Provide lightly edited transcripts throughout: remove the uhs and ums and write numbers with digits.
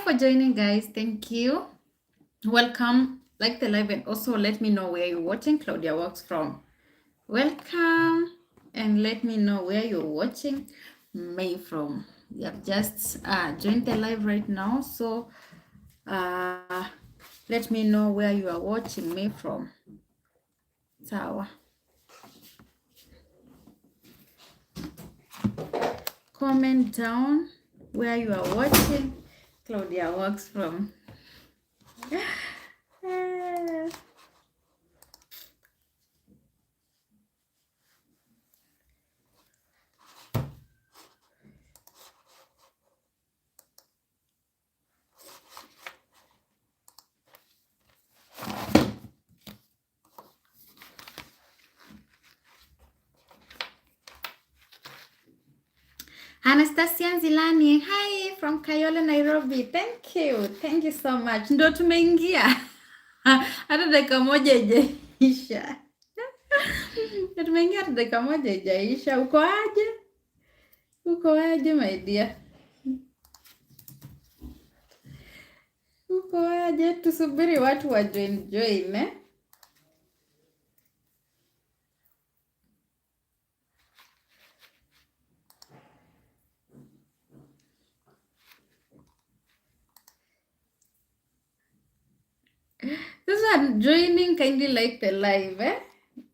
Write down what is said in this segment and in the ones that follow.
for joining, guys. Thank you. Welcome. Like the live and also let me know where you're watching. Claudia Works from. Welcome and let me know where you're watching me from. You have just joined the live right now, so let me know where you are watching me from. Sawa. Comment down where you are watching Claudia Works from. Anastasia Nzilani, hi from Kayole, Nairobi. Thank you so much. Ndo tumeingia hata dakika moja ijaisha. Ndo tumeingia hata dakika moja ijaisha. Uko aje? Uko aje my dear? Uko aje? Tusubiri watu wa join eh? Those are joining, kindly like the live eh?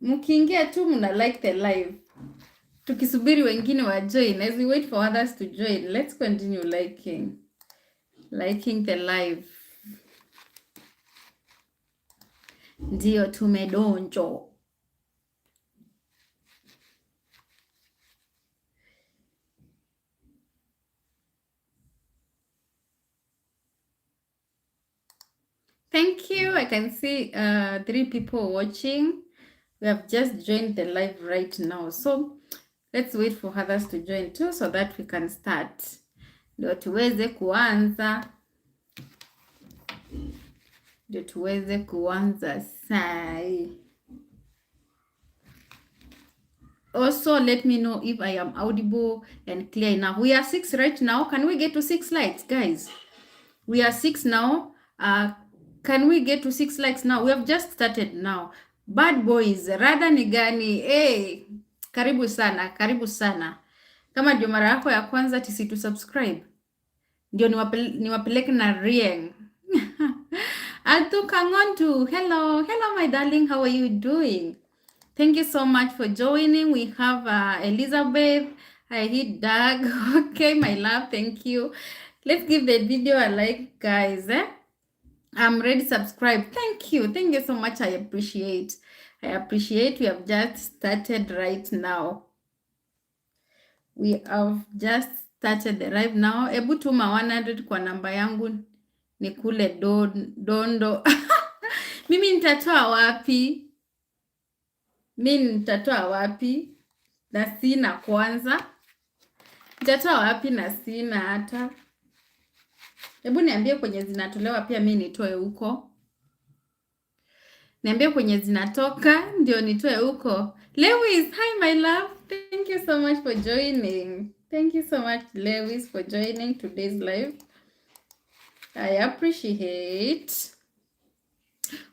Mkiingia tu mna like the live. Tukisubiri wengine wa join, as we wait for others to join, let's continue liking the live. Ndio tumedonjo. Thank you. I can see 3 people watching. We have just joined the live right now. So let's wait for others to join too so that we can start. Ndio tuweze kuanza sai. Also, let me know if I am audible and clear enough. We are 6 right now. Can we get to 6 likes, guys? We are 6 now. Can we get to 6 likes now? We have just started now. Bad boys, rada ni gani? Hey, karibu sana. Kama ndio mara yako ya kwanza tu subscribe. Ndio niwapeleke na rieng. Altu Kangontu, hello my darling, how are you doing? Thank you so much for joining. We have Elizabeth. I hit Doug. Okay, my love, thank you. Let's give the video a like, guys. I'm ready, subscribe. Thank you so much. I appreciate. We have just started right now. We have just started right now. Ebu tuma 100 kwa namba yangu nikule dondo. Mimi nitatoa wapi? Na sina kwanza. Nitatoa wapi na sina hata. Hebu niambie kwenye zinatolewa pia mimi nitoe huko. Niambie kwenye zinatoka ndio nitoe huko. Lewis, hi my love. Thank you so much for joining. Thank you so much Lewis for joining today's live. I appreciate.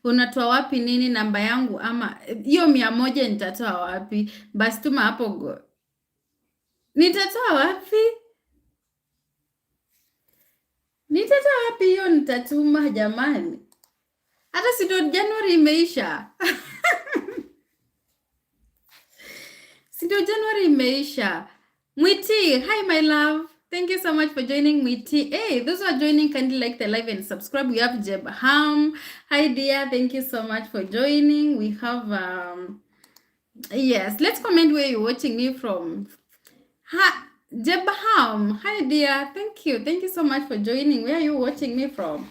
Unatoa wapi nini namba yangu ama hiyo 100 nitatoa wapi? Basi tuma hapo go. Nitatoa wapi? Hiyo nitatuma jamani. Hata si ndio Januari imeisha. Mwiti, hi my love. Thank you so much for joining, Mwiti. Hey, those who are joining, kindly like the live and subscribe. We have Jeb Ham. Hi dear, thank you so much for joining. We have yes, let's comment where you're watching me from. Jeb Ham. Hi dear, thank you so much for joining. Where are you watching me from?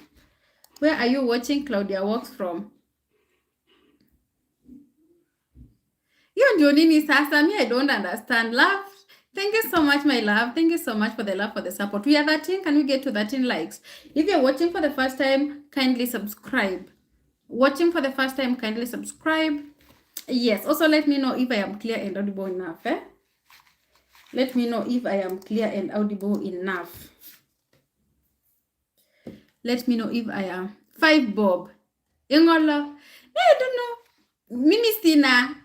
Where are you watching Claudia Works from? Hiyo ndio nini sasa? Me, I don't understand. Love. Thank you so much, my love. Thank you so much for the love, for the support. We are 13. Can we get to 13 likes? If you're watching for the first time, kindly subscribe. Watching for the first time, kindly subscribe. Yes. Also, let me know if I am clear and audible enough. Let me know if I am clear and audible enough. Let me know if I am. 5 Bob. Ingolo. I don't know. Mimi Sina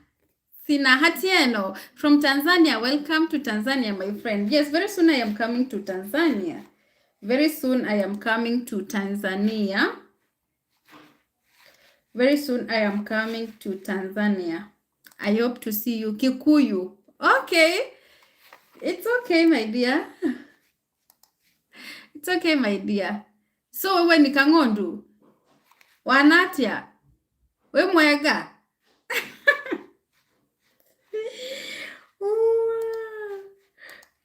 Hatieno from Tanzania. Welcome to Tanzania, my friend. Yes, very soon I am coming to Tanzania. Very soon I am coming to Tanzania. Very soon I am coming to Tanzania. I hope to see you. Kikuyu. Okay. It's okay, my dear. It's okay, my dear. So wewe ni Kangondu. Wanatia. We mwega.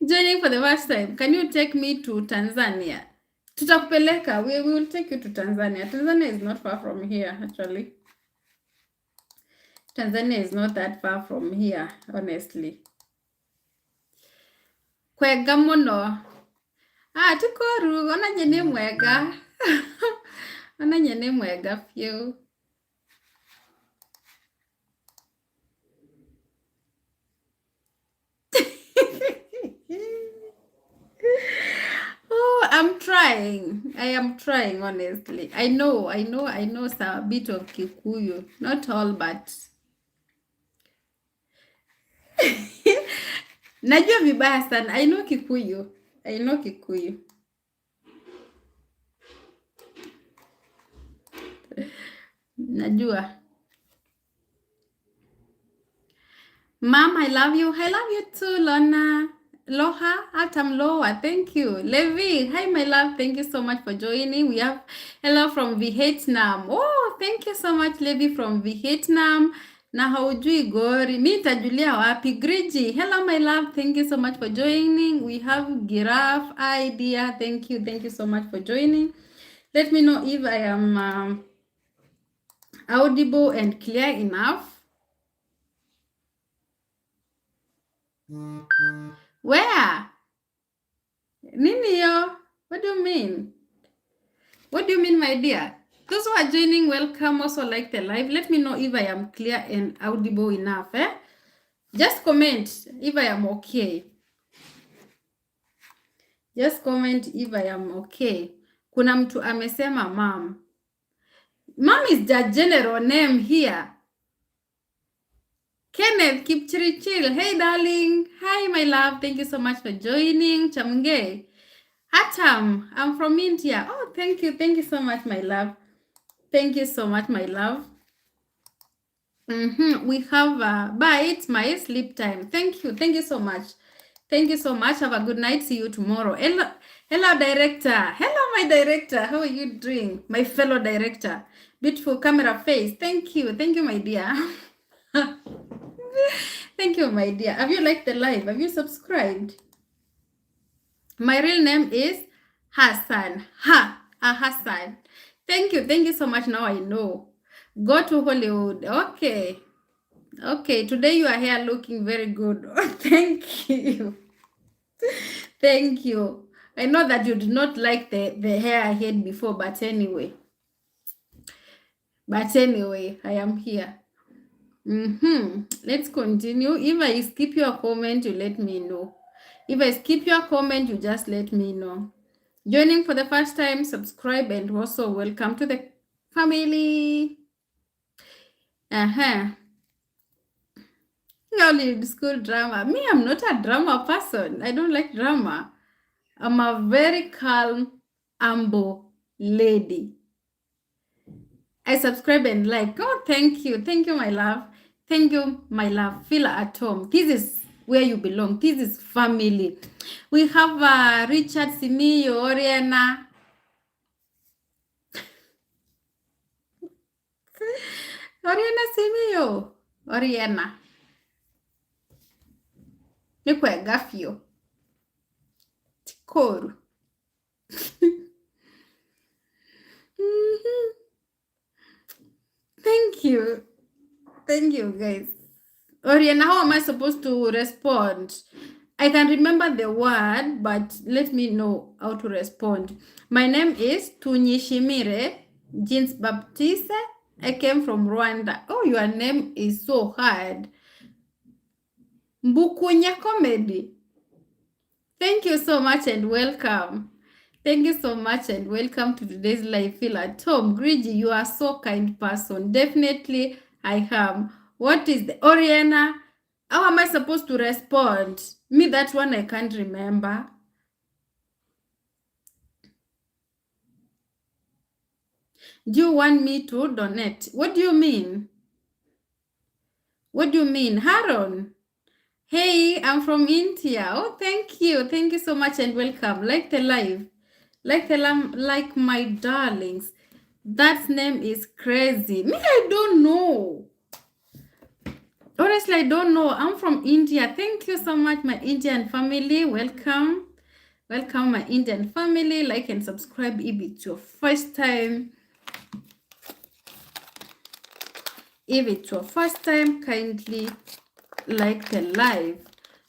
Joining for the first time. Can you take me to Tanzania? Tutakupeleka. We will take you to Tanzania. Tanzania is not far from here, actually. Tanzania is not that far from here, honestly. Kwega muno. Tukoru. Ona nyene mwega. Ona nyene mwega few. Oh, I'm trying. I am trying, honestly. I know a bit of Kikuyu. Not all, but najua vibaya sana. I know Kikuyu. Najua. Mom, I love you. I love you too, Lona. Loha, Atam Loa, thank you. Levi, hi my love, thank you so much for joining. We have hello from Vietnam. Oh, thank you so much, Levi from Vietnam. Na haujui gori, mi tajulia wapi. Griji, hello my love, thank you so much for joining. We have Giraffe, idea, thank you so much for joining. Let me know if I am audible and clear enough. Where? Nini yo? What do you mean? What do you mean, my dear? Those who are joining, welcome. Also like the live. Let me know if I am clear and audible enough. Just comment if I am okay. Just comment if I am okay. Kuna mtu amesema mom. Mom is the general name here. Kenneth Kipchirichil. Hey, darling. Hi, my love. Thank you so much for joining. Chamge. Atam. I'm from India. Oh, thank you. Thank you so much, my love. Thank you so much, my love. We have, bye. It's my sleep time. Thank you. Thank you so much. Thank you so much. Have a good night. See you tomorrow. Hello, director. Hello, my director. How are you doing? My fellow director. Beautiful camera face. Thank you. Thank you, my dear. Thank you, my dear. Have you liked the live? Have you subscribed? My real name is Hassan. Hassan. Thank you so much. Now I know. Go to Hollywood. Okay. Today you are here looking very good. Thank you. Thank you. I know that you did not like the hair I had before, but anyway. I am here. Let's continue. If I skip your comment, you let me know. If I skip your comment, you just let me know. Joining for the first time, subscribe and also welcome to the family. You need school drama. Me, I'm not a drama person. I don't like drama. I'm a very calm, humble lady. I subscribe and like. Oh, thank you. Thank you, my love. Thank you, my love. Feel at home. This is where you belong. This is family. We have Richard Simio, Oriana. Oriana Simio. Oriana. Nikwega fio. Tikoru. Thank you, guys. Oriana, how am I supposed to respond? I can remember the word, but let me know how to respond. My name is Tunyishimire Jeans Baptiste. I came from Rwanda. Oh, your name is so hard. Mbukunya Comedy. Thank you so much and welcome. Thank you so much and welcome to today's live. Feel at home. Grigi, you are so kind person. Definitely I am. What is the Oriana? How am I supposed to respond? Me, that one I can't remember. Do you want me to donate? What do you mean? What do you mean? Haron? Hey, I'm from India. Oh, thank you. Thank you so much and welcome. Like the live. Like my darlings. That name is crazy. Me, I don't know. Honestly, I don't know. I'm from India. Thank you so much, my Indian family. Welcome. Welcome, my Indian family. Like and subscribe if it's your first time. If it's your first time, kindly like the live.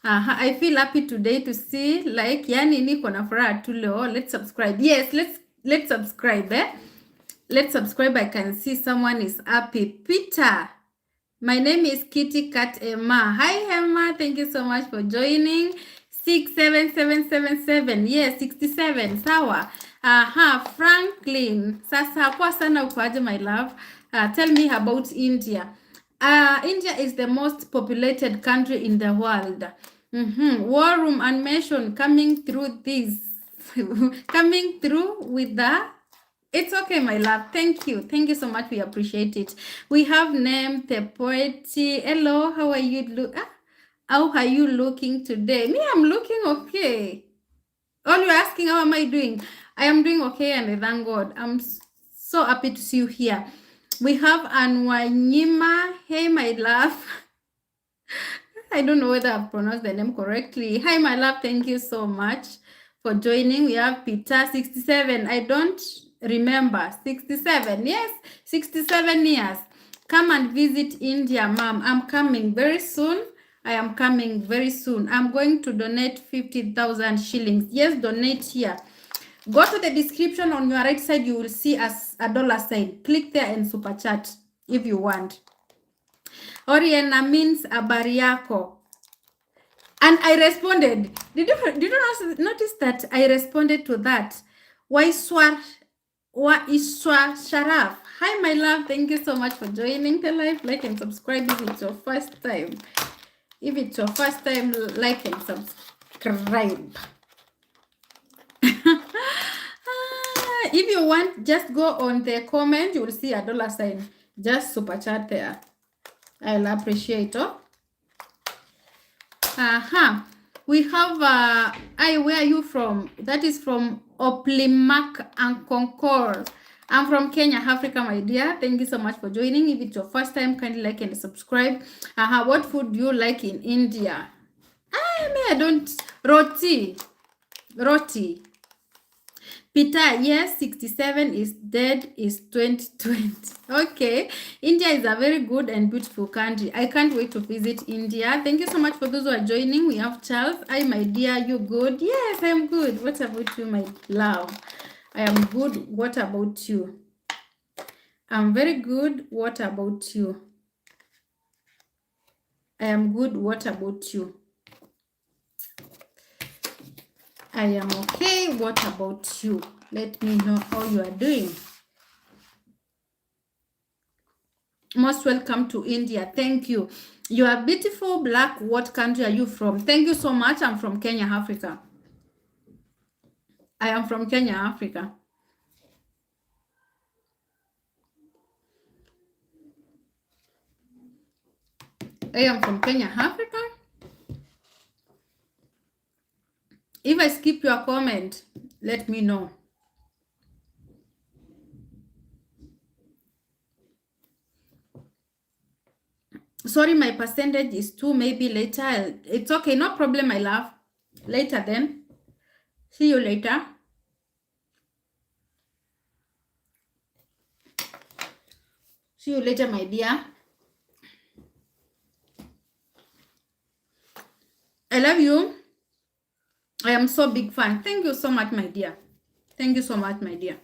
I feel happy today to see like yani niko na furaha tu leo. Let's subscribe. Yes, let's subscribe. Let's subscribe. I can see someone is happy. Peter. My name is Kitty Cat Emma. Hi Emma, thank you so much for joining. 67777. Yes, 67. Sawa. Franklin. Sasa kwa sana ukoaje my love? Tell me about India. India is the most populated country in the world. War room animation coming through this. Coming through with the it's okay, my love. Thank you. Thank you so much. We appreciate it. We have named the poet. Hello, how are you? How are you looking today? Me, I'm looking okay. All you're asking, how am I doing? I am doing okay, and I thank God. I'm so happy to see you here. We have Anwanyima. Hey, my love. I don't know whether I've pronounced the name correctly. Hi, my love. Thank you so much for joining. We have Peter, 67. I don't remember. 67. Yes, 67 years. Come and visit India, mom. I'm coming very soon. I am coming very soon. I'm going to donate 50,000 shillings. Yes, donate here. Go to the description on your right side. You will see a dollar sign. Click there and super chat if you want. Oriana means habari yako. And I responded. Did you notice that I responded to that? Waiswa Sharaf. Hi, my love. Thank you so much for joining the live. Like and subscribe if it's your first time. If it's your first time, like and subscribe. If you want, just go on the comment. You will see a dollar sign. Just super chat there. I'll appreciate it. We have where are you from? That is from Oplimak and Concord. I'm from Kenya, Africa, my dear. Thank you so much for joining. If it's your first time, kindly like and subscribe. What food do you like in India? I don't. Roti. Peter, yes, 67 is dead is 2020. Okay. India is a very good and beautiful country. I can't wait to visit India. Thank you so much for those who are joining. We have Charles. Hi, my dear. You good? Yes, I am good. What about you, my love? I am good. What about you? I'm very good. What about you? I am good. What about you? I am okay. What about you? Let me know how you are doing. Most welcome to India. Thank you. You are beautiful, black. What country are you from? Thank you so much. I'm from Kenya, Africa. I am from Kenya, Africa. I am from Kenya, Africa. If I skip your comment, let me know. Sorry, my percentage is 2. Maybe later. It's okay. No problem, my love. Later then. See you later. See you later, my dear. I love you. I am so big fan. Thank you so much, my dear. Thank you so much, my dear.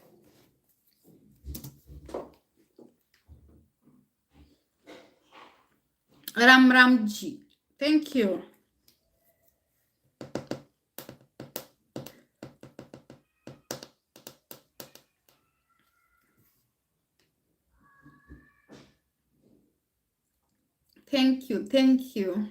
Ramji. Thank you. Thank you. Thank you.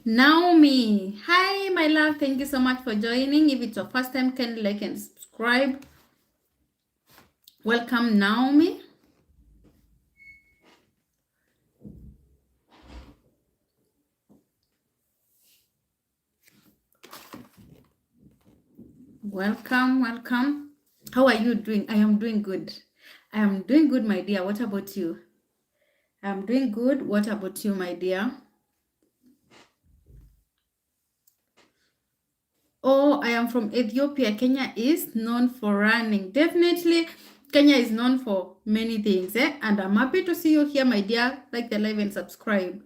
Naomi, hi my love, thank you so much for joining. If it's your first time, can like and subscribe. Welcome, Naomi. Welcome, welcome. How are you doing? I am doing good. I am doing good, my dear. What about you? I'm doing good. What about you, my dear? Oh, I am from Ethiopia. Kenya is known for running. Definitely, Kenya is known for many things. And I'm happy to see you here, my dear. Like the live and subscribe.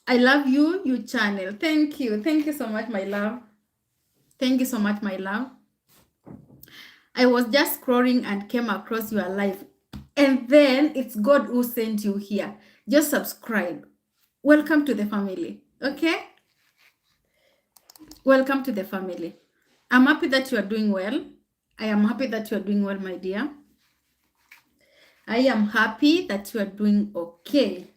I love you, you channel. Thank you. Thank you so much, my love. Thank you so much, my love. I was just scrolling and came across your live. And then it's God who sent you here. Just subscribe. Welcome to the family. Okay? Welcome to the family. I'm happy that you are doing well. I am happy that you are doing well, my dear. I am happy that you are doing okay.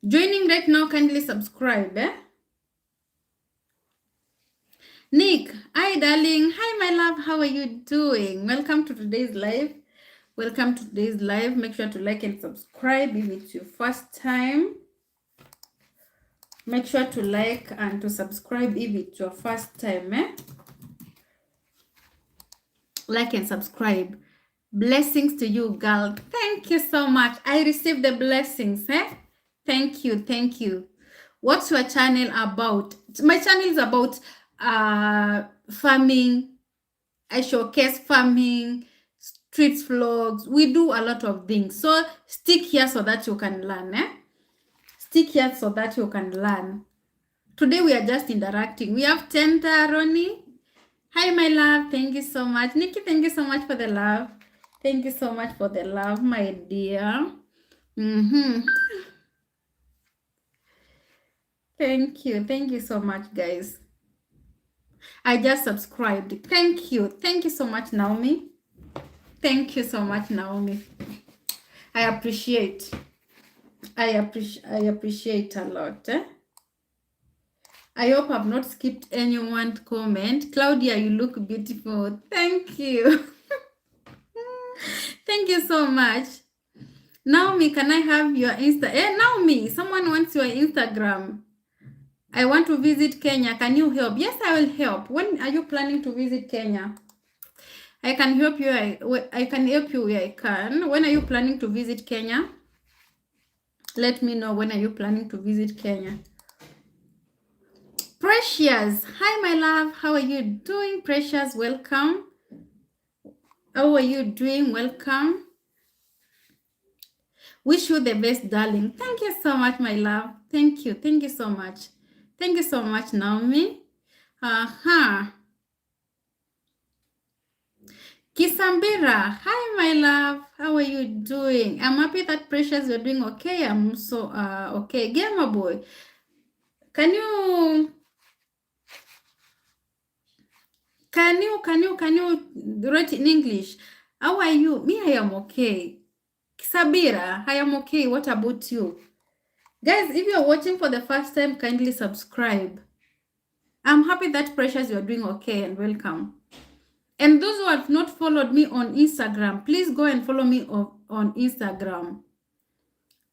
Joining right now, kindly subscribe. Nick, hi darling. Hi my love, how are you doing? Welcome to today's live. Welcome to today's live. Make sure to like and subscribe if it's your first time. Make sure to like and to subscribe if it's your first time. Like and subscribe. Blessings to you, girl. Thank you so much. I received the blessings. Thank you. Thank you. What's your channel about? My channel is about farming. I showcase farming, street vlogs. We do a lot of things. So stick here so that you can learn. Stick here so that you can learn. Today we are just interacting. We have Tenta, Ronnie. Hi, my love. Thank you so much. Nikki, thank you so much for the love. Thank you so much for the love, my dear. Thank you. Thank you so much, guys. I just subscribed. Thank you. Thank you so much, Naomi. Thank you so much, Naomi. I appreciate. I appreciate a lot. I hope I've not skipped anyone's comment. Claudia, you look beautiful. Thank you. Thank you so much. Naomi, can I have your Naomi, someone wants your Instagram. I want to visit Kenya. Can you help? Yes, I will help. When are you planning to visit Kenya? I can help you. I can help you where I can. When are you planning to visit Kenya? Let me know when are you planning to visit Kenya. Precious. Hi, my love. How are you doing, Precious? Welcome. How are you doing? Welcome. Wish you the best, darling. Thank you so much, my love. Thank you. Thank you so much. Thank you so much, Naomi. Kisambira. Hi, my love. How are you doing? I'm happy that Precious, you're doing okay. I'm so okay. Gamer boy. Can you write in English? How are you? Me, I am okay. Sabira, I am okay. What about you? Guys, if you're watching for the first time, kindly subscribe. I'm happy that Precious, you're doing okay and welcome. And those who have not followed me on Instagram, please go and follow me on Instagram.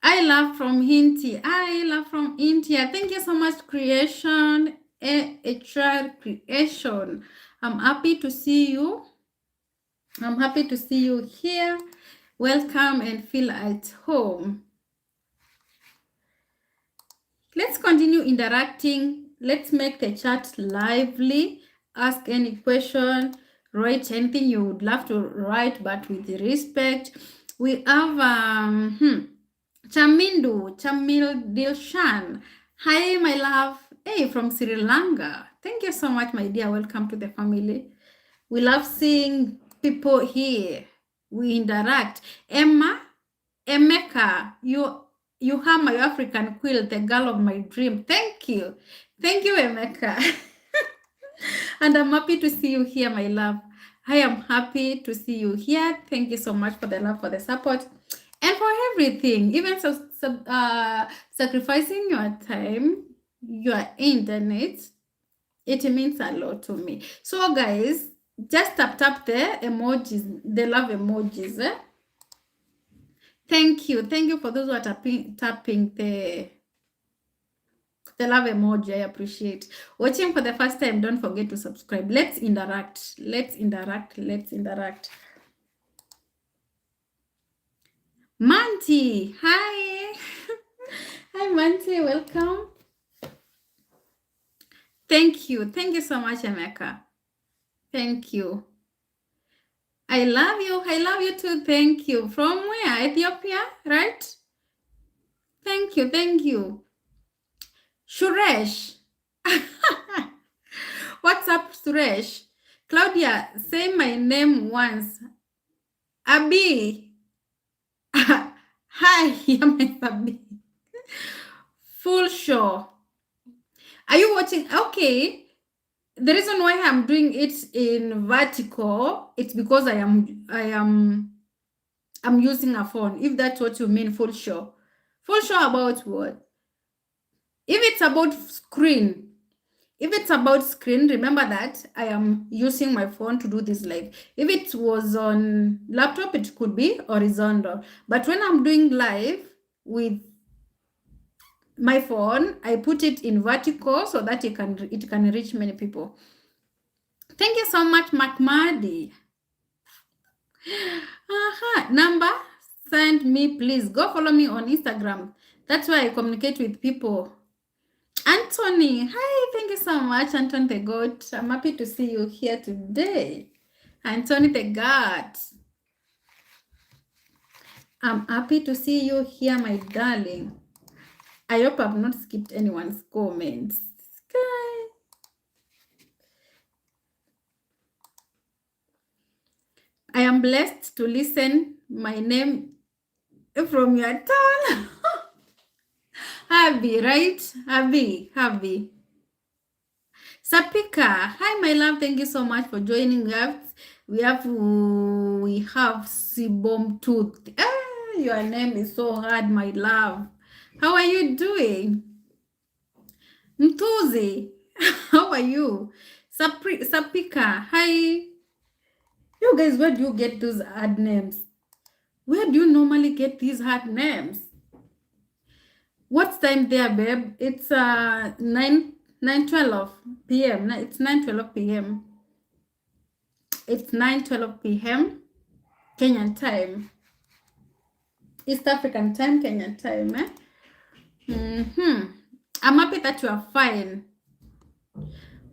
I love from India. I love from India. Thank you so much, Creation. HR Creation. I'm happy to see you. I'm happy to see you here. Welcome and feel at home. Let's continue interacting. Let's make the chat lively. Ask any question. Write anything you would love to write, but with respect. We have Chamindu, Chamil Dilshan. Hi, my love. Hey, from Sri Lanka. Thank you so much, my dear. Welcome to the family. We love seeing people here. We interact. Emeka, you have my African quilt, the girl of my dream. Thank you. Thank you, Emeka. And I'm happy to see you here, my love. I am happy to see you here. Thank you so much for the love, for the support, and for everything. Even sacrificing your time, your internet, it means a lot to me. So, guys, just tap the emojis, the love emojis. Thank you for those who are tapping the love emoji. I appreciate. Watching for the first time, don't forget to subscribe. Let's interact. Manti, hi. Hi, Manti, welcome. Thank you so much, Emeka. Thank you. I love you too. Thank you. From where? Ethiopia, right? Thank you. Suresh. What's up, Suresh? Claudia, say my name once. Abi. Hi, I'm Abi. Full show. Are you watching? Okay. The reason why I'm doing it in vertical, it's because I'm using a phone. If that's what you mean, full show. Full show about what? If it's about screen, remember that I am using my phone to do this live. If it was on laptop, it could be horizontal. But when I'm doing live with my phone, I put it in vertical so that it can reach many people. Thank you so much, McMurdy. Number, send me, please. Go follow me on Instagram. That's why I communicate with people. Anthony, hi, thank you so much, Anthony the God. I'm happy to see you here today. Anthony the God. I'm happy to see you here, my darling. I hope I've not skipped anyone's comments. I am blessed to listen my name from your tongue. Happy, right? Happy. Sapika, hi my love. Thank you so much for joining us. We have Sibom Tooth. Your name is so hard, my love. How are you doing? Mtuzi, how are you? Sapika, hi. You guys, where do you get those hard names? Where do you normally get these hard names? What's time there, babe? It's 9:12 p.m. It's 9:12 p.m. It's 9:12 p.m. Kenyan time. East African time, Kenyan time. I'm happy that you are fine.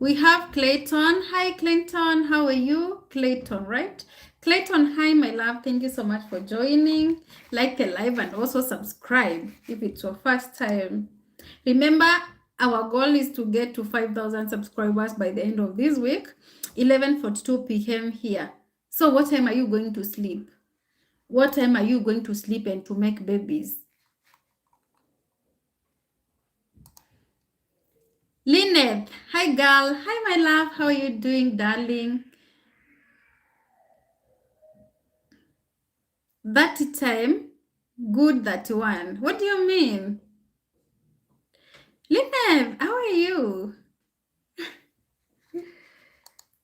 We have Clayton. Hi, Clayton. How are you? Clayton, right? Clayton, hi, my love. Thank you so much for joining. Like the live and also subscribe if it's your first time. Remember, our goal is to get to 5,000 subscribers by the end of this week, 11:42 p.m. here. So what time are you going to sleep? What time are you going to sleep and to make babies? Lynette, hi girl. Hi my love. How are you doing, darling? That time, good 31. What do you mean? Lynette, how are you?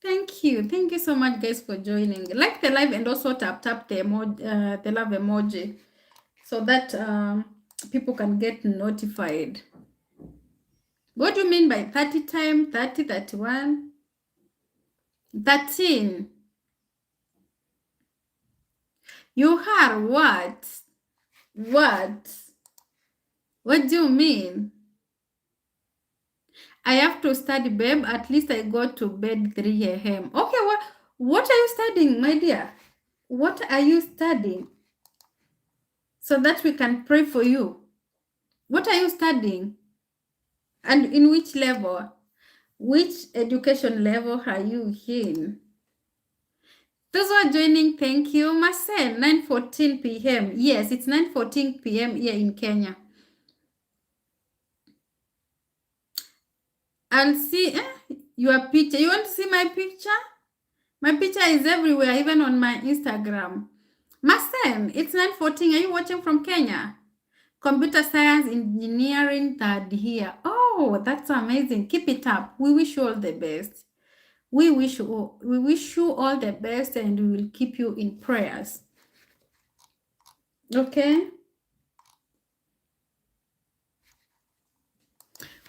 Thank you so much, guys, for joining. Like the live and also tap the emoji, the love emoji, so that people can get notified. What do you mean by 30 time? 30, 31, 13? You are what? What do you mean? I have to study, babe. At least I go to bed 3 a.m. Okay, what are you studying, my dear? What are you studying? so that we can pray for you. What are you studying? And in which level? Which education level are you in? Those who are joining, thank you. Marcel, 9:14 p.m. Yes, it's 9:14 p.m. here in Kenya. I'll see your picture. You want to see my picture? My picture is everywhere, even on my Instagram. Marcel, it's 9:14. Are you watching from Kenya? Computer science engineering third year. Oh, that's amazing. Keep it up. We wish you all the best. We wish you all the best, and we will keep you in prayers. Okay?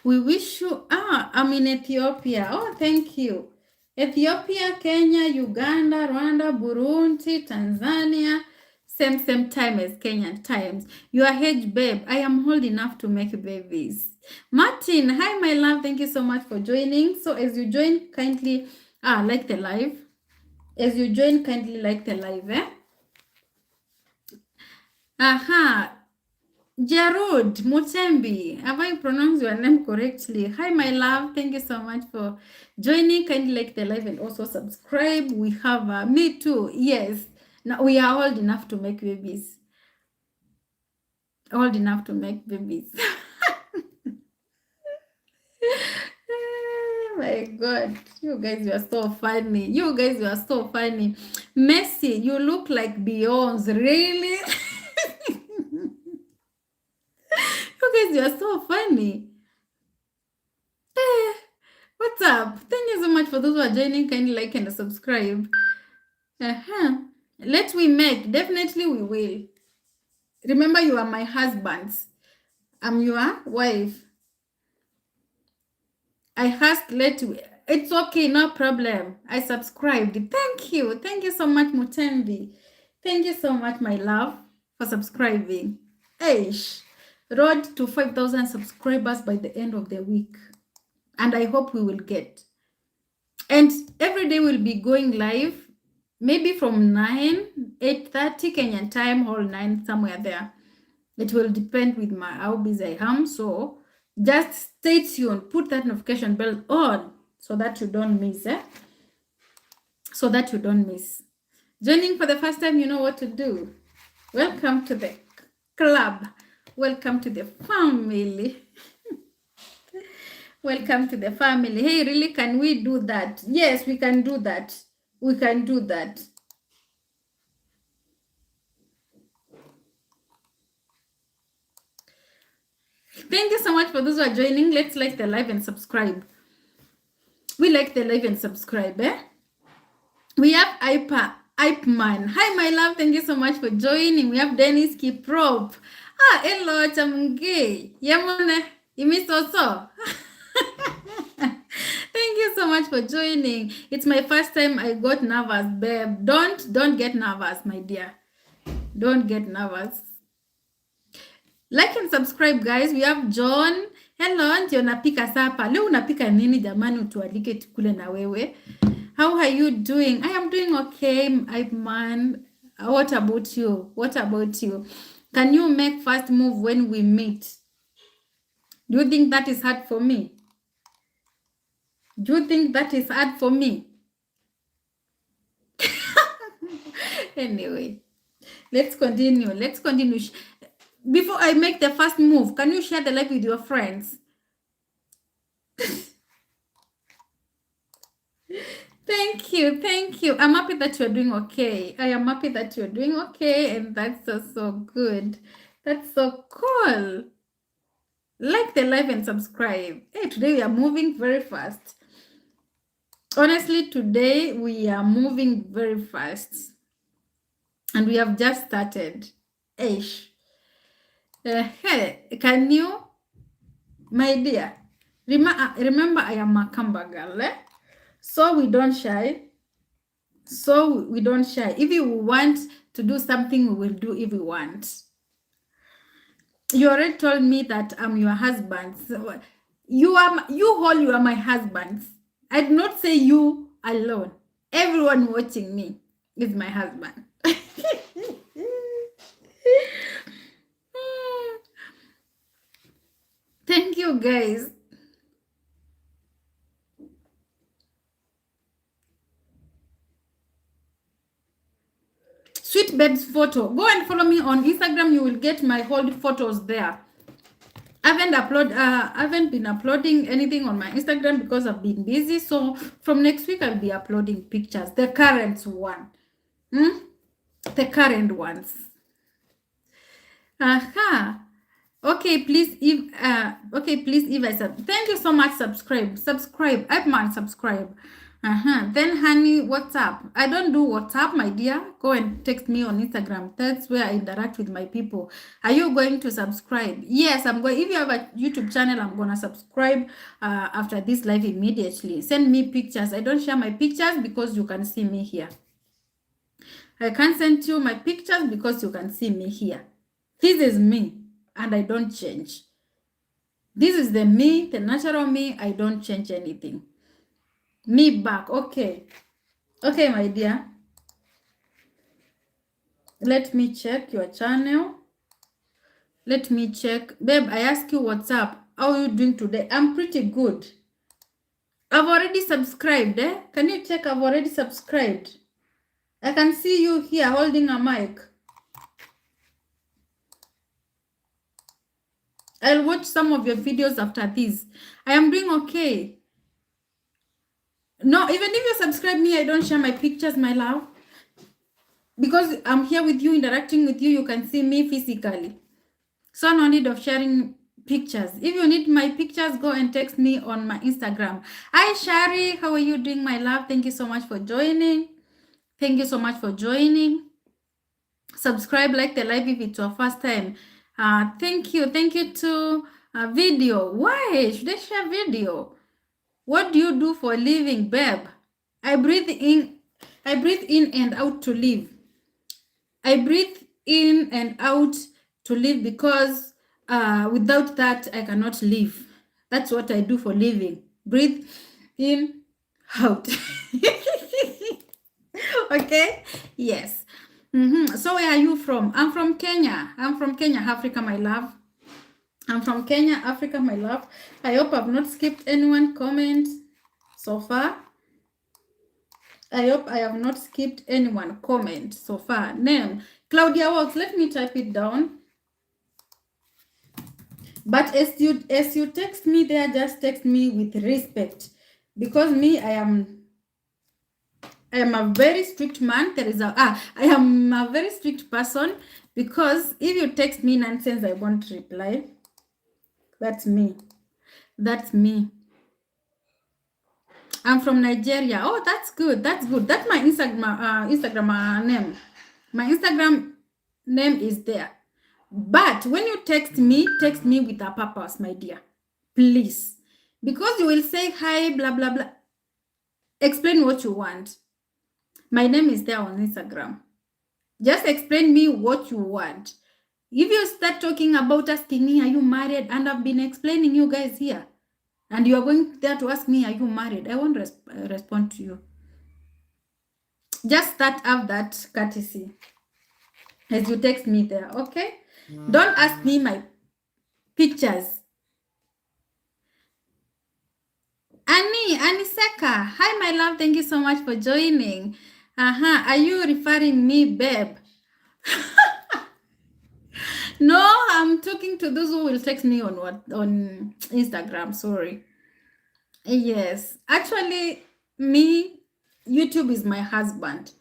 We wish you, I'm in Ethiopia. Oh, thank you. Ethiopia, Kenya, Uganda, Rwanda, Burundi, Tanzania. Same time as Kenyan times. Your age, babe. I am old enough to make babies. Martin, hi, my love. Thank you so much for joining. So as you join, kindly like the live. As you join, kindly like the live, eh? Aha. Jarud Mutembi, have I pronounced your name correctly? Hi, my love. Thank you so much for joining. Kindly like the live and also subscribe. We have me too. Yes, now we are old enough to make babies. Old enough to make babies. Oh my God, you guys were so funny. You guys were so funny. Messi, you look like Beyonce. Really? You guys, you are so funny. What's up? Thank you so much for those who are joining. Kindly like and subscribe. Let we make. Definitely we will. Remember, you are my husband. I'm your wife. I asked, let we. It's okay, no problem. I subscribed. Thank you. Thank you so much, Mutendi. Thank you so much, my love, for subscribing. Eish. Road to 5,000 subscribers by the end of the week. And I hope we will get. And every day we'll be going live, maybe from 9, 8:30 Kenyan time, or 9, somewhere there. It will depend with how busy I am. So just stay tuned. Put that notification bell on so that you don't miss. So that you don't miss. Joining for the first time, you know what to do. Welcome to the club. Welcome to the family. Welcome to the family. Hey, really, can we do that? Yes, we can do that. We can do that. Thank you so much for those who are joining. Let's like the live and subscribe. We like the live and subscribe, eh? We have Hype Man. Hi, my love. Thank you so much for joining. We have Dennis Kiprop. Hello, Chamungi. Yamone, you missed also. Thank you so much for joining. It's my first time. I got nervous, babe. Don't get nervous, my dear. Don't get nervous. Like and subscribe, guys. We have John. Hello, ndio napika sapa. Leo unapika nini jamani, utualike tukule na wewe. How are you doing? I am doing okay, man. What about you? What about you? Can you make first move when we meet? Do you think that is hard for me? Do you think that is hard for me? Anyway, let's continue. Let's continue. Before I make the first move, can you share the live with your friends? Thank you. Thank you. I'm happy that you're doing okay. I am happy that you're doing okay, and that's so good. That's so cool. Like the live and subscribe. Hey, today we are moving very fast. Honestly, today we are moving very fast. And we have just started. Ish. Hey, can you, my dear, remember I am a Kamba girl, eh? So we don't shy. So we don't shy. If you want to do something, we will do if we want. You already told me that I'm your husband. So you are my husband. I did not say you alone. Everyone watching me is my husband. you, guys. Sweet Babes photo. Go and follow me on Instagram. You will get my whole photos there. I haven't been uploading anything on my Instagram because I've been busy. So from next week I'll be uploading pictures. The current one. The current ones. Aha. Okay, please, if I thank you so much. Subscribe. I've subscribe. Then, honey, WhatsApp. I don't do WhatsApp, my dear. Go and text me on Instagram. That's where I interact with my people. Are you going to subscribe? Yes, I'm going. If you have a YouTube channel, I'm gonna subscribe after this live immediately. Send me pictures. I don't share my pictures because you can see me here. I can't send you my pictures because you can see me here. This is me, and I don't change. This is the me, the natural me. I don't change anything. Me back. Okay. Okay, my dear. Let me check your channel. Let me check. Babe, I ask you what's up. How are you doing today? I'm pretty good. I've already subscribed. Can you check? I've already subscribed. I can see you here holding a mic. I'll watch some of your videos after this. I am doing okay. No, even if you subscribe me, I don't share my pictures, my love. Because I'm here with you, interacting with you, you can see me physically. So no need of sharing pictures. If you need my pictures, go and text me on my Instagram. Hi, Shari. How are you doing, my love? Thank you so much for joining. Thank you so much for joining. Subscribe, like the live if it's your first time. Thank you. Thank you to video. Why should I share video? What do you do for a living, babe? I breathe in and out to live. I breathe in and out to live because without that, I cannot live. That's what I do for living. Breathe in, out. Okay? Yes. So where are you from? I'm from Kenya. I'm from Kenya, Africa, my love. I'm from Kenya, Africa, my love. I hope I've not skipped anyone comment so far. I hope I have not skipped anyone comment so far. Name, Claudia Walks. Let me type it down. But as you text me there, just text me with respect. Because me, I am a very strict man. I am a very strict person. Because if you text me nonsense, I won't reply. That's me. That's me. I'm from Nigeria. Oh, that's good. That's good. That's my Instagram name. My Instagram name is there. But when you text me with a purpose, my dear. Please. Because you will say hi, blah, blah, blah. Explain what you want. My name is there on Instagram. Just explain me what you want. If you start talking about asking me, are you married? And I've been explaining you guys here. And you are going there to ask me, are you married? I won't respond to you. Just start up that courtesy as you text me there, okay? Don't ask me my pictures. Aniseka, hi my love, thank you so much for joining. Are you referring me, babe? No, I'm talking to those who will text me on Instagram. Sorry. Yes, actually, me, YouTube is my husband.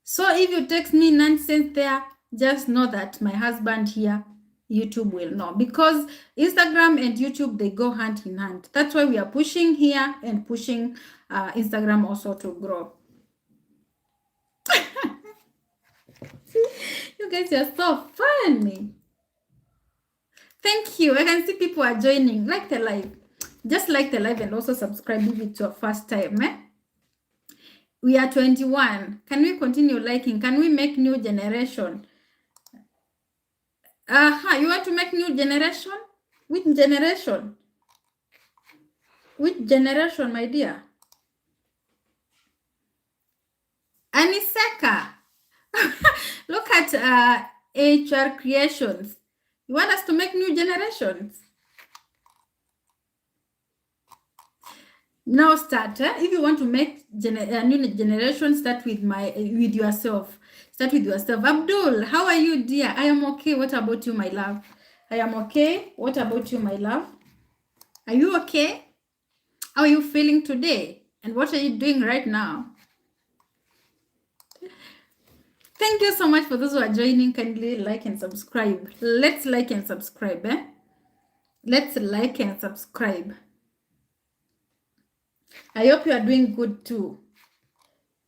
So if you text me nonsense there, just know that my husband here, YouTube will know. Because Instagram and YouTube, they go hand in hand. That's why we are pushing here and pushing Instagram also to grow. You guys are so funny. Thank you. I can see people are joining. Like the live. Just like the live and also subscribe if it's your first time. We are 21. Can we continue liking? Can we make new generation? You want to make new generation? Which generation? Which generation, my dear? Aniseka. Look at HR Creations. You want us to make new generations? Now start. If you want to make a new generation, start with yourself. Start with yourself. Abdul, how are you, dear? I am okay. What about you, my love? I am okay. What about you, my love? Are you okay? How are you feeling today? And what are you doing right now? Thank you so much for those who are joining. Kindly like and subscribe. Let's like and subscribe. Let's like and subscribe. I hope you are doing good too.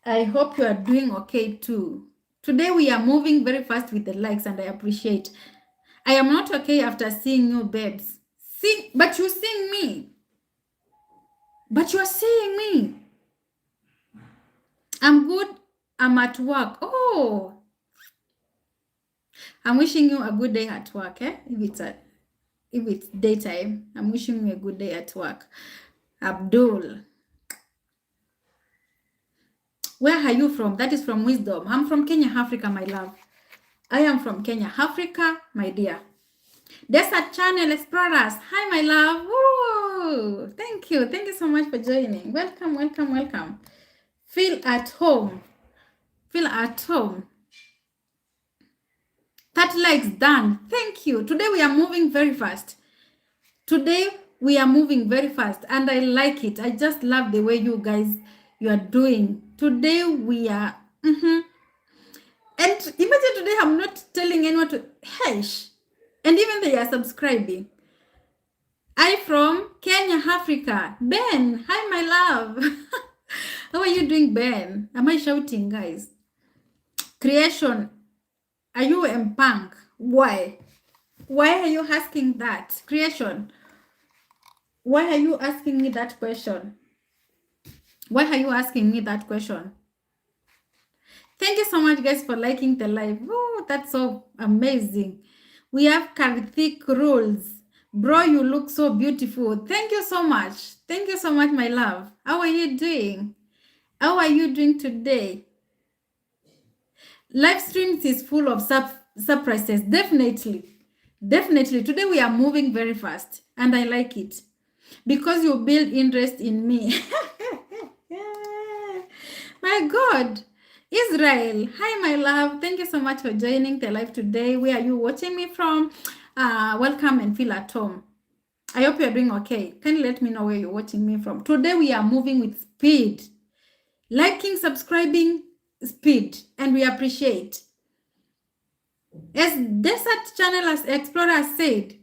I hope you are doing okay too. Today we are moving very fast with the likes and I appreciate. I am not okay after seeing you, babes. See, but you're seeing me. But you're seeing me. I'm good. I'm at work. Oh, I'm wishing you a good day at work. If it's daytime, I'm wishing you a good day at work. Abdul, where are you from? That is from Wisdom. I'm from Kenya, Africa, my love. I am from Kenya, Africa, my dear. Desert Channel Explorers. Hi, my love. Woo! Thank you. Thank you so much for joining. Welcome, welcome, welcome. Feel at home. Feel at home. 30 likes done. Thank you. Today we are moving very fast. Today we are moving very fast and I like it. I just love the way you guys you are doing. Today we are and imagine today I'm not telling anyone to hush. And even they are subscribing. I from Kenya, Africa. Ben, hi my love. How are you doing, Ben? Am I shouting, guys? Creation, are you in punk? Why? Why are you asking that? Creation, why are you asking me that question? Why are you asking me that question? Thank you so much, guys, for liking the live. Oh, that's so amazing. We have Karthik rules. Bro, you look so beautiful. Thank you so much. Thank you so much, my love. How are you doing? How are you doing today? Live streams is full of surprises. Definitely. Definitely. Today we are moving very fast and I like it because you build interest in me. My God. Israel, hi my love. Thank you so much for joining the live today. Where are you watching me from? Welcome and feel at home. I hope you're doing okay. Can you let me know where you're watching me from? Today we are moving with speed. Liking, subscribing, speed. And we appreciate. As Desert Channel Explorer said,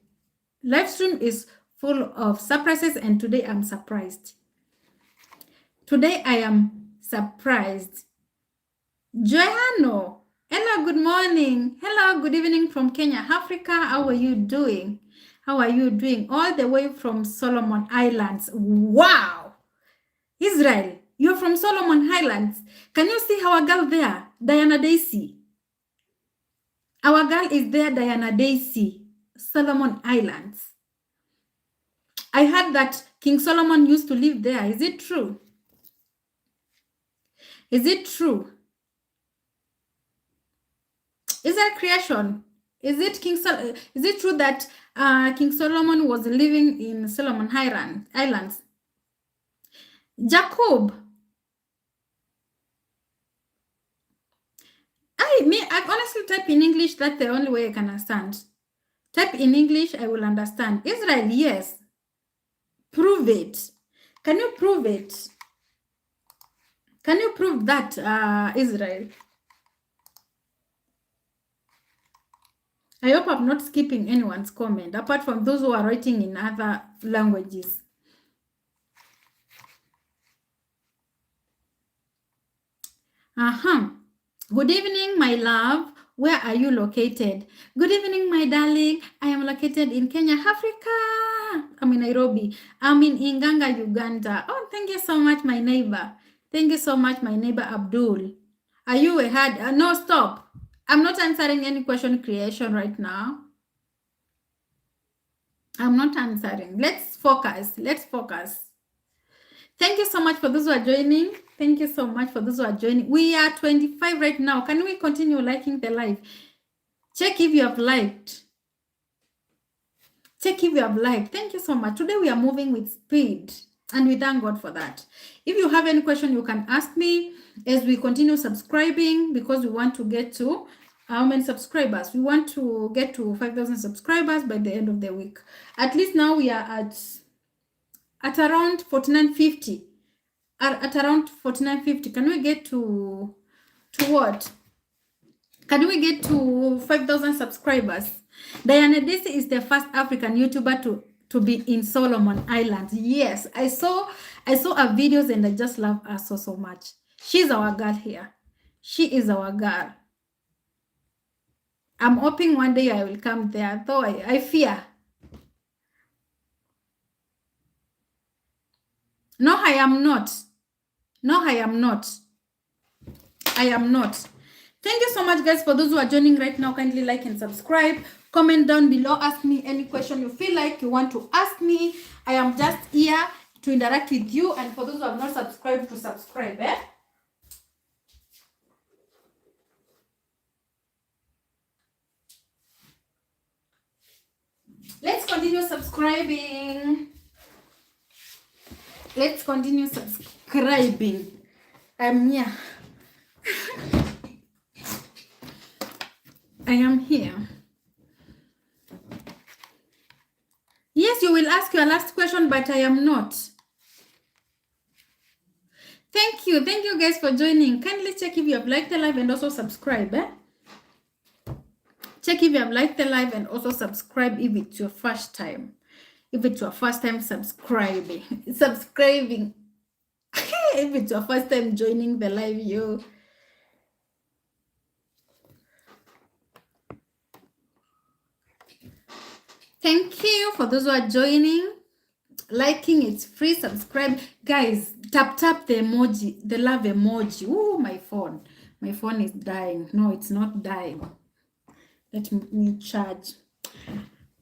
live stream is full of surprises and today I'm surprised. Today I am surprised. Joanno, hello, good morning. Hello, good evening from Kenya, Africa. How are you doing? How are you doing? All the way from Solomon Islands. Wow! Israel, you're from Solomon Islands. Can you see our girl there? Diana Daisy. Our girl is there, Diana Daisy. Solomon Islands. I heard that King Solomon used to live there. Is it true? Is it true? Is that creation? Is it is it true that King Solomon was living in Solomon Islands? Jacob. I honestly type in English. That's the only way I can understand. Type in English, I will understand. Israel, yes. Prove it. Can you prove it? Can you prove that, Israel? I hope I'm not skipping anyone's comment, apart from those who are writing in other languages. Good evening, my love. Where are you located? Good evening, my darling. I am located in Kenya, Africa. I'm in Nairobi. I'm in Inganga, Uganda. Oh, thank you so much, my neighbor. Thank you so much, my neighbor Abdul. Are you ahead? No, stop. I'm not answering any question creation right now. I'm not answering. Let's focus. Let's focus. Thank you so much for those who are joining. Thank you so much for those who are joining. We are 25 right now. Can we continue liking the live? Check if you have liked. Check if you have liked. Thank you so much. Today we are moving with speed. And we thank God for that. If you have any question, you can ask me as we continue subscribing, because we want to get to how many subscribers? We want to get to 5,000 subscribers by the end of the week. At least now we are at around 4950. At around 4950. Can we get to what? Can we get to 5,000 subscribers? Diana Desi is the first African YouTuber to be in Solomon Islands. Yes, I saw her videos and I just love her so much. She's our girl here. She is our girl. I'm hoping one day I will come there, though I fear. No, I am not. No, I am not. I am not. Thank you so much, guys. For those who are joining right now, kindly like and subscribe. Comment down below. Ask me any question you feel like you want to ask me. I am just here to interact with you. And for those who have not subscribed, to subscribe. Let's continue subscribing. Let's continue subscribing. I'm here. I am here. Yes, you will ask your last question, but I am not. Thank you. Thank you guys for joining. Kindly check if you have liked the live and also subscribe. Check if you have liked the live and also subscribe if it's your first time. If it's your first time subscribing. If it's your first time joining the live, you. Thank you for those who are joining. Liking, it's free. Subscribe. Guys, tap the emoji, the love emoji. Oh, my phone. My phone is dying. No, it's not dying. Let me charge.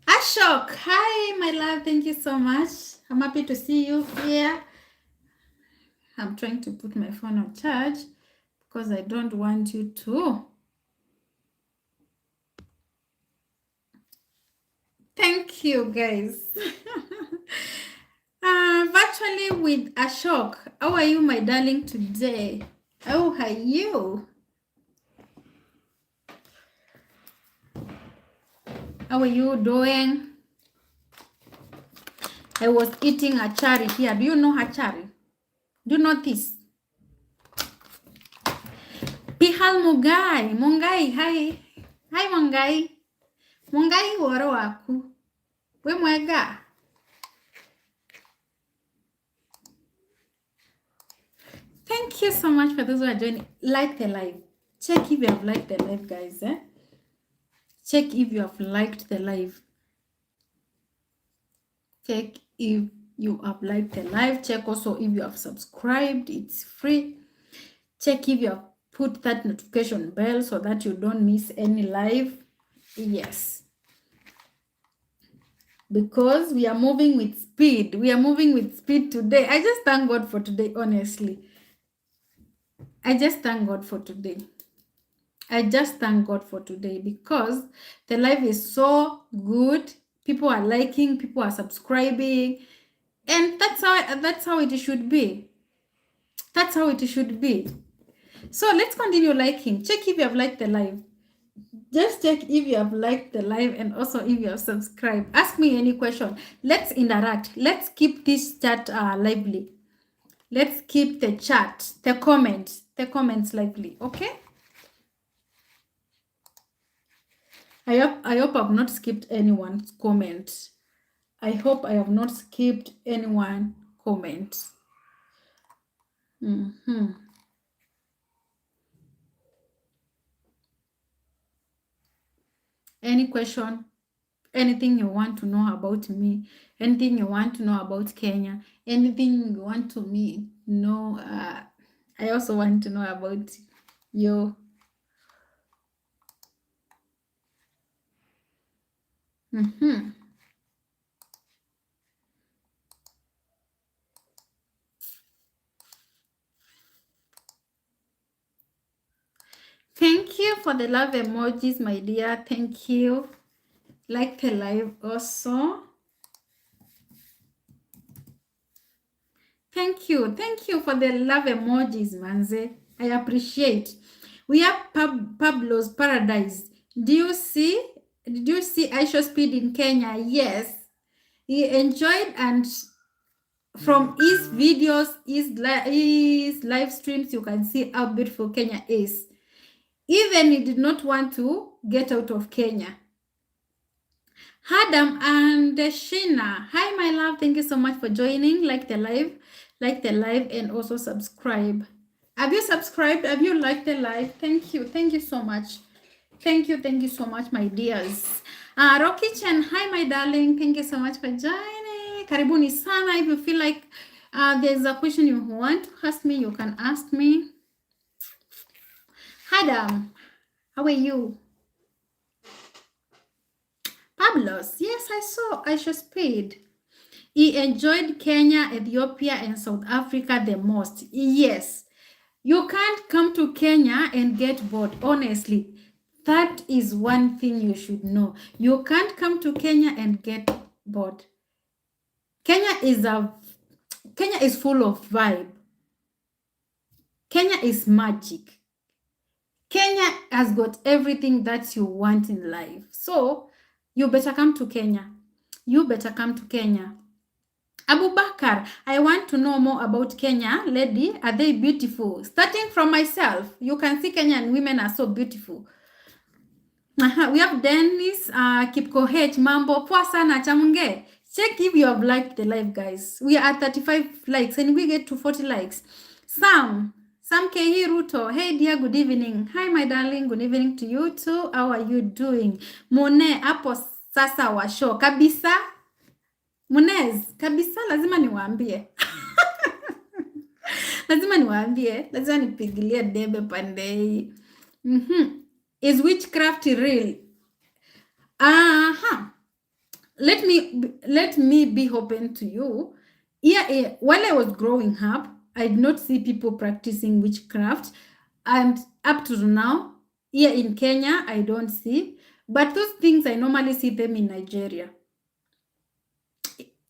Ashok, hi, my love. Thank you so much. I'm happy to see you here. I'm trying to put my phone on charge because I don't want you to. Thank you, guys. Virtually with Ashok. How are you, my darling, today? How are you? How are you doing? I was eating achari here. Do you know achari? Do you know this? Pihal Mugai. Mungai, hi. Hi, Mungai. Mungai waro waku. We mwega. Thank you so much for those who are joining. Like the live. Check if you have liked the live, guys. Check if you have liked the live. Check if you have liked the live. Check also if you have subscribed. It's free. Check if you have put that notification bell so that you don't miss any live. Yes. Because we are moving with speed. We are moving with speed today. I just thank God for today, honestly. I just thank God for today. I just thank God for today because the live is so good. People are liking, people are subscribing, and that's how it should be. That's how it should be. So let's continue liking. Check if you have liked the live. Just check if you have liked the live and also if you have subscribed. Ask me any question. Let's interact. Let's keep this chat lively. Let's keep the chat, the comments lively. Okay? I hope I've not skipped anyone's comment. I hope I have not skipped anyone's comment. Any question? Anything you want to know about me? Anything you want to know about Kenya? Anything you want to know? I also want to know about you. Thank you for the love emojis, my dear. Thank you. Like the live also. Thank you. Thank you for the love emojis, manze. I appreciate. We have Pablo's Paradise. Do you see? Did you see Aisha Speed in Kenya? Yes. He enjoyed, and from his videos, his live streams, you can see how beautiful Kenya is. Even he did not want to get out of Kenya. Adam and Sheena. Hi, my love. Thank you so much for joining. Like the live, and also subscribe. Have you subscribed? Have you liked the live? Thank you. Thank you so much. Thank you so much, my dears. Rocky Chen, hi, my darling. Thank you so much for joining. Karibuni sana. If you feel like there's a question you want to ask me, you can ask me. Adam, how are you? Pablos, yes, I saw Aisha Speed. He enjoyed Kenya, Ethiopia, and South Africa the most. Yes, you can't come to Kenya and get bored, honestly. That is one thing you should know. You can't come to Kenya and get bored. Kenya is full of vibe. Kenya is magic. Kenya has got everything that you want in life. So, you better come to Kenya. You better come to Kenya. Abubakar, I want to know more about Kenya. Lady, are they beautiful? Starting from myself, you can see Kenyan women are so beautiful. We have Dennis Kipkohech, mambo poa sana chamunge. Check if you have liked the live, guys. We are at 35 likes and we get to 40 likes. Sam Kehi Ruto, hey dear, good evening. Hi my darling, good evening to you too. How are you doing? Mone, hapo sasa wa show. Kabisa? Munez, kabisa lazima niwaambie. Lazima nipigilie debe pandei. Is witchcraft real? Let me be open to you. Yeah, while I was growing up, I did not see people practicing witchcraft, and up to now, here in Kenya, I don't see. But those things, I normally see them in Nigeria.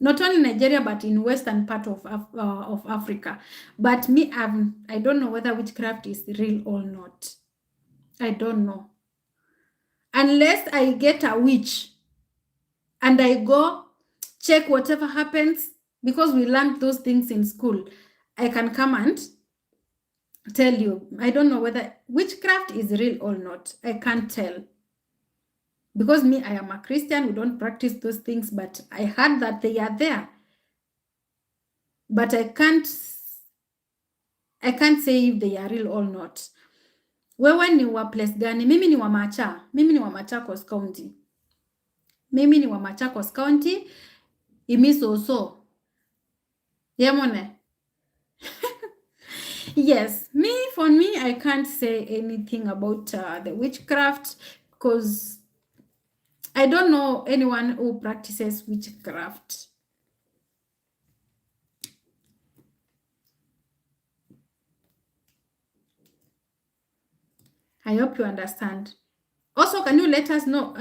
Not only Nigeria, but in western part of Africa. But me, I don't know whether witchcraft is real or not. I don't know. Unless I get a witch and I go check whatever happens, because we learned those things in school, I can come and tell you. I don't know whether witchcraft is real or not. I can't tell. Because me, I am a Christian, we don't practice those things, but I heard that they are there. But I can't say if they are real or not. Wewe ni wa place gani? Mimi ni wa Machakos County. Imisoso. Yemone. Yes, for me, I can't say anything about the witchcraft because I don't know anyone who practices witchcraft. I hope you understand. Also, can you let us know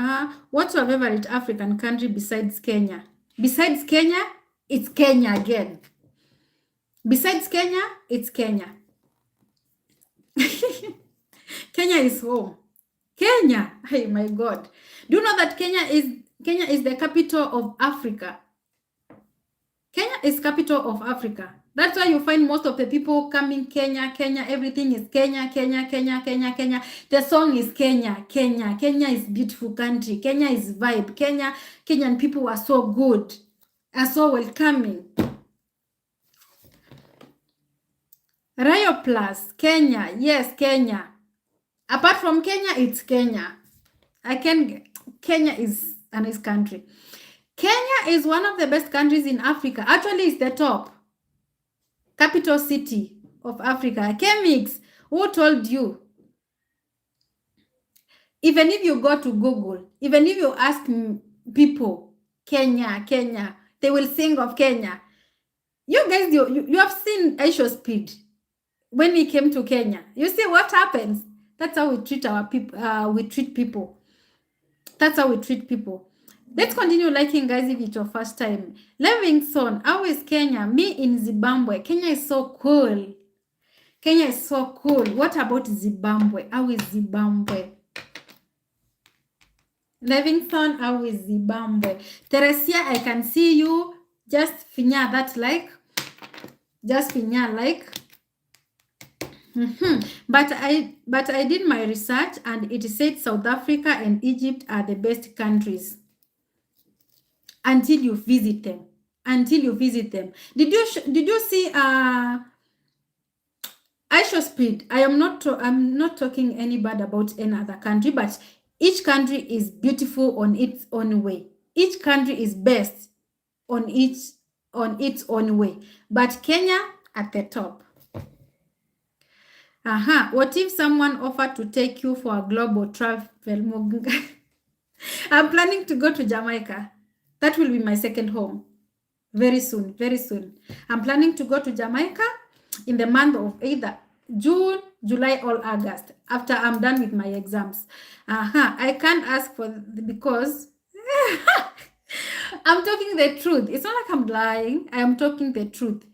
what's your favorite African country besides Kenya? Besides Kenya, it's Kenya again. Besides Kenya, it's Kenya. Kenya is home. Kenya, hey my God. Do you know that Kenya is the capital of Africa? Kenya is capital of Africa. That's why you find most of the people coming Kenya, everything is Kenya. The song is Kenya. Kenya is beautiful country. Kenya is vibe. Kenyan people are so good, are so welcoming. Rayo Plus, Kenya. Yes, Kenya. Apart from Kenya, it's Kenya. Kenya is a nice country. Kenya is one of the best countries in Africa. Actually, it's the top capital city of Africa. Chemix, who told you? Even if you go to Google, even if you ask people, Kenya, they will sing of Kenya. You guys, you have seen Aisha Speed when he came to Kenya. You see what happens? That's how we treat our people. We treat people. That's how we treat people. Let's continue liking, guys, if it's your first time. Livingstone, how is Kenya? Me in Zimbabwe. Kenya is so cool. Kenya is so cool. What about Zimbabwe? How is Zimbabwe? Livingstone, how is Zimbabwe? Teresia, I can see you. Just finya that like. Just finya like. But I did my research and it said South Africa and Egypt are the best countries until you visit them. Until you visit them. Did you see iShowSpeed? I'm not talking any bad about any other country, but each country is beautiful on its own way. Each country is best on its own way. But Kenya at the top. What if someone offered to take you for a global travel? I'm planning to go to Jamaica. That will be my second home. Very soon, very soon. I'm planning to go to Jamaica in the month of either June, July, or August after I'm done with my exams. I can't ask for because I'm talking the truth. It's not like I'm lying. I am talking the truth.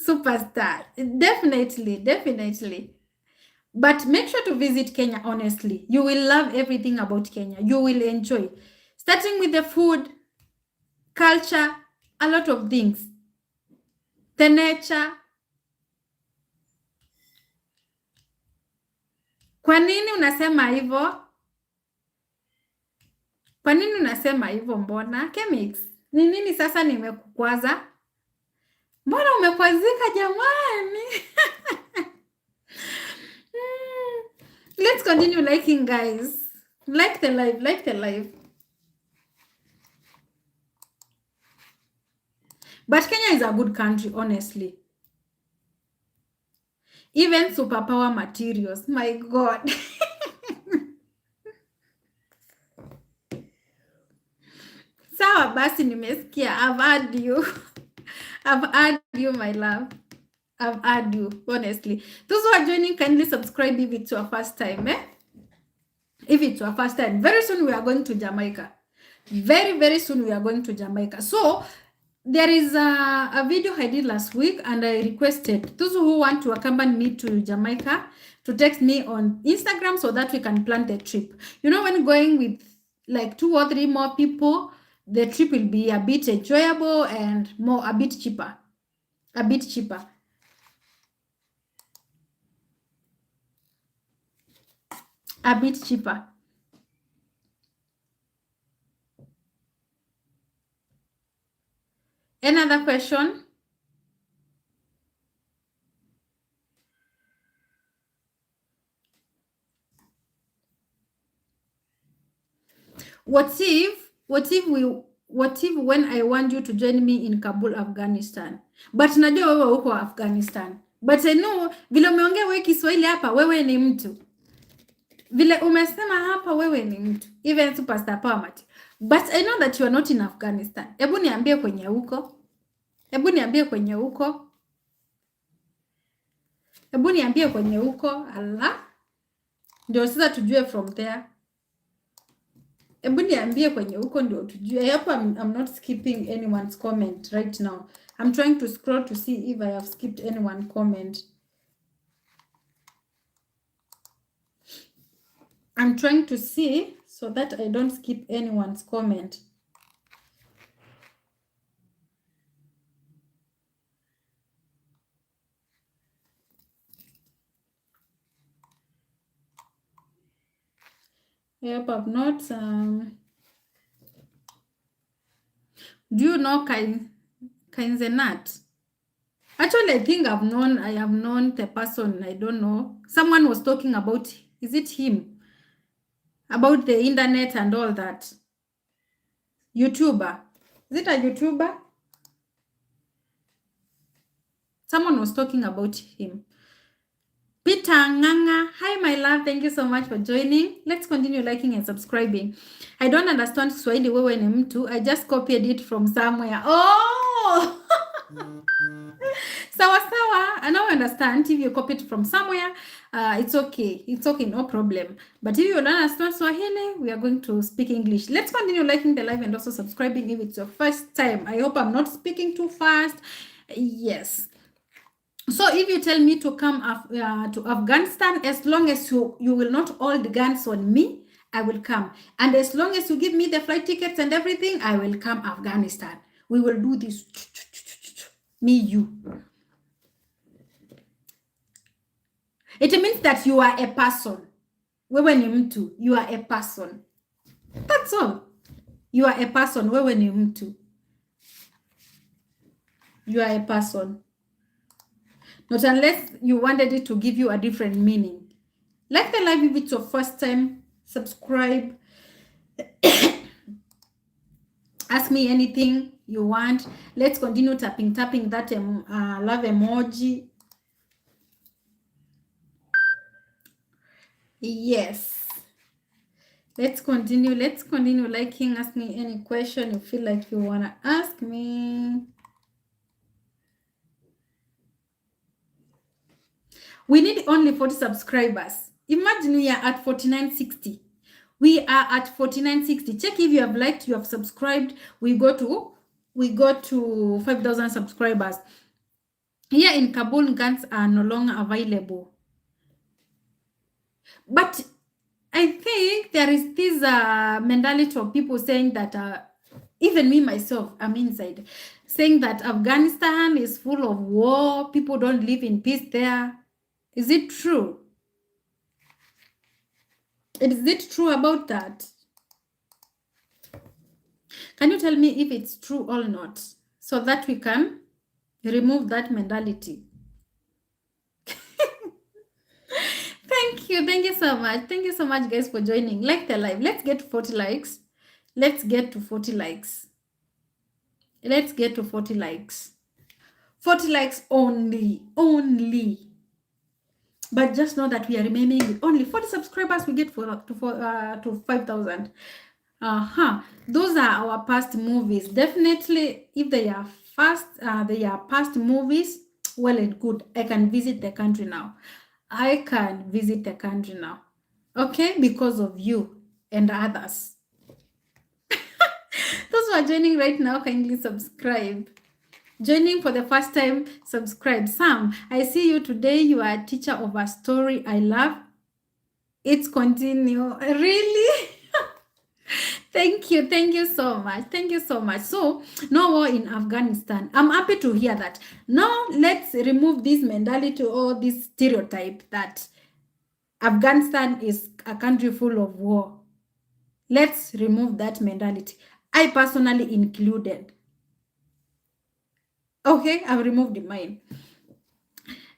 Superstar. Definitely. But make sure to visit Kenya, honestly. You will love everything about Kenya. You will enjoy. Starting with the food, culture, a lot of things. The nature. Kwa nini unasema hivyo? Kwa nini unasema hivyo mbona? Chemix, ni nini sasa nimekukwaza? Mbona umekwazika jamani? Let's continue liking, guys. Like the live. But Kenya is a good country, honestly. Even superpower materials. My God. Sawa basi nimesikia. I've had you. I've had you, my love. I've had you, honestly. Those who are joining, kindly subscribe if it's your first time, If it's your first time. Very soon we are going to Jamaica. Very soon we are going to Jamaica. So, there is a video I did last week and I requested those who want to accompany me to Jamaica to text me on Instagram so that we can plan the trip. You know, when going with like 2 or 3 more people, the trip will be a bit enjoyable and a bit cheaper. A bit cheaper. A bit cheaper. Another question? What if when I want you to join me in Kabul, Afghanistan? But najua wewe uko Afghanistan. But I know vile umeongea wewe Kiswahili hapa, wewe ni mtu. Vile umesema hapa, wewe ni mtu. Even superstar power. But I know that you are not in Afghanistan. Hebu niambie kwenye uko. Hebu niambie kwenye uko. Hebu niambie kwenye uko. Allah. Ndio sasa tujue from there. Hebu niambie kwenye uko ndio tujue. I hope I'm not skipping anyone's comment right now. I'm trying to scroll to see if I have skipped anyone's comment. I'm trying to see so that I don't skip anyone's comment. I hope I've not. Do you know Kainzenat? Actually, I think I have known the person. I don't know. Someone was talking about, is it him? About the internet and all that. YouTuber. Is it a YouTuber? Someone was talking about him. Peter Nganga. Hi, my love. Thank you so much for joining. Let's continue liking and subscribing. I don't understand Swahili wewe ni mtu. I just copied it from somewhere. Oh! Sawa sawa. I now understand. If you copied from somewhere, it's okay. It's okay, no problem. But if you don't understand Swahili, we are going to speak English. Let's continue liking the live and also subscribing if it's your first time. I hope I'm not speaking too fast. Yes. So if you tell me to come to Afghanistan, as long as you will not hold guns on me, I will come. And as long as you give me the flight tickets and everything, I will come Afghanistan. We will do this. Me, you. It means that you are a person. Wewe ni mtu. You are a person. That's all. You are a person. Wewe ni mtu. You are a person. Not unless you wanted it to give you a different meaning. Like the live if it's your first time. Subscribe. Ask me anything you want. Let's continue tapping that love emoji. Yes. Let's continue liking. Ask me any question you feel like you want to ask me. We need only 40 subscribers. Imagine we are at 4960. We are at 4960. Check if you have liked, you have subscribed. We go to 5,000 subscribers. Here in Kabul, guns are no longer available. But I think there is this mentality of people saying that, even me myself, I'm inside, saying that Afghanistan is full of war, people don't live in peace there. Is it true? Is it true about that? Can you tell me if it's true or not, so that we can remove that mentality? Thank you so much. Thank you so much, guys, for joining. Like the live. Let's get to 40 likes. Let's get to 40 likes. Let's get to 40 likes. 40 likes only. But just know that we are remaining with only 40 subscribers. We get to 5,000. Those are our past movies. Definitely, if they are past movies, well and good. I can visit the country now. Okay, because of you and others. Those who are joining right now, kindly subscribe. Joining for the first time, subscribe. Sam, I see you today. You are a teacher of a story I love. It's continue. Really? Thank you so much. So, no war in Afghanistan. I'm happy to hear that. Now, let's remove this mentality or this stereotype that Afghanistan is a country full of war. Let's remove that mentality. I personally included. Okay, I've removed mine.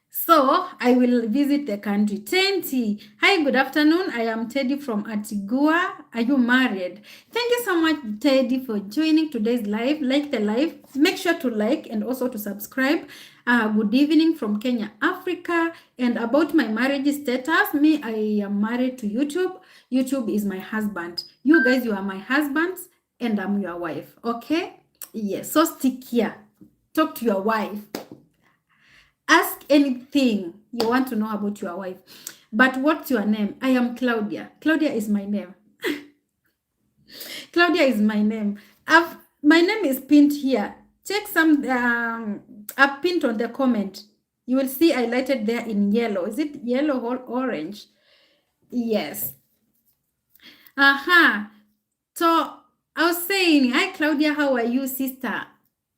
So, I will visit the country. Tenti. Hi, good afternoon. I am Teddy from Antigua. Are you married? Thank you so much, Teddy, for joining today's live. Like the live. Make sure to like and also to subscribe. Good evening from Kenya, Africa. And about my marriage status, me, I am married to YouTube. YouTube is my husband. You guys, you are my husbands and I'm your wife. Okay? Yes. So stick here. Talk to your wife. Ask anything you want to know about your wife. But what's your name? I am Claudia. Claudia is my name. Claudia is my name. My name is pinned here. Check some, I've pinned on the comment. You will see highlighted there in yellow. Is it yellow or orange? Yes. So I was saying, hi Claudia, how are you, sister?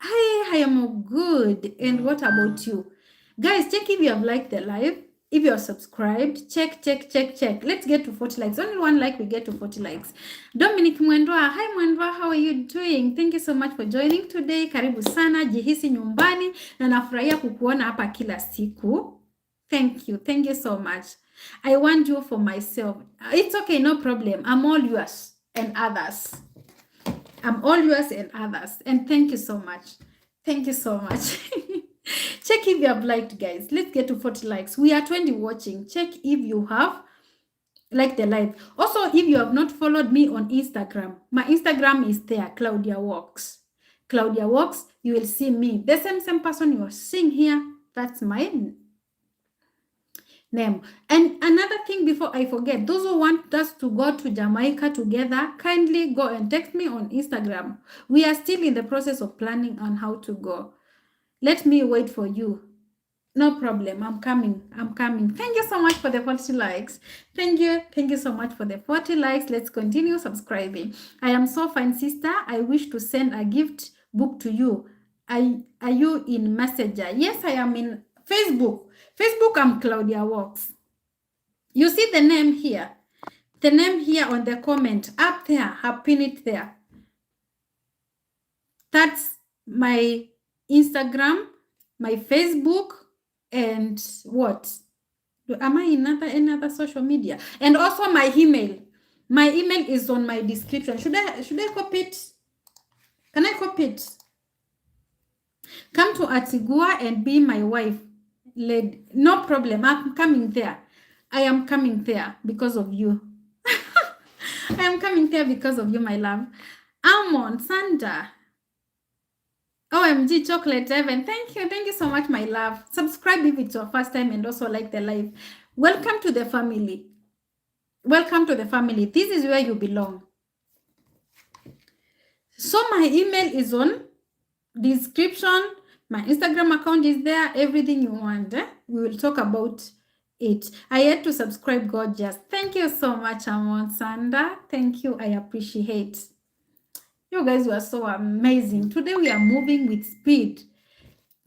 Hi, I am good. And what about you? Guys, check if you have liked the live. If you're subscribed, check. Let's get to 40 likes. Only one like, we get to 40 likes. Dominic Mwendwa, hi Mwendwa, how are you doing? Thank you so much for joining today. Karibu sana, jihisi nyumbani. Na nafurahia kukuona hapa kila siku. Thank you so much. I want you for myself. It's okay, no problem. I'm all yours and others. And thank you so much. Check if you have liked, guys. Let's get to 40 likes. We are 20 watching. Check if you have liked the live. Also, if you have not followed me on Instagram, my Instagram is there, Claudia Walks. Claudia Walks, you will see me. The same person you are seeing here, that's my name. And another thing before I forget, those who want us to go to Jamaica together, kindly go and text me on Instagram. We are still in the process of planning on how to go. Let me wait for you. No problem. I'm coming. I'm coming. Thank you so much for the 40 likes. Thank you. Thank you so much for the 40 likes. Let's continue subscribing. I am so fine, sister. I wish to send a gift book to you. Are you in Messenger? Yes, I am in Facebook. Facebook, I'm Claudia Walks. You see the name here. The name here on the comment up there. I've pinned it there. That's my Instagram, my Facebook, and what? Am I in any other social media? And also my email. My email is on my description. Should I copy it? Can I copy it? Come to Atigua and be my wife. No problem. I'm coming there. I am coming there because of you. I am coming there because of you, my love. Almond, Sandra. OMG, Chocolate Heaven. Thank you. Thank you so much, my love. Subscribe if it's your first time and also like the live. Welcome to the family. Welcome to the family. This is where you belong. So my email is on description. My Instagram account is there. Everything you want. We will talk about it. I had to subscribe, gorgeous. Thank you so much, Amon Sanda. Thank you. I appreciate. You guys were so amazing. Today we are moving with speed.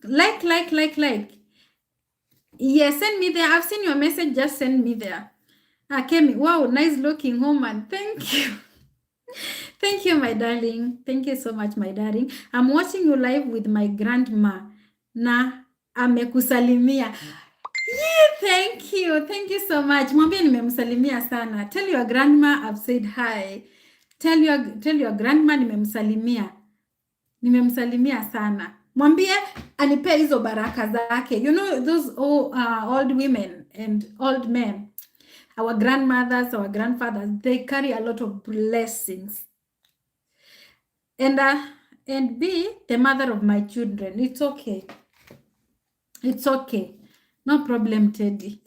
Like. Yeah, send me there. I've seen your message. Just send me there. Kemi, wow, nice looking woman. Thank you. Thank you, my darling. Thank you so much, my darling. I'm watching you live with my grandma. Na amekusalimia. Yeah, thank you. Thank you so much. Mwambie nimemsalimia sana. Tell your grandma I've said hi. Tell your grandma nimemsalimia. Nimemsalimia sana. Mwambie anipe hizo baraka zake. You know those old women and old men. Our grandmothers, our grandfathers, they carry a lot of blessings. And be the mother of my children. It's okay. It's okay. No problem, Teddy.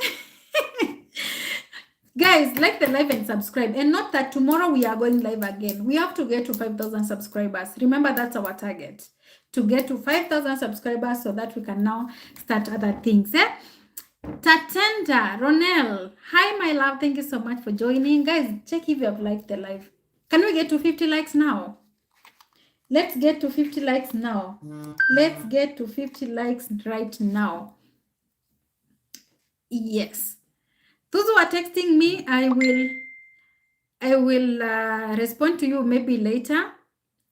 Guys, like the live and subscribe. And not that tomorrow we are going live again. We have to get to 5,000 subscribers. Remember, that's our target. To get to 5,000 subscribers so that we can now start other things. Tatenda, Ronel. Hi, my love. Thank you so much for joining. Guys, check if you have liked the live. Can we get to 50 likes now? Let's get to 50 likes now. Let's get to 50 likes right now. Yes. Those who are texting me, I will respond to you maybe later.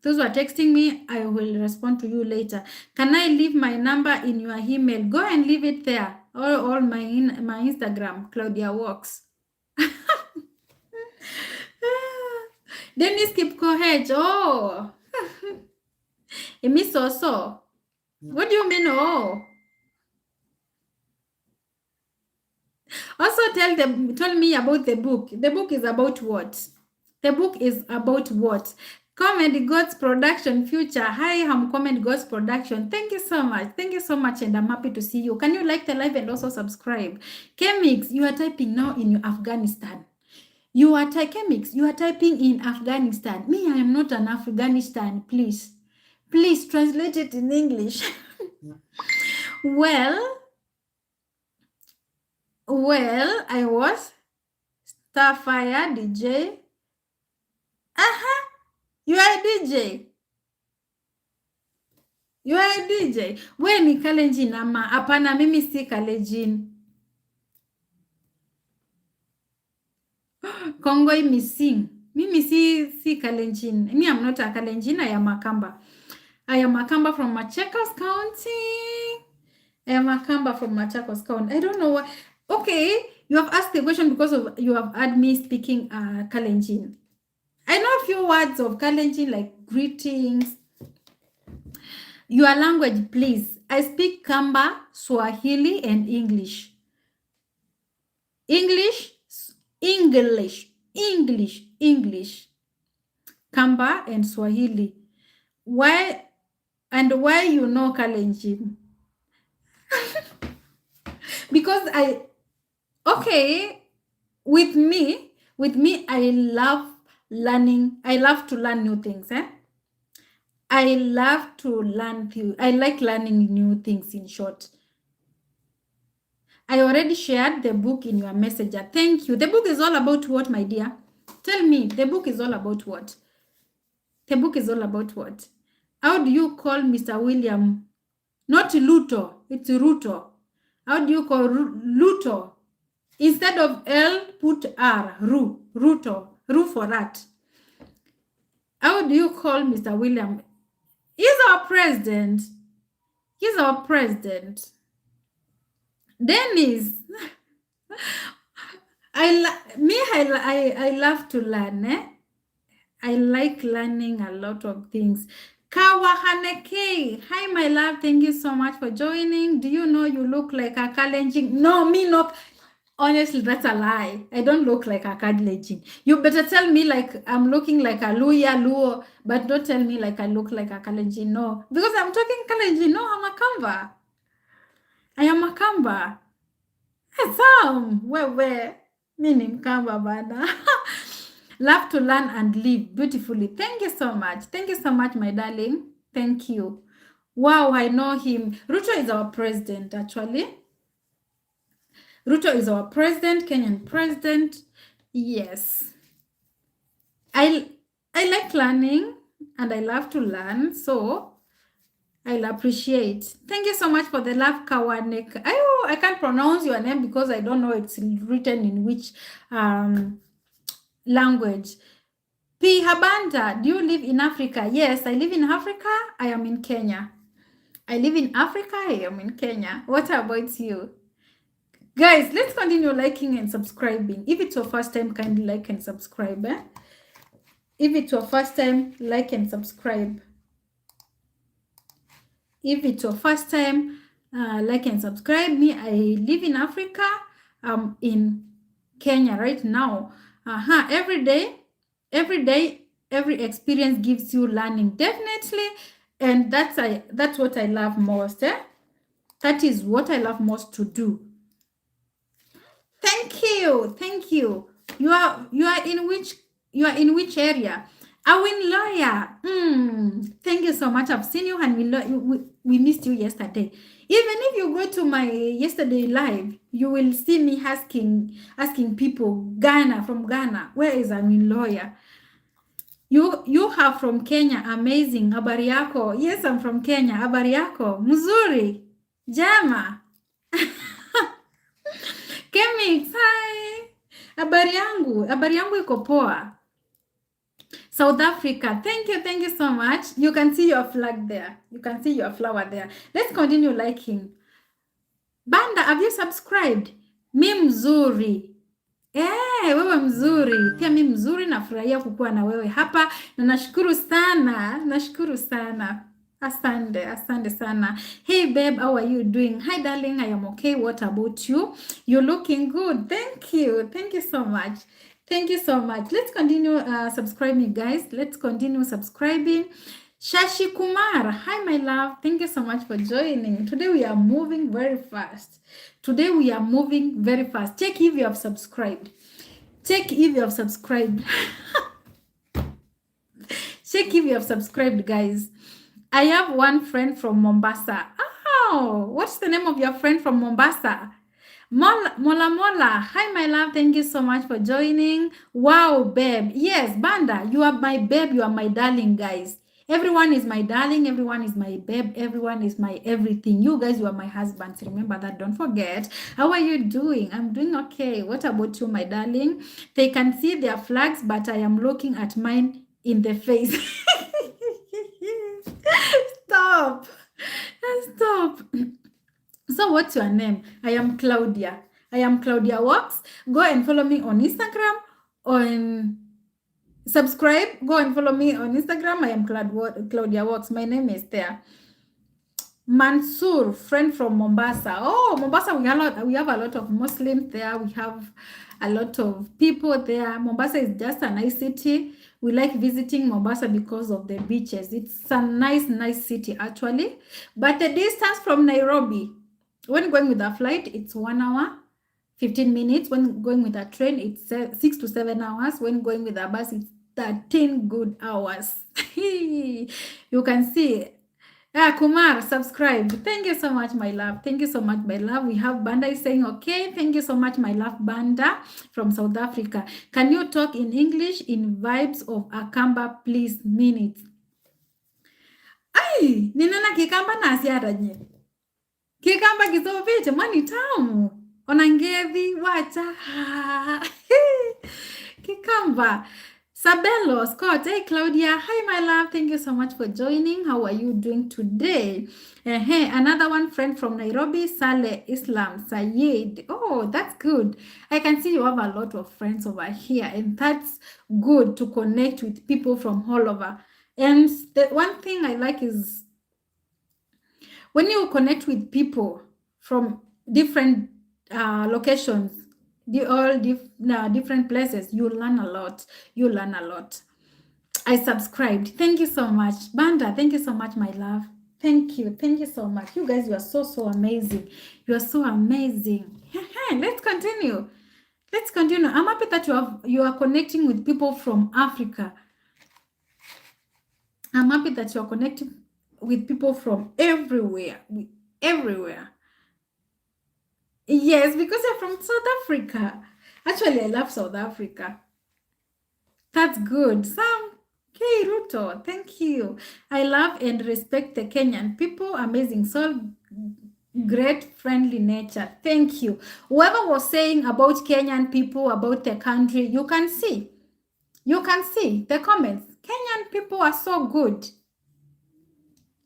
Those who are texting me, I will respond to you later. Can I leave my number in your email? Go and leave it there. Or my Instagram, Claudia Walks. Dennis Kipkohej. Oh. Miss also. What do you mean, oh? Also tell me about the book. The book is about what? The book is about what? Comment God's Production Future. Hi, I'm Comment God's Production. Thank you so much. Thank you so much, and I'm happy to see you. Can you like the live and also subscribe? Kemix, you are typing now in Afghanistan. Kemix, you are typing in Afghanistan. Me, I am not an Afghanistan. Please translate it in English. Well, I was Starfire DJ. You are a DJ. You are a DJ. We ni Kalenjin ama? Hapana, mimi si Kalenjin. Kongoi missing. Mimi si Kalenjin. Me, I'm not a Kalenjin. I am a Kamba. I am a Kamba from Machakos County. I am a Kamba from Machakos County. I don't know what. Okay, you have asked the question because of you have heard me speaking Kalenjin. I know a few words of Kalenjin like greetings. Your language, please. I speak Kamba, Swahili, and English. English. Kamba and Swahili. Why And why you know Kalenjin? Because with me, I love learning. I love to learn new things. I love to learn things. I like learning new things, in short. I already shared the book in your messenger. Thank you. The book is all about what, my dear? Tell me, the book is all about what? The book is all about what? How do you call Mr. William? Not Luto, it's Ruto. How do you call Luto? Instead of L, put R, Ruto, Ru for rat. How do you call Mr. William? He's our president. He's our president. Dennis. I love to learn. I like learning a lot of things. Kawahaneke. Hi, my love. Thank you so much for joining. Do you know you look like a Kalenjin? No, me not. Honestly, that's a lie. I don't look like a Kalenjin. You better tell me like I'm looking like a Luo, but don't tell me like I look like a Kalenjin. No, because I'm talking Kalenjin. No, I'm a Kamba. I am a Kamba. Sam, where? Meaning Kamba bana. Love to learn and live beautifully. Thank you so much. Thank you so much, my darling. Thank you. Wow, I know him. Ruto is our president, actually. Ruto is our president, Kenyan president. Yes. I like learning and I love to learn, so I'll appreciate. Thank you so much for the love, Kawanek. I can't pronounce your name because I don't know it's written in which language. P. Habanda, do you live in Africa? Yes, I live in Africa. I am in Kenya. I live in Africa. I am in Kenya. What about you? Guys, let's continue liking and subscribing. If it's your first time, kindly like and subscribe. If it's your first time, like and subscribe. If it's your first time, like and subscribe. Me, I live in Africa. I'm in Kenya right now. Every day, every experience gives you learning, definitely. And that's what I love most. That is what I love most to do. Thank you. You are in which area? Awin Lawyer. Thank you so much. I've seen you and we missed you yesterday. Even if you go to my yesterday live, you will see me asking people, from Ghana, where is Awin Lawyer? You are from Kenya. Amazing. Habari yako? Yes, I'm from Kenya. Habari yako? Mzuri. Jama. Kemix, hi. Habari yangu iko poa. South Africa, thank you so much. You can see your flag there. You can see your flower there. Let's continue liking. Banda, have you subscribed? Mi mzuri. Wewe mzuri. Pia mi mzuri, nafurahia kukua na wewe hapa. Na nashukuru sana. Asante sana. Hey babe, how are you doing? Hi darling, I am okay. What about you? You're looking good. Thank you so much. Let's continue subscribing, guys. Let's continue subscribing. Shashi Kumar, hi my love. Thank you so much for joining. Today we are moving very fast. Check if you have subscribed. Check if you have subscribed, guys. I have one friend from Mombasa. Oh, what's the name of your friend from Mombasa? Mola. Hi, my love. Thank you so much for joining. Wow, babe. Yes, Banda, you are my babe. You are my darling, guys. Everyone is my darling. Everyone is my babe. Everyone is my everything. You guys, you are my husbands. Remember that. Don't forget. How are you doing? I'm doing okay. What about you, my darling? They can see their flags, but I am looking at mine in the face. Stop. So what's your name? I am Claudia. Walks. Go and follow me on Instagram. Subscribe. Go and follow me on Instagram. I am Claudia Walks. My name is there. Mansoor, friend from Mombasa. Oh, Mombasa, we have a lot of Muslims there. We have a lot of people there. Mombasa is just a nice city. We like visiting Mombasa because of the beaches. It's a nice city actually. But the distance from Nairobi, when going with a flight, it's 1 hour, 15 minutes. When going with a train, it's 6 to 7 hours. When going with a bus, it's 13 good hours. You can see. Yeah, Kumar, subscribe. Thank you so much, my love. Thank you so much, my love. We have Banda is saying, okay. Thank you so much, my love, Banda from South Africa. Can you talk in English in vibes of Akamba, please? Minutes. Ai, ninena kikamba na asiara nye. Kikamba kisofiche, mwani tamu. Onangevi, wacha. Kikamba. Sabelo, Scott, hey Claudia, hi my love, thank you so much for joining. How are you doing today? Hey, another one friend from Nairobi, Saleh Islam Sayed. Oh, that's good. I can see you have a lot of friends over here, and that's good to connect with people from all over. And the one thing I like is when you connect with people from different locations, different places, you learn a lot. You learn a lot. I subscribed. Thank you so much. Banda, thank you so much, my love. Thank you. Thank you so much. You guys, you are so amazing. You are so amazing. Let's continue. Let's continue. I'm happy that you are connecting with people from Africa. I'm happy that you are connecting with people from everywhere. Everywhere. Yes, because you're from South Africa. Actually, I love South Africa. That's good. Sam K. Ruto, thank you. I love and respect the Kenyan people. Amazing soul, great friendly nature. Thank you. Whoever was saying about Kenyan people, about the country, you can see. You can see the comments. Kenyan people are so good.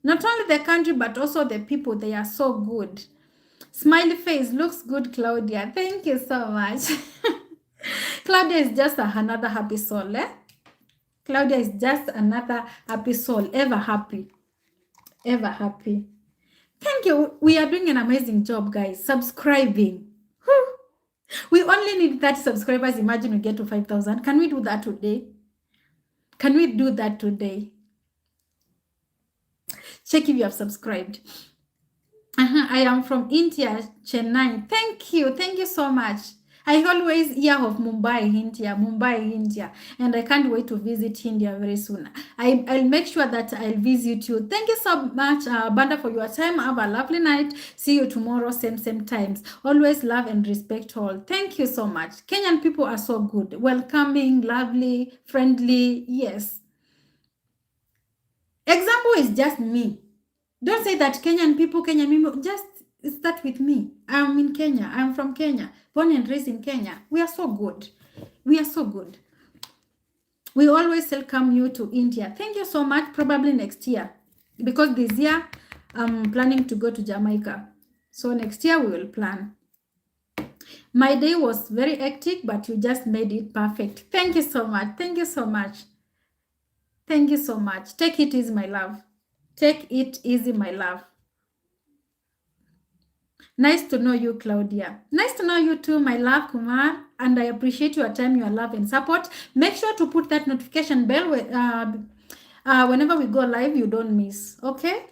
Not only the country, but also the people. They are so good. Smiley face looks good, Claudia. Thank you so much. Claudia is just another happy soul, eh? Claudia is just another happy soul, ever happy. Ever happy. Thank you. We are doing an amazing job, guys. Subscribing. Whew. We only need 30 subscribers. Imagine we get to 5,000. Can we do that today? Can we do that today? Check if you have subscribed. I am from India, Chennai. Thank you. Thank you so much. I always hear of Mumbai, India, and I can't wait to visit India very soon. I'll make sure that I'll visit you. Thank you so much, Banda, for your time. Have a lovely night. See you tomorrow, same times. Always love and respect all. Thank you so much. Kenyan people are so good, welcoming, lovely, friendly. Yes. Example is just me. Don't say that Kenyan people, just start with me. I'm in Kenya. I'm from Kenya. Born and raised in Kenya. We are so good. We are so good. We always welcome you to India. Thank you so much. Probably next year. Because this year, I'm planning to go to Jamaica. So next year, we will plan. My day was very hectic, but you just made it perfect. Thank you so much. Thank you so much. Thank you so much. Take it easy, my love. Take it easy, my love. Nice to know you, Claudia. Nice to know you too, my love, Kumar. And I appreciate your time, your love, and support. Make sure to put that notification bell whenever we go live, you don't miss. Okay?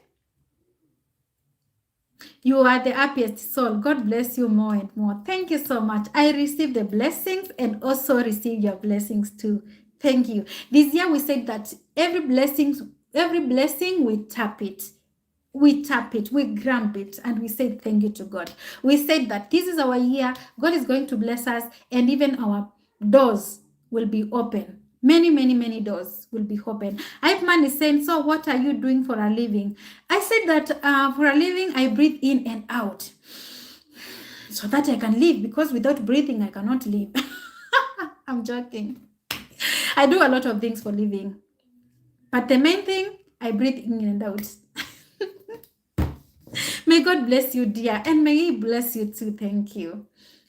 You are the happiest soul. God bless you more and more. Thank you so much. I receive the blessings and also receive your blessings too. Thank you. This year we said that every blessing we tap it. We tap it, we grab it, and we say thank you to God. We said that this is our year. God is going to bless us, and even our doors will be open. Many doors will be open. Hype Man is saying, so what are you doing for a living? I said that for a living, I breathe in and out so that I can live, because without breathing, I cannot live. I'm joking. I do a lot of things for living, but the main thing, I breathe in and out. May God bless you, dear, and may He bless you too. Thank you.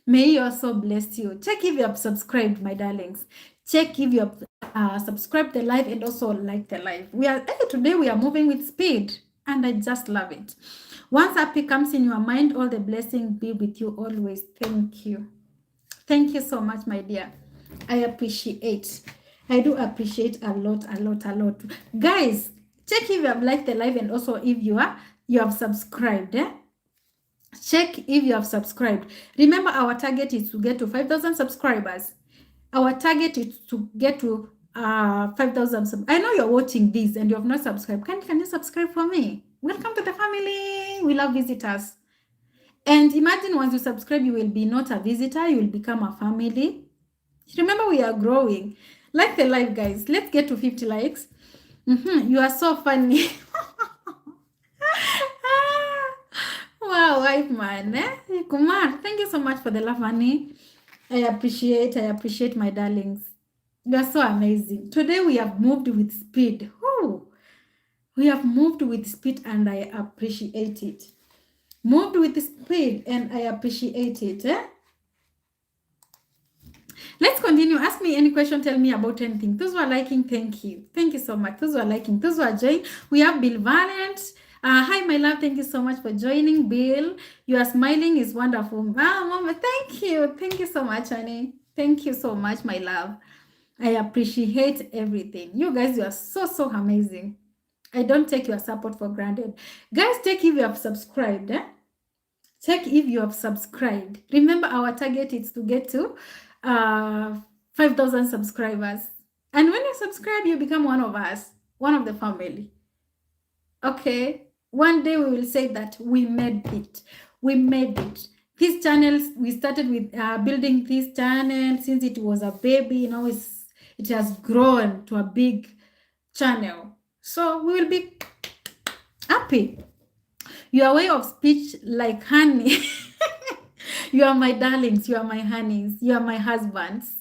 May He also bless you. Check if you have subscribed, my darlings. Check if you have subscribed the live and also like the live. Today we are moving with speed, and I just love it. Once happy comes in your mind, all the blessing be with you always. Thank you. Thank you so much, my dear. I appreciate. I do appreciate a lot, a lot, a lot. Guys, check if you have liked the live and also if you have subscribed. Check if you have subscribed. Remember, our target is to get to 5,000 subscribers. Our target is to get to 5,000. I know you're watching this and you have not subscribed. Can you subscribe for me? Welcome to the family. We love visitors. And imagine once you subscribe, you will be not a visitor, you will become a family. Remember, we are growing. Like the live, guys. Let's get to 50 likes. You are so funny. Wow, wife man. Kumar, thank you so much for the love, honey. I appreciate my darlings. You are so amazing. Today we have moved with speed. Woo! We have moved with speed and I appreciate it. Moved with speed and I appreciate it. Let's continue. Ask me any question. Tell me about anything. Those who are liking, thank you. Thank you so much. Those who are liking, those who are joining. We have Bill Valent. Hi, my love. Thank you so much for joining, Bill. You are smiling is wonderful. Mama, thank you. Thank you so much, honey. Thank you so much, my love. I appreciate everything. You guys, you are so amazing. I don't take your support for granted. Guys, check if you have subscribed. Check if you have subscribed. Remember, our target is to get to 5,000 subscribers. And when you subscribe, you become one of us, one of the family. Okay? One day we will say that we made it. We made it. This channel, we started with building this channel since it was a baby. Now it has grown to a big channel. So we will be happy. Your way of speech like honey. You are my darlings. You are my honeys. You are my husbands.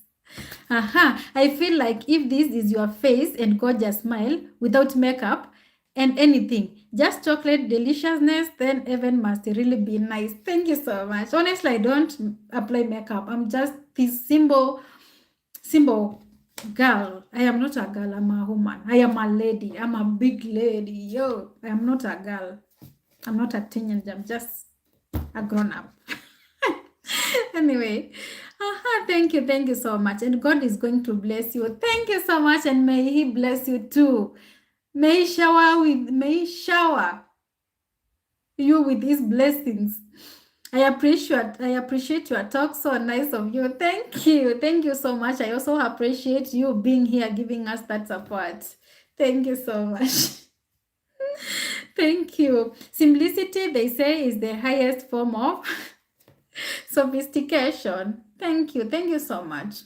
I feel like if this is your face and gorgeous smile without makeup and anything, just chocolate deliciousness, then heaven must really be nice. Thank you so much. Honestly, I don't apply makeup. I'm just this simple girl. I am not a girl. I'm a woman. I am a lady. I'm a big lady. Yo, I am not a girl. I'm not a teenager. I'm just a grown-up. Anyway, thank you so much. And God is going to bless you. Thank you so much. And may He bless you too. May He shower you with His blessings. I appreciate your talk. So nice of you. Thank you so much. I also appreciate you being here, giving us that support. Thank you so much. Thank you. Simplicity, they say, is the highest form of sophistication. Thank you so much.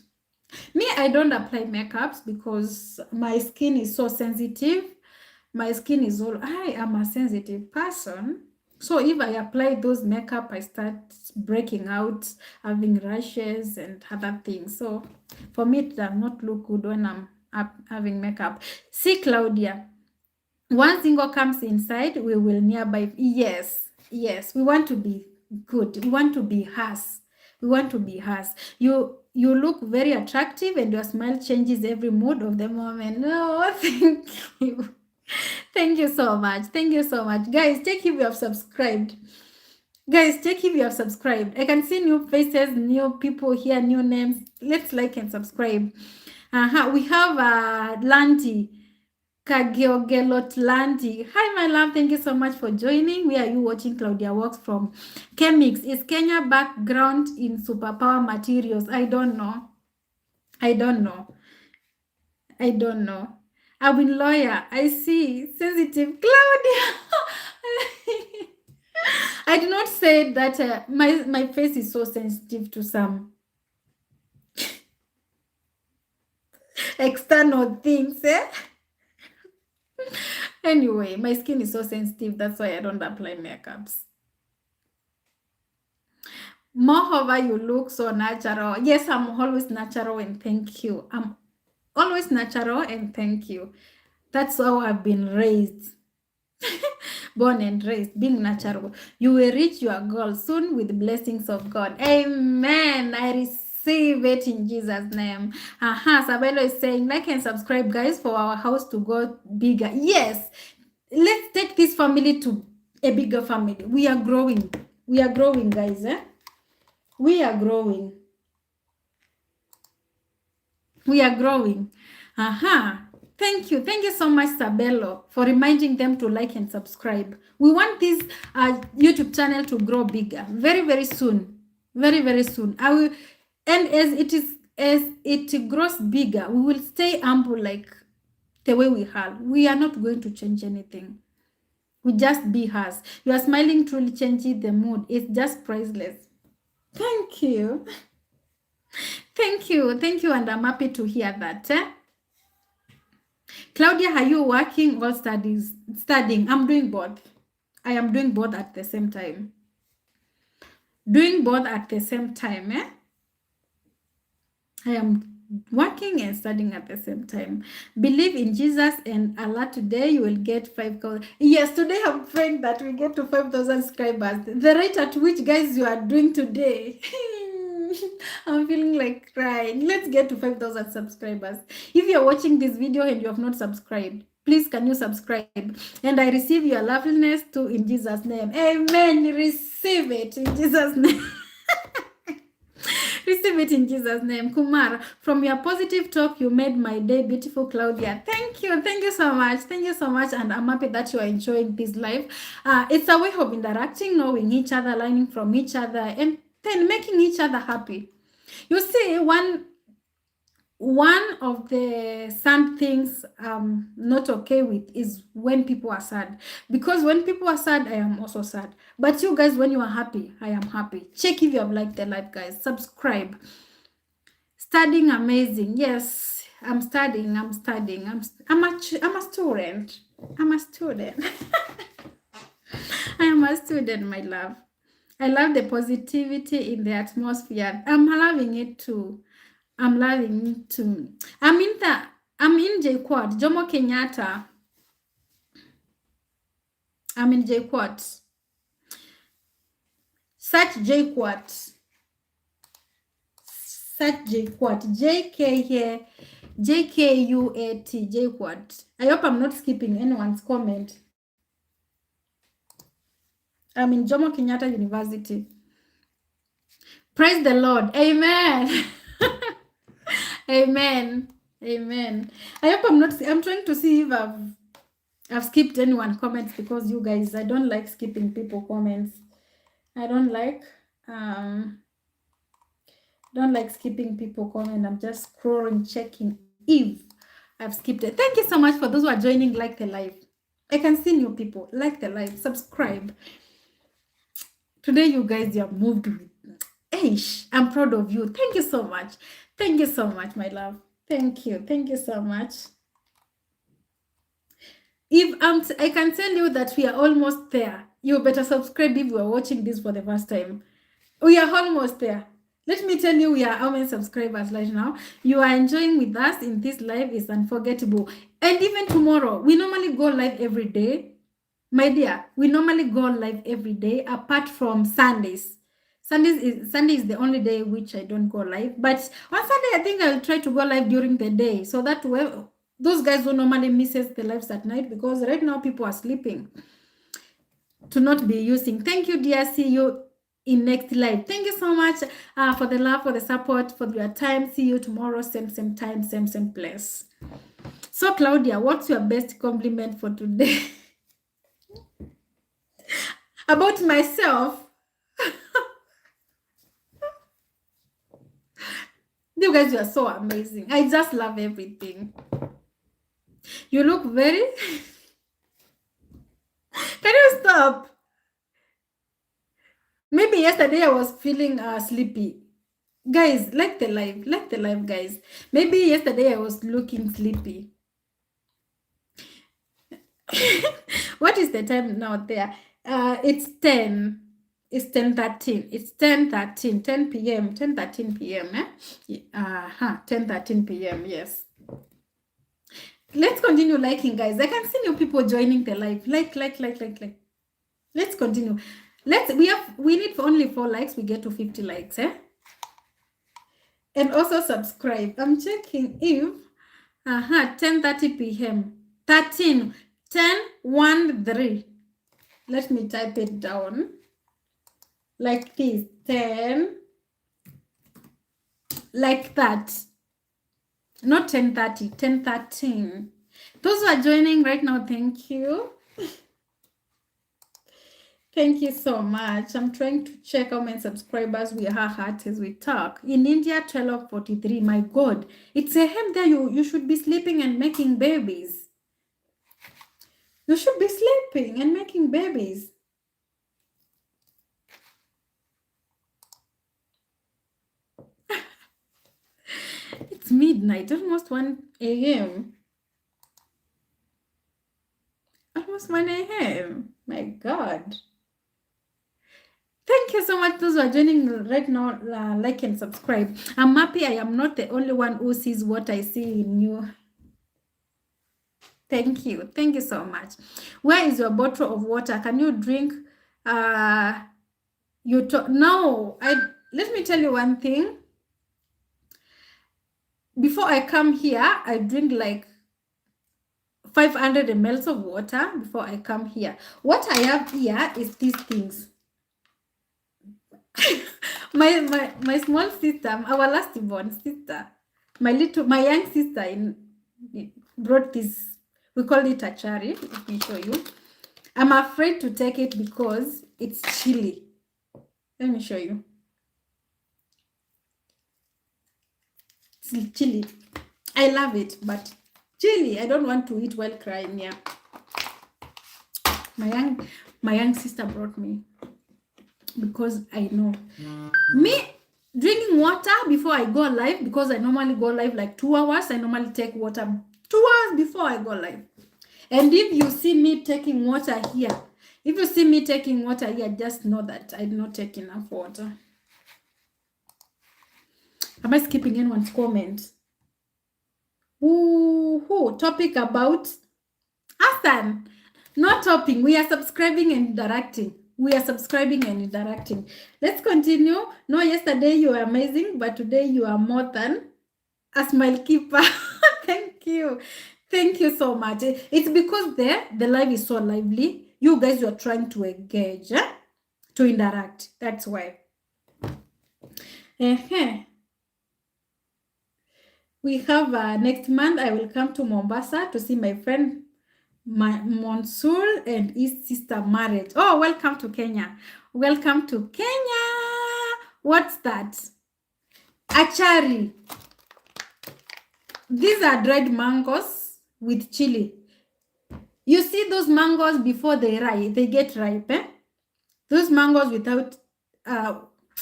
Me, I don't apply makeups because my skin is so sensitive. My skin is I am a sensitive person. So if I apply those makeup, I start breaking out, having rashes and other things. So for me, it does not look good when I'm having makeup. See, Claudia, one single comes inside, we will nearby. Yes, we want to be good. We want to be us. You look very attractive and your smile changes every mood of the moment. No, thank you. Thank you so much. Guys, check if you have subscribed. I can see new faces, new people here, new names. Let's like and subscribe. We have Lanti. Kagiogelotlanti. Hi, my love. Thank you so much for joining. Where are you watching Claudia Works from? Chemix. Is Kenya background in superpower materials? I don't know. I'm a lawyer. I see. Sensitive. Claudia. I did not say that my face is so sensitive to some external things. Anyway, my skin is so sensitive. That's why I don't apply makeups. Moreover, you look so natural. Yes, I'm always natural and thank you. I'm always natural and thank you. That's how I've been raised. Born and raised, being natural. You will reach your goal soon with the blessings of God. Amen. I receive it in Jesus' name. Sabelo is saying, like and subscribe, guys, for our house to go bigger. Yes. Let's take this family to a bigger family. We are growing, guys. We are growing. Thank you. Thank you so much, Sabelo, for reminding them to like and subscribe. We want this YouTube channel to grow bigger very, very soon. Very, very soon. I will, and as it grows bigger, we will stay humble like the way we are. We are not going to change anything. We just be us. Your smiling truly changes the mood. It's just priceless. Thank you. Thank you. Thank you. And I'm happy to hear that. Claudia, are you working or studying? I'm doing both. I am doing both at the same time. Doing both at the same time. I am working and studying at the same time. Believe in Jesus and Allah. Today you will get 5,000. Yes, today I'm praying that we get to 5,000 subscribers. The rate at which, guys, you are doing today. I'm feeling like crying. Let's get to 5,000 subscribers. If you're watching this video and you have not subscribed, please can you subscribe? And I receive your loveliness too in Jesus' name. Amen. Receive it in Jesus' name. Receive it in Jesus' name. Kumar, from your positive talk, you made my day beautiful, Claudia. Thank you. Thank you so much. Thank you so much. And I'm happy that you are enjoying this live. It's a way of interacting, knowing each other, learning from each other, and then making each other happy. You see, one of the sad things I'm not okay with is when people are sad. Because when people are sad, I am also sad. But you guys, when you are happy, I am happy. Check if you have liked the live, guys. Subscribe. Studying amazing. Yes, I'm studying. I'm a student. I'm a student. I am a student, my love. I love the positivity in the atmosphere. I'm loving it too. I'm loving it too. I'm in JQuad, Jomo Kenyatta. I'm in JQuad. Search JQuad. Search JQuad. JKUAT. JQuad. I hope I'm not skipping anyone's comment. I'm in Jomo Kenyatta University. Praise the Lord. Amen. Amen. Amen. I hope I'm trying to see if I've skipped anyone comments, because you guys, I don't like skipping people comments. I don't like skipping people comment. I'm just scrolling, checking if I've skipped it. Thank you so much for those who are joining. Like the live. I can see new people. Like the live. Subscribe. Today, you guys, you have moved with. Eish, I'm proud of you. Thank you so much. Thank you so much, my love. Thank you. Thank you so much. If I can tell you that we are almost there. You better subscribe if you are watching this for the first time. We are almost there. Let me tell you, we are how many subscribers right now. You are enjoying with us in this live is unforgettable. And even tomorrow, we normally go live every day. My dear, we normally go live every day apart from Sundays. Sunday is the only day which I don't go live. But on Sunday, I think I'll try to go live during the day, so that those guys who normally misses the lives at night, because right now people are sleeping, to not be using. Thank you, dear. See you in next live. Thank you so much for the love, for the support, for your time. See you tomorrow, same time, same place. So, Claudia, what's your best compliment for today? About myself. You guys, you are so amazing. I just love everything. You look very... Can you stop? Maybe yesterday I was feeling sleepy. Guys, like the live, guys. Maybe yesterday I was looking sleepy. What is the time now there? It's 10. It's 10:13. It's 10:13. 10 p.m. 10:13 p.m. 10:13 p.m. Yes. Let's continue liking, guys. I can see new people joining the live. Like. Let's continue. We need only 4 likes. We get to 50 likes, And also subscribe. I'm checking if 10:30 p.m. 13 10 1 3. Let me type it down. Like this. 10. Like that. Not 10:30, 10:13. Those who are joining right now, thank you. Thank you so much. I'm trying to check how many subscribers we have at as we talk. In India, 12:43. My God, it's a him there. You should be sleeping and making babies. You should be sleeping and making babies. It's midnight, almost 1 a.m. Almost 1 a.m. My God. Thank you so much, those who are joining right now. Like and subscribe. I'm happy I am not the only one who sees what I see in you. Thank you. Thank you so much. Where is your bottle of water? Can you drink? No. Let me tell you one thing. Before I come here, I drink like 500 ml of water before I come here. What I have here is these things. my small sister, our last born sister, my young sister brought this. We call it a cherry. Let me show you. I'm afraid to take it because it's chilly. Let me show you. It's chilly. I love it, but chilly. I don't want to eat while crying. Yeah. My young sister brought me because I know me drinking water before I go live, because I normally go live like 2 hours. I normally take water 2 hours before I go live. And if you see me taking water here, just know that I did not take enough water. Am I skipping anyone's comment? Ooh, topic about Hassan. No topping. We are subscribing and interacting. Let's continue. No, yesterday you were amazing, but today you are more than a smile keeper. Thank you. Thank you so much. It's because the live is so lively. You guys are trying to engage, to interact. That's why. We have next month, I will come to Mombasa to see my friend Monsoor and his sister marriage. Oh, welcome to Kenya. Welcome to Kenya. What's that? Achari. These are dried mangoes with chili. You see those mangoes before they get ripe, eh? Those mangoes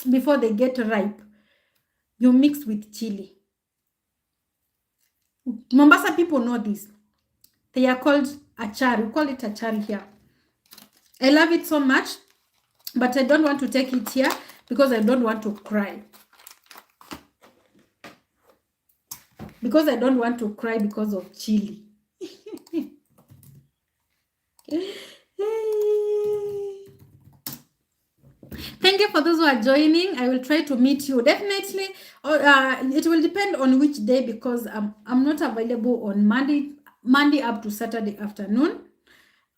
before they get ripe, you mix with chili. Mombasa people know this. They are called achari. We call it achari here. I love it so much, but I don't want to take it here because I don't want to cry. Because I don't want to cry because of chili. Thank you for those who are joining. I will try to meet you. Definitely, it will depend on which day, because I'm not available on Monday up to Saturday afternoon.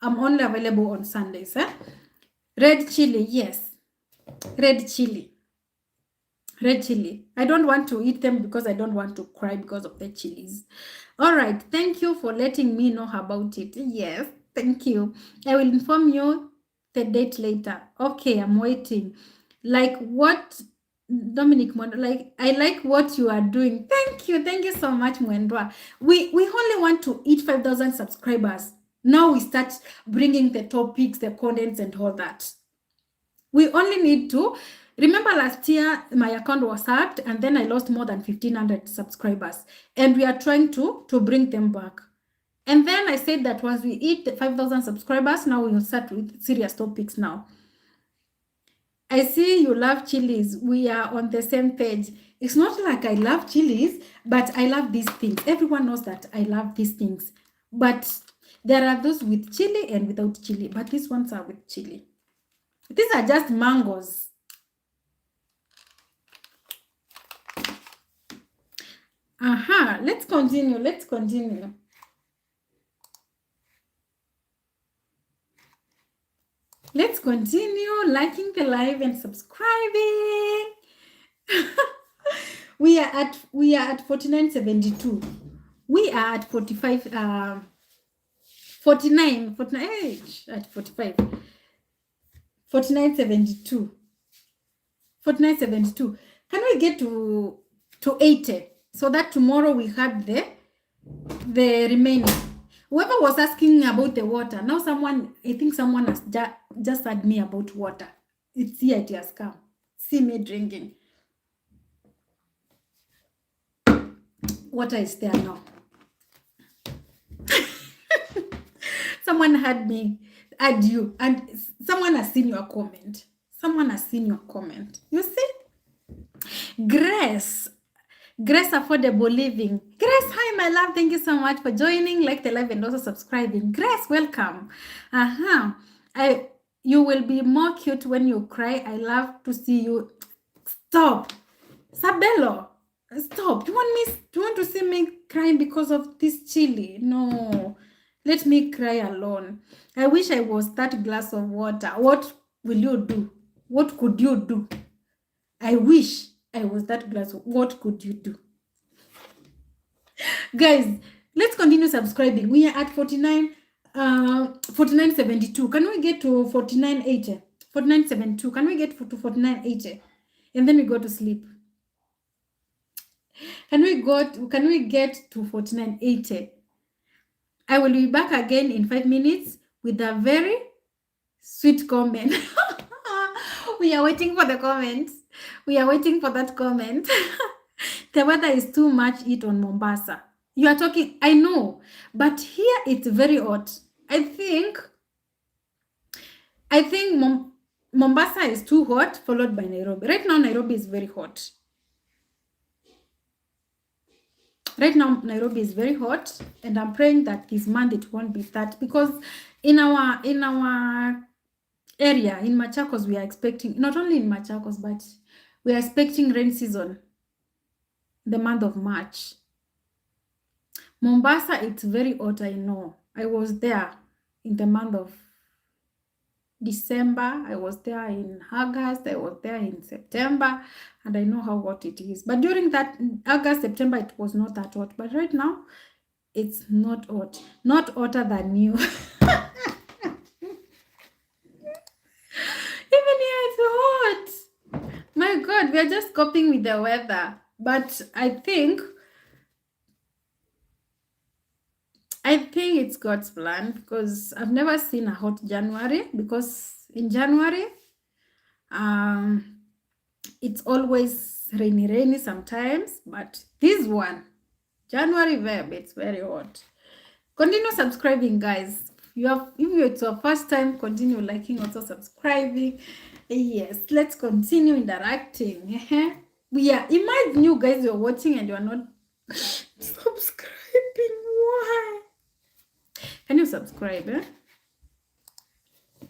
I'm only available on Sundays. Red chili, yes. Red chili. I don't want to eat them because I don't want to cry because of the chilies. All right. Thank you for letting me know about it. Yes. Thank you. I will inform you the date later. Okay, I'm waiting. Like what, Dominic, like I like what you are doing. Thank you so much, Mwendwa. We only want to hit 5,000 subscribers. Now we start bringing the topics, the contents, and all that. We only need to remember, last year my account was hacked and then I lost more than 1,500 subscribers, and we are trying to bring them back. And then I said that once we hit the 5,000 subscribers, now we will start with serious topics now. I see you love chilies. We are on the same page. It's not like I love chilies, but I love these things. Everyone knows that I love these things. But there are those with chili and without chili. But these ones are with chili. These are just mangoes. Let's continue. Let's continue liking the live and subscribing. We are at 49.72. We are at 45 49 at 45 49.72. 49.72. Can we get to 80 so that tomorrow we had the remaining? Whoever was asking about the water, now I think someone has just asked me about water. It's here, it has come. See me drinking. Water is there now. Someone had me add you, and someone has seen your comment. Someone has seen your comment. You see? Grace Affordable Living. Grace, hi my love. Thank you so much for joining. Like the live and also subscribing. Grace, welcome. You will be more cute when you cry. I love to see you. Stop. Sabelo. Stop. Do you want to see me crying because of this chili? No. Let me cry alone. I wish I was that glass of water. What will you do? What could you do? I wish I was that glass. What could you do? Guys, let's continue subscribing. We are at 49.72. Can we get to 49.80? 49.72. Can we get to 49.80? And then we go to sleep. Can we get to 49.80? I will be back again in 5 minutes with a very sweet comment. We are waiting for the comments. We are waiting for that comment. The weather is too much heat on Mombasa. You are talking, I know, but here it's very hot. I think Mombasa is too hot, followed by Nairobi. Right now, Nairobi is very hot. Right now, Nairobi is very hot, and I'm praying that this month it won't be that, because in our area, in Machakos, we are expecting, not only in Machakos, but we are expecting rain season the month of March. Mombasa, it's very hot, I know. I was there in the month of December, I was there in August, I was there in September, and I know how hot it is. But during that August, September, it was not that hot. But right now, it's not hot. Not hotter than you. Even here, it's hot. My God, we are just coping with the weather. But I think it's God's plan, because I've never seen a hot January, because in January, it's always rainy sometimes, but this one, January Feb, it's very hot. Continue subscribing, guys. If it's your first time, continue liking, also subscribing. Yes, let's continue interacting. Imagine you guys, you're watching and you're not subscribing. Why? Can you subscribe?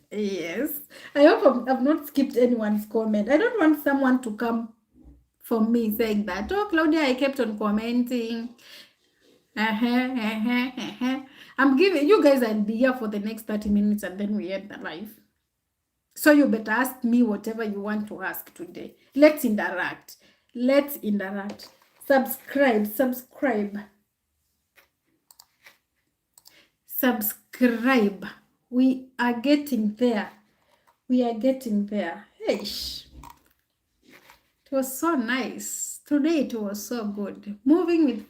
Yes. I hope I've not skipped anyone's comment. I don't want someone to come for me saying that, oh, Claudia, I kept on commenting. I'm giving you guys, I'll be here for the next 30 minutes and then we end the live. So you better ask me whatever you want to ask today. Let's interact. Subscribe. We are getting there. Hey, it was so nice. Today it was so good. Moving with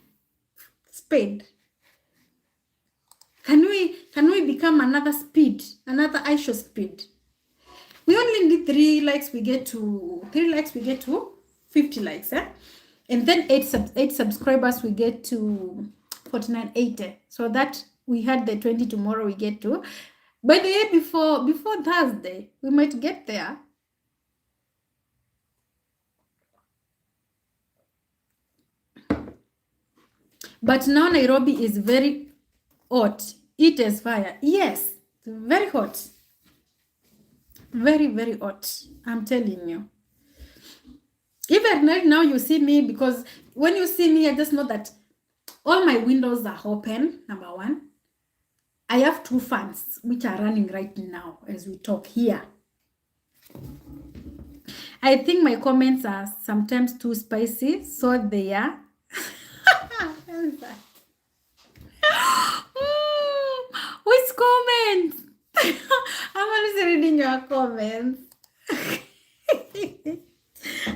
speed. Can we become another iShow speed? We only need 3 likes. We get to 50 likes, and then 8 subscribers. We get to 49.80. So that we had the 20 tomorrow. We get to, by the way, before Thursday, we might get there. But now Nairobi is very hot. It is fire. Yes, very hot. Very, very hot. I'm telling you. Even right now you see me, because when you see me, I just know that all my windows are open, number one. I have 2 fans which are running right now as we talk here. I think my comments are sometimes too spicy, so they are. Which comments? I'm always reading your comments.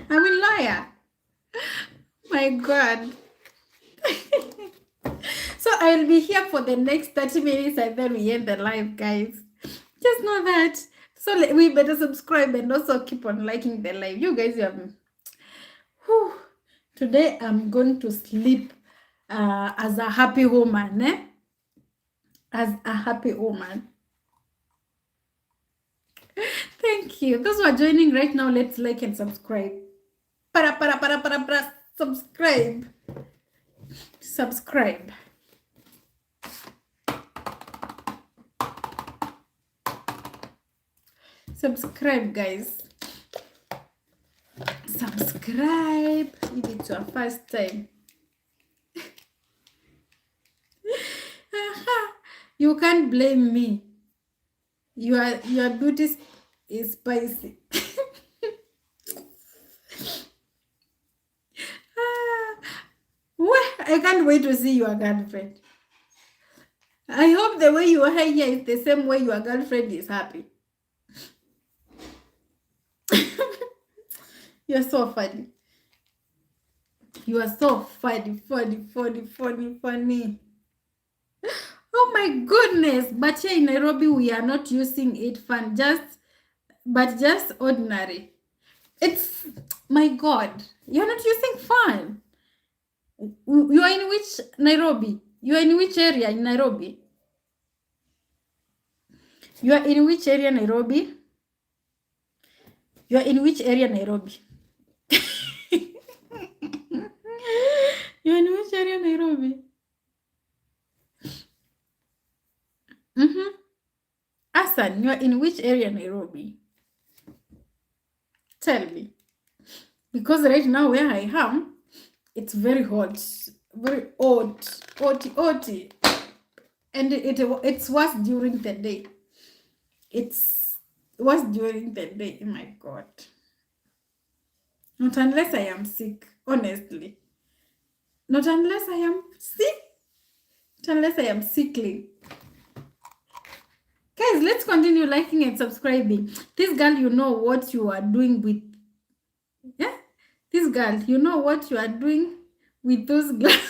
I'm a liar. My God. So I'll be here for the next 30 minutes and then we end the live, guys. Just know that. So we better subscribe and also keep on liking the live. You guys, you have... Whew. Today I'm going to sleep as a happy woman, eh? As a happy woman. Thank you. Those who are joining right now, let's like and subscribe. Para. Subscribe. Subscribe. Subscribe, guys. Subscribe if it's your first time. You can't blame me. Your beauty is spicy. I can't wait to see your girlfriend. I hope the way you are here is the same way your girlfriend is happy. You're so funny. You are so funny. Oh my goodness. But here in Nairobi, we are not using it fun. But just ordinary. It's, my God. You're not using fun. You are in which Nairobi? You are in which area in Nairobi? You are in which area, Nairobi? You are in which area, Nairobi? You are in which area, Nairobi? Asan, you are in which area, Nairobi? Tell me. Because right now where I am, it's very hot. Very hot. Hot. And it's worse during the day. It's worse during the day. Oh my God. Not unless I am sick, honestly. Not unless I am sick. Not unless I am sickly. Guys, let's continue liking and subscribing. This girl, you know what you are doing with... Yeah? This girl, you know what you are doing with those glasses.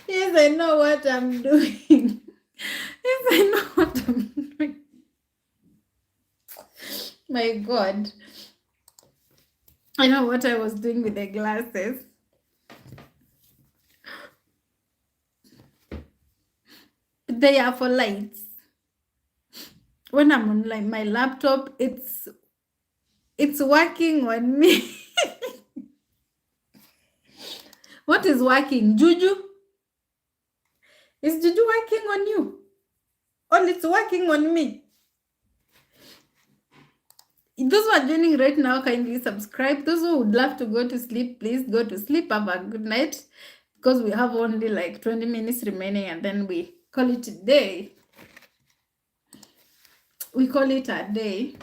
Yes, I know what I'm doing. Yes, I know what I'm doing. My God. I know what I was doing with the glasses. They are for lights. When I'm on my laptop, it's working on me. What is working? Juju? Is Juju working on you? Or it's working on me? Those who are joining right now, kindly subscribe. Those who would love to go to sleep, please go to sleep. Have a good night. Because we have only like 20 minutes remaining and then we call it a day. We call it a day.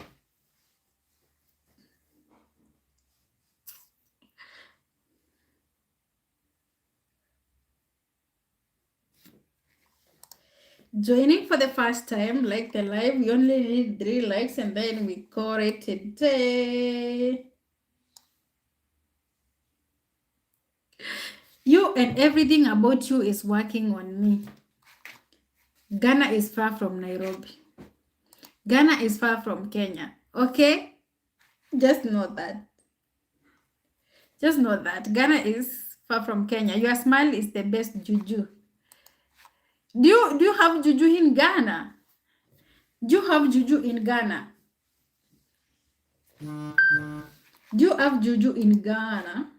Joining for the first time, like the live, we only need 3 likes and then we call it a day. You and everything about you is working on me. Ghana is far from Nairobi. Ghana is far from Kenya. Okay? Just know that. Just know that. Ghana is far from Kenya. Your smile is the best juju. Do you have juju in Ghana? Do you have juju in Ghana? Do you have juju in Ghana?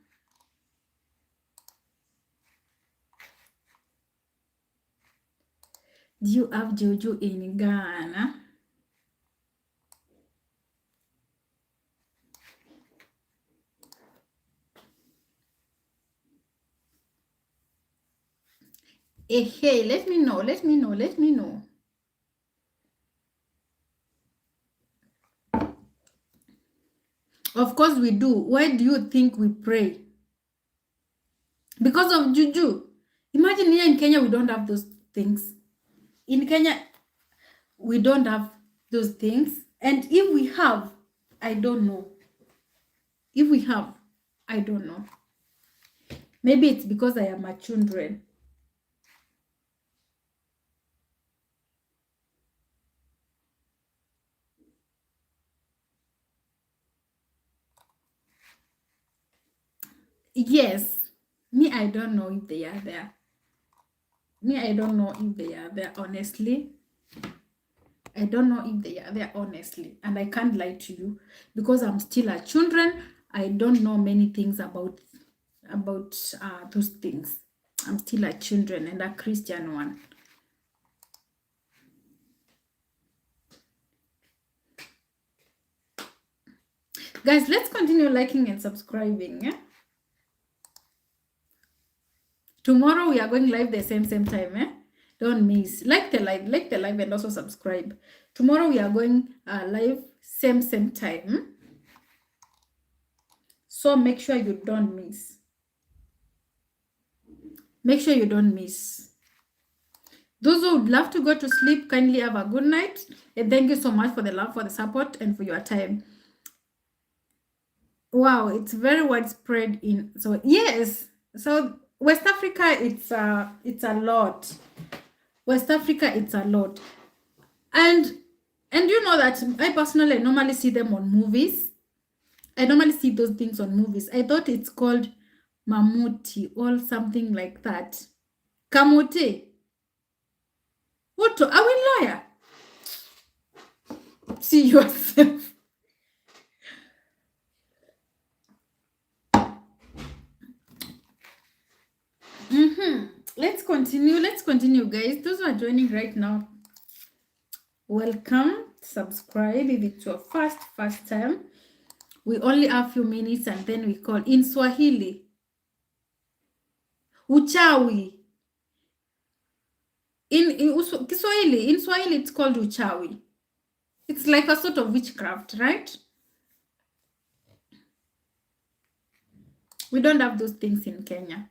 Do you have juju in Ghana? Hey, let me know. Of course we do. Why do you think we pray? Because of juju. Imagine here in Kenya, we don't have those things. In Kenya, we don't have those things. And if we have, I don't know. If we have, I don't know. Maybe it's because I am a children. Yes. Me, I don't know if they are there. Me, I don't know if they are there, honestly. I don't know if they are there, honestly. And I can't lie to you because I'm still a children. I don't know many things about those things. I'm still a children and a Christian one. Guys, let's continue liking and subscribing. Yeah? Tomorrow we are going live the same time. Eh? Don't miss. Like the live, and also subscribe. Tomorrow we are going live same time. So make sure you don't miss. Make sure you don't miss. Those who would love to go to sleep, kindly have a good night. And thank you so much for the love, for the support, and for your time. Wow, it's very widespread in, so yes. So West Africa, it's a lot. West Africa, it's a lot. And you know that I personally normally see them on movies. I normally see those things on movies. I thought it's called Mamuti or something like that. Kamote. What? Are we lawyer? See yourself. Let's continue, guys. Those who are joining right now, welcome. Subscribe if it's your first time. We only have a few minutes and then we call in Swahili. Uchawi. In Kiswahili, in Swahili, it's called uchawi. It's like a sort of witchcraft, right? We don't have those things in Kenya.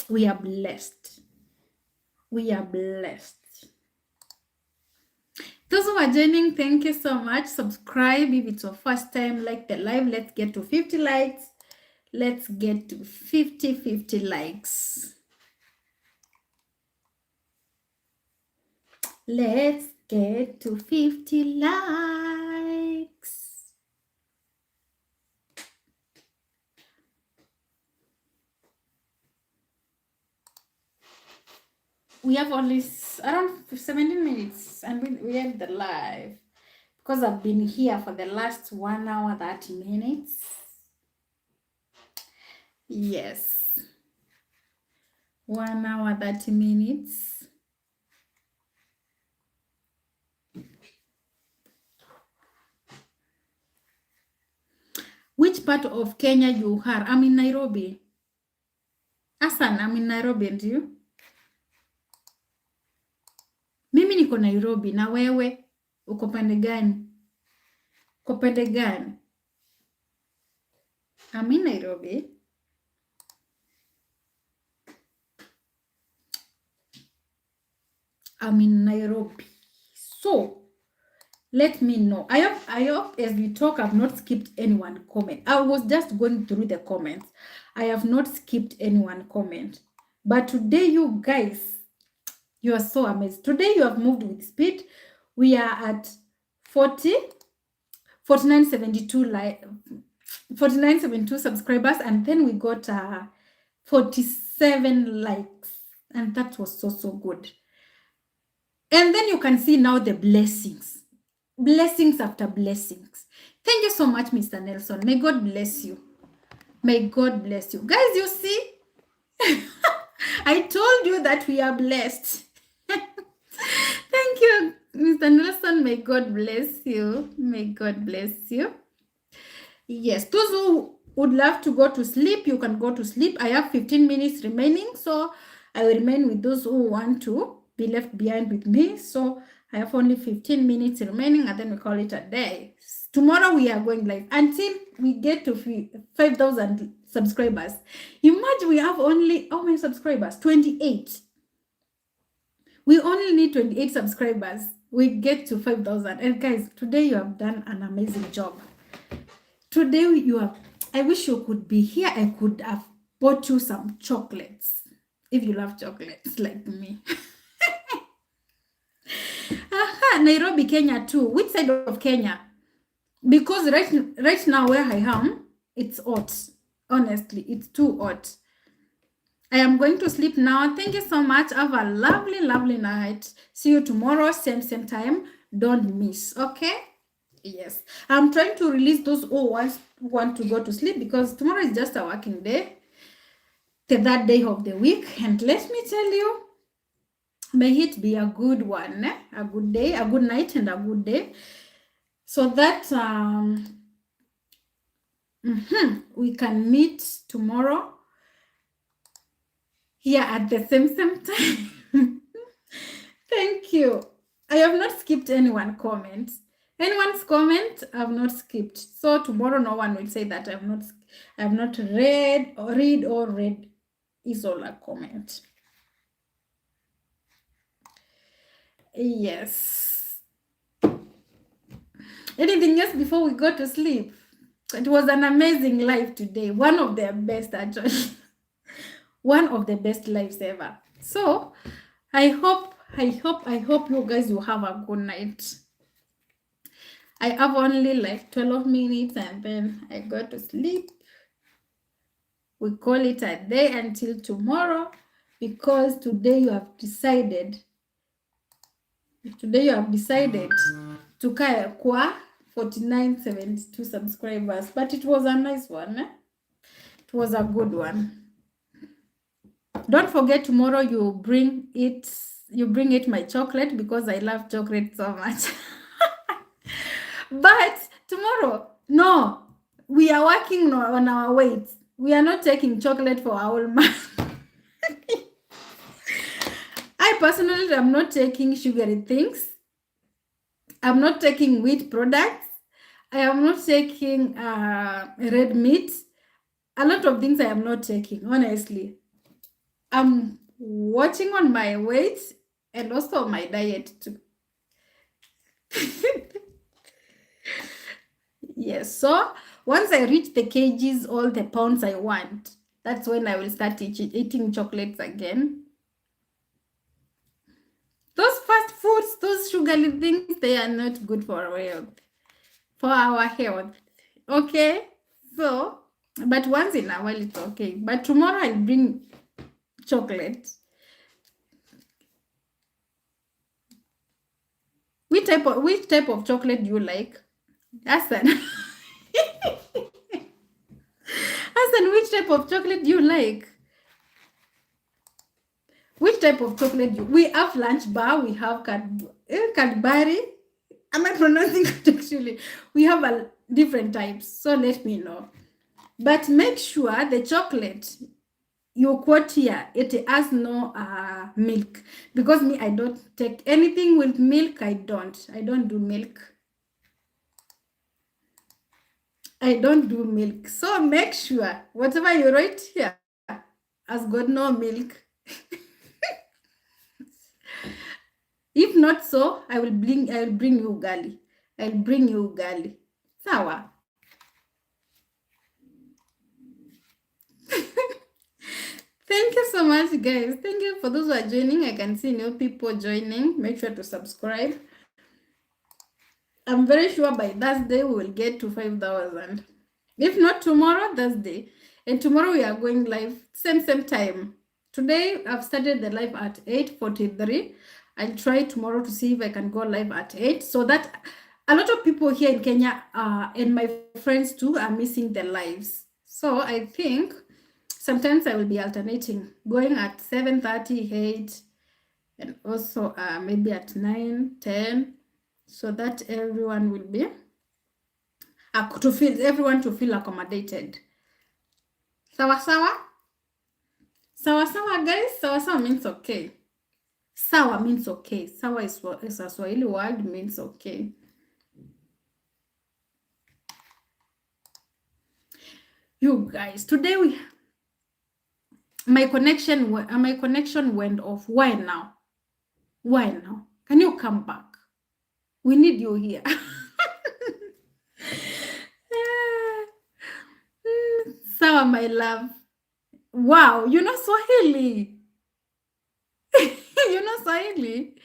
We are blessed. We are blessed. Those who are joining, thank you so much. Subscribe if it's your first time. Like the live. Let's get to 50 likes. Let's get to 50 likes. Let's get to 50 likes. We have only around 17 minutes and we end the live because I've been here for the last 1 hour 30 minutes. Yes, 1 hour 30 minutes. Which part of Kenya you are? I'm in Nairobi. Hassan, I'm in Nairobi, and you? Mimi niko Nairobi, na wewe uko pande gani? Uko pande gani? I'm in Nairobi. I'm in Nairobi. So let me know. I hope as we talk, I've not skipped anyone comment. I was just going through the comments. I have not skipped anyone comment. But today, you guys, you are so amazed. Today you have moved with speed. We are at 4972 subscribers, and then we got 47 likes, and that was so good. And then you can see now the blessings after blessings. Thank you so much, Mr. Nelson. May God bless you. May God bless you, guys. You see, I told you that we are blessed. Thank you, Mr. Nelson. May God bless you. May God bless you. Yes, those who would love to go to sleep, you can go to sleep. I have 15 minutes remaining, so I will remain with those who want to be left behind with me. So I have only 15 minutes remaining, and then we call it a day. Tomorrow we are going live until we get to 5,000 subscribers. Imagine we have only how many subscribers? 28. We only need 28 subscribers. We get to 5,000. And guys, today you have done an amazing job. Today you have, I wish you could be here. I could have bought you some chocolates. If you love chocolates like me. Nairobi, Kenya too. Which side of Kenya? Because right now where I am, it's hot. Honestly, it's too hot. I am going to sleep now. Thank you so much. Have a lovely, lovely night. See you tomorrow, same time. Don't miss, okay? Yes. I'm trying to release those who want to go to sleep because tomorrow is just a working day. The third day of the week. And let me tell you, may it be a good one, a good day, a good night, and a good day. So that we can meet tomorrow here at the same time. Thank you. I have not skipped anyone's comments. Anyone's comment, I have not skipped. So tomorrow, no one will say that I have not read Isola comment. Yes. Anything else before we go to sleep? It was an amazing live today. One of the best, actually. One of the best lives ever. So I hope you guys will have a good night. I have only like 12 minutes and then I go to sleep. We call it a day until tomorrow because today you have decided to kwa 4972 subscribers, but it was a nice one. It was a good one. Don't forget tomorrow you bring it my chocolate because I love chocolate so much. But tomorrow, no, we are working on our weight. We are not taking chocolate for our month. I personally am not taking sugary things. I'm not taking wheat products. I am not taking red meat. A lot of things I am not taking, honestly. I'm watching on my weight and also my diet too. Yes, so once I reach the kgs, all the pounds I want, that's when I will start eating chocolates again. Those fast foods, those sugary things, they are not good for our health. Okay? So, but once in a while it's okay. But tomorrow I'll bring chocolate. Which type of chocolate do you like? Hassan. Hassan, which type of chocolate do you like? Which type of chocolate we have Lunch Bar, we have Cadbury. Am I pronouncing it actually? We have different types, so let me know. But make sure the chocolate you quote here, it has no milk. Because me, I don't take anything with milk. I don't do milk. I don't do milk. So make sure whatever you write here has got no milk. If not so, I will bring you ugali. I'll bring you ugali. Sawa. Thank you so much, guys. Thank you for those who are joining. I can see new people joining. Make sure to subscribe. I'm very sure by Thursday we will get to 5,000. If not tomorrow, Thursday. And tomorrow we are going live same time. Today I've started the live at 8:43. I'll try tomorrow to see if I can go live at 8 so that a lot of people here in Kenya and my friends too are missing the lives. So I think sometimes I will be alternating, going at 7:30, 8, and also maybe at 9, 10, so that everyone will be everyone to feel accommodated. Sawa sawa? Sawa sawa, guys. Sawa sawa means okay. Sawa means okay. Sawa is a Swahili word, means okay. You guys, today my connection went off. Why now? Why now? Can you come back? We need you here. Sawa, my love. Wow, you know Swahili. You know Swahili.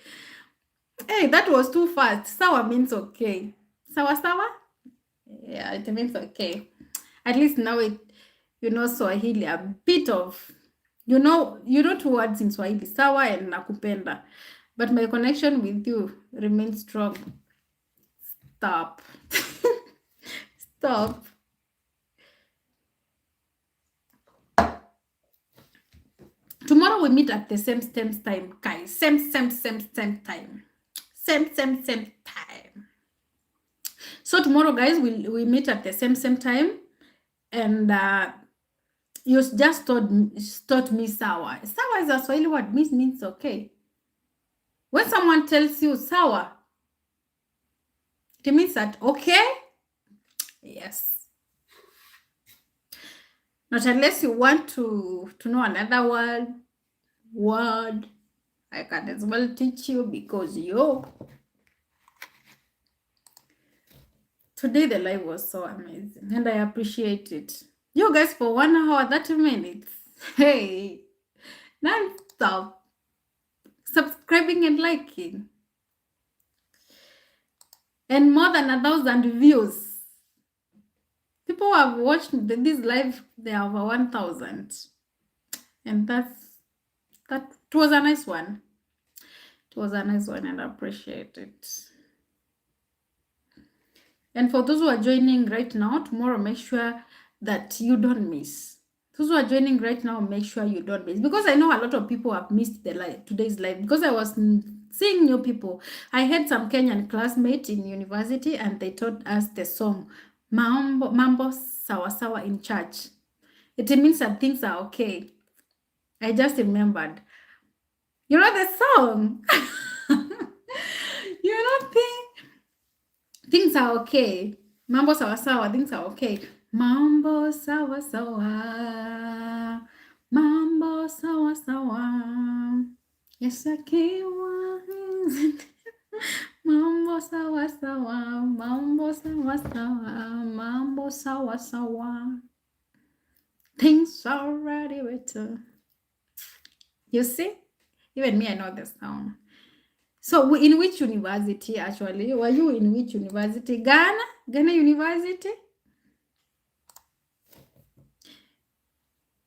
Hey, that was too fast. Sawa means okay. Sawa sawa? Yeah, it means okay. At least now you know Swahili a bit of you know two words in Swahili, sawa and nakupenda. But my connection with you remains strong. Stop. Stop. Tomorrow we meet at the same time, guys. Same time. Same time. So tomorrow, guys, we meet at the same time. And you just taught me sawa. Sawa is a Swahili word, means okay. When someone tells you sawa, it means that okay. Yes. Not unless you want to know another word. I can as well teach you because today the live was so amazing and I appreciate it. You guys for 1 hour, 30 minutes. Hey, non-stop subscribing and liking. And more than 1,000 views. People who have watched this live, they are over 1,000. And that was a nice one. It was a nice one and I appreciate it. And for those who are joining right now, tomorrow make sure that you don't miss. Those who are joining right now, make sure you don't miss. Because I know a lot of people have missed today's live. Because I was seeing new people. I had some Kenyan classmates in university and they taught us the song Mambo Sawa Sawa in church. It means that things are okay. I just remembered. You know the song? You know things are okay. Mambo sawa sawa, things are okay. Mambo sawa sawa. Mambo sawa sawa. Yes, I can. Mambo sawa sawa. Mambo sawa sawa. Mambo sawa sawa. Things are already better. You see? Even me, I know the song. So, in which university actually? Were you in which university? Ghana? Ghana University?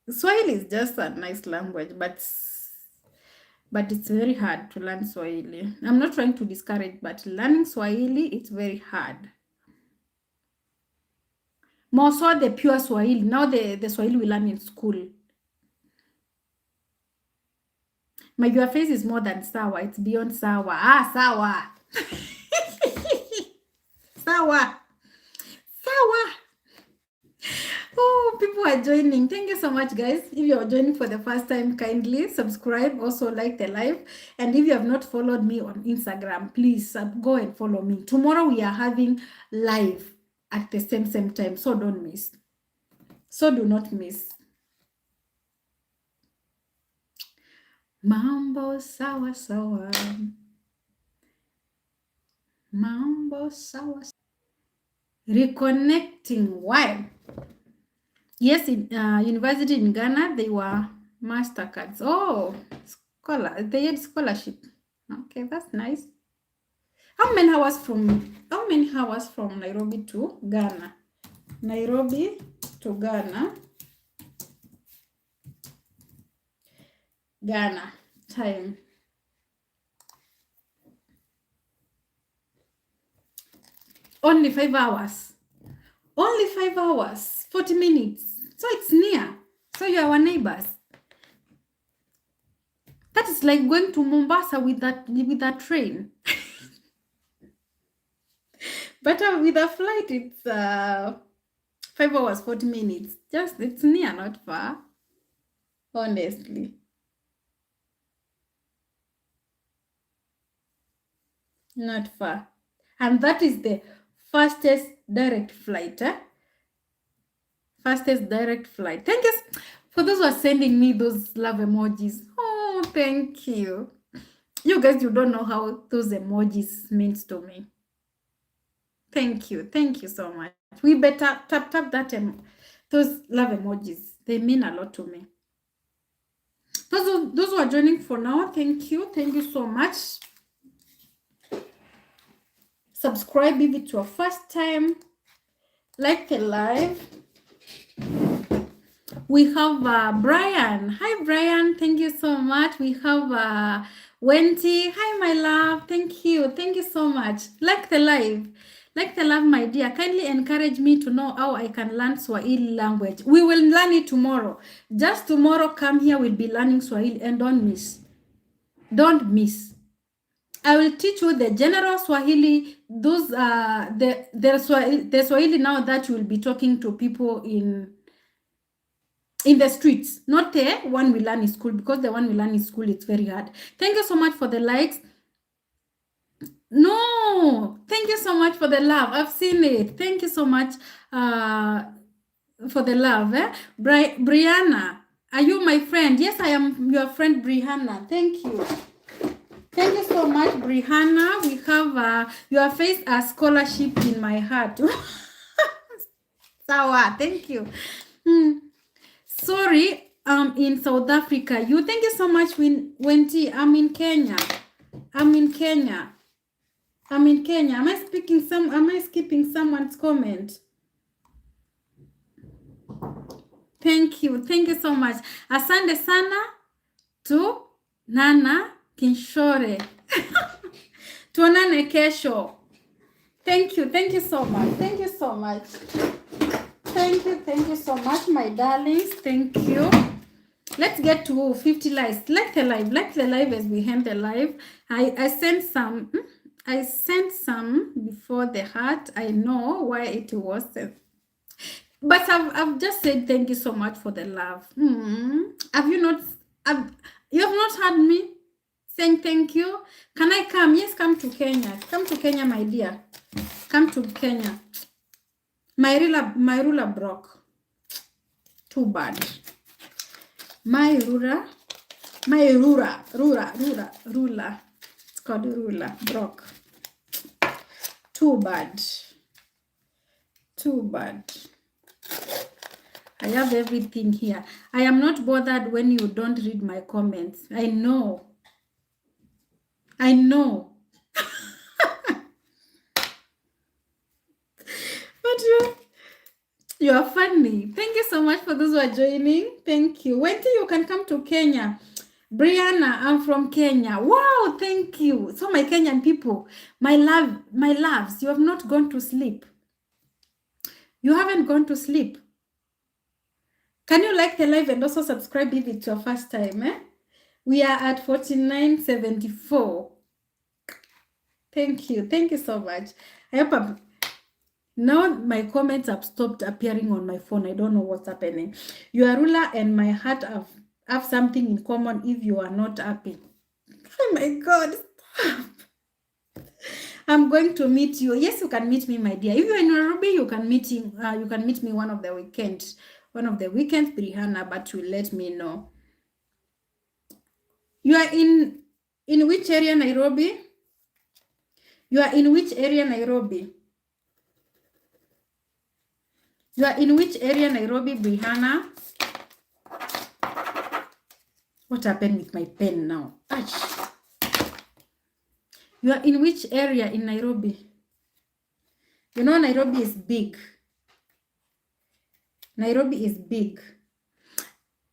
Swahili is just a nice language, but it's very hard to learn Swahili. I'm not trying to discourage, but learning Swahili, it's very hard. More so the pure Swahili. Now the Swahili we learn in school. Your face is more than sawa. It's beyond sawa. Sawa. Sawa. Oh, people are joining. Thank you so much, guys. If you're joining for the first time, kindly subscribe. Also like the live. And if you have not followed me on Instagram, please go and follow me. Tomorrow we are having live at the same time. So don't miss. So do not miss. Mambo sawa sawa. Mambo sawa. Reconnecting. Why? Yes, in university in Ghana, they were MasterCards. Oh, they had scholarship. Okay, that's nice. How many hours from Nairobi to Ghana? Nairobi to Ghana. Ghana time. Only 5 hours. Only 5 hours. 40 minutes. So it's near. So you are our neighbors. That is like going to Mombasa with that train. But with a flight, it's 5 hours, 40 minutes. Just, it's near, not far. Honestly. Not far. And that is the fastest direct flight. Fastest direct flight. Thank you for those who are sending me those love emojis. Oh, thank you. You guys, you don't know how those emojis means to me. Thank you. Thank you so much. We better tap that those love emojis. They mean a lot to me. Those who are joining for now, thank you. Thank you so much. Subscribe if it's your first time. Like the live. We have Brian. Hi, Brian. Thank you so much. We have Wendy. Hi, my love. Thank you. Thank you so much. Like the live. Like the live, my dear. Kindly encourage me to know how I can learn Swahili language. We will learn it tomorrow. Just tomorrow, come here. We'll be learning Swahili. And don't miss. Don't miss. I will teach you the general Swahili. Those the Swahili now that you will be talking to people in the streets, not the one we learn in school, because the one we learn in school, it's very hard. Thank you so much for the likes. No, thank you so much for the love. I've seen it. Thank you so much for the love. Brianna, are you my friend? Yes, I am your friend, Brianna. Thank you. Thank you so much, Brianna. We have your face a scholarship in my heart. Sawa, thank you. Sorry, in South Africa. You thank you so much, Wendy. I'm in Kenya. I'm in Kenya. I'm in Kenya. Am I skipping someone's comment? Thank you. Thank you so much. Asante sana to Nana Kinshore. Tuonane kesho. Thank you. Thank you so much. Thank you so much. Thank you so much, my darlings. Thank you. Let's get to 50 likes. Like the live as we end the live. I sent some before the heart. I know why it was, but I've just said thank you so much for the love. Have you not? You have not heard me saying thank you? Can I come? Yes, come to Kenya. Come to Kenya, my dear. Come to Kenya. My ruler broke. Too bad. My ruler. It's called ruler. Broke. Too bad. I have everything here. I am not bothered when you don't read my comments. I know. But you are funny. Thank you so much for those who are joining. Thank you. When you can come to Kenya. Brianna, I'm from Kenya. Wow, thank you. So my Kenyan people, my loves, you have not gone to sleep. You haven't gone to sleep. Can you like the live and also subscribe if it's your first time? We are at 4974. Thank you so much. I hope now my comments have stopped appearing on my phone. I don't know what's happening. Your ruler and my heart have something in common if you are not happy. Oh my God, stop. I'm going to meet you. Yes, you can meet me, my dear. If you're in Nairobi, you can meet me one of the weekends. Brianna, but you let me know. You are in which area, Nairobi? You are in which area, Nairobi? You are in which area, Nairobi, Brianna? What happened with my pen now? Ash. You are in which area in Nairobi? You know, Nairobi is big. Nairobi is big.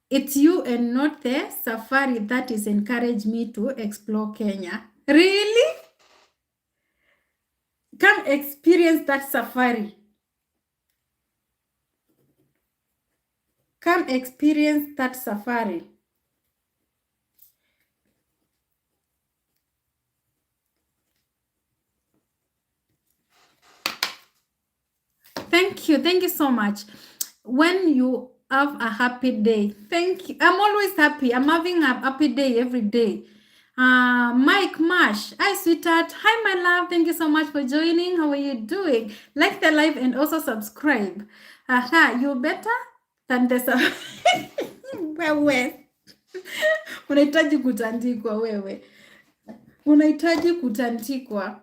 It's you and not the safari that is encouraged me to explore Kenya. Really? Come experience that safari. Come experience that safari. Thank you so much. When you have a happy day, thank you. I'm always happy. I'm having a happy day every day. Mike Mash, hi sweetheart. Hi my love. Thank you so much for joining. How are you doing? Like the live and also subscribe. Aha, you better than the wewe. Unahitaji kutandikwa wewe. Unahitaji kutandikwa.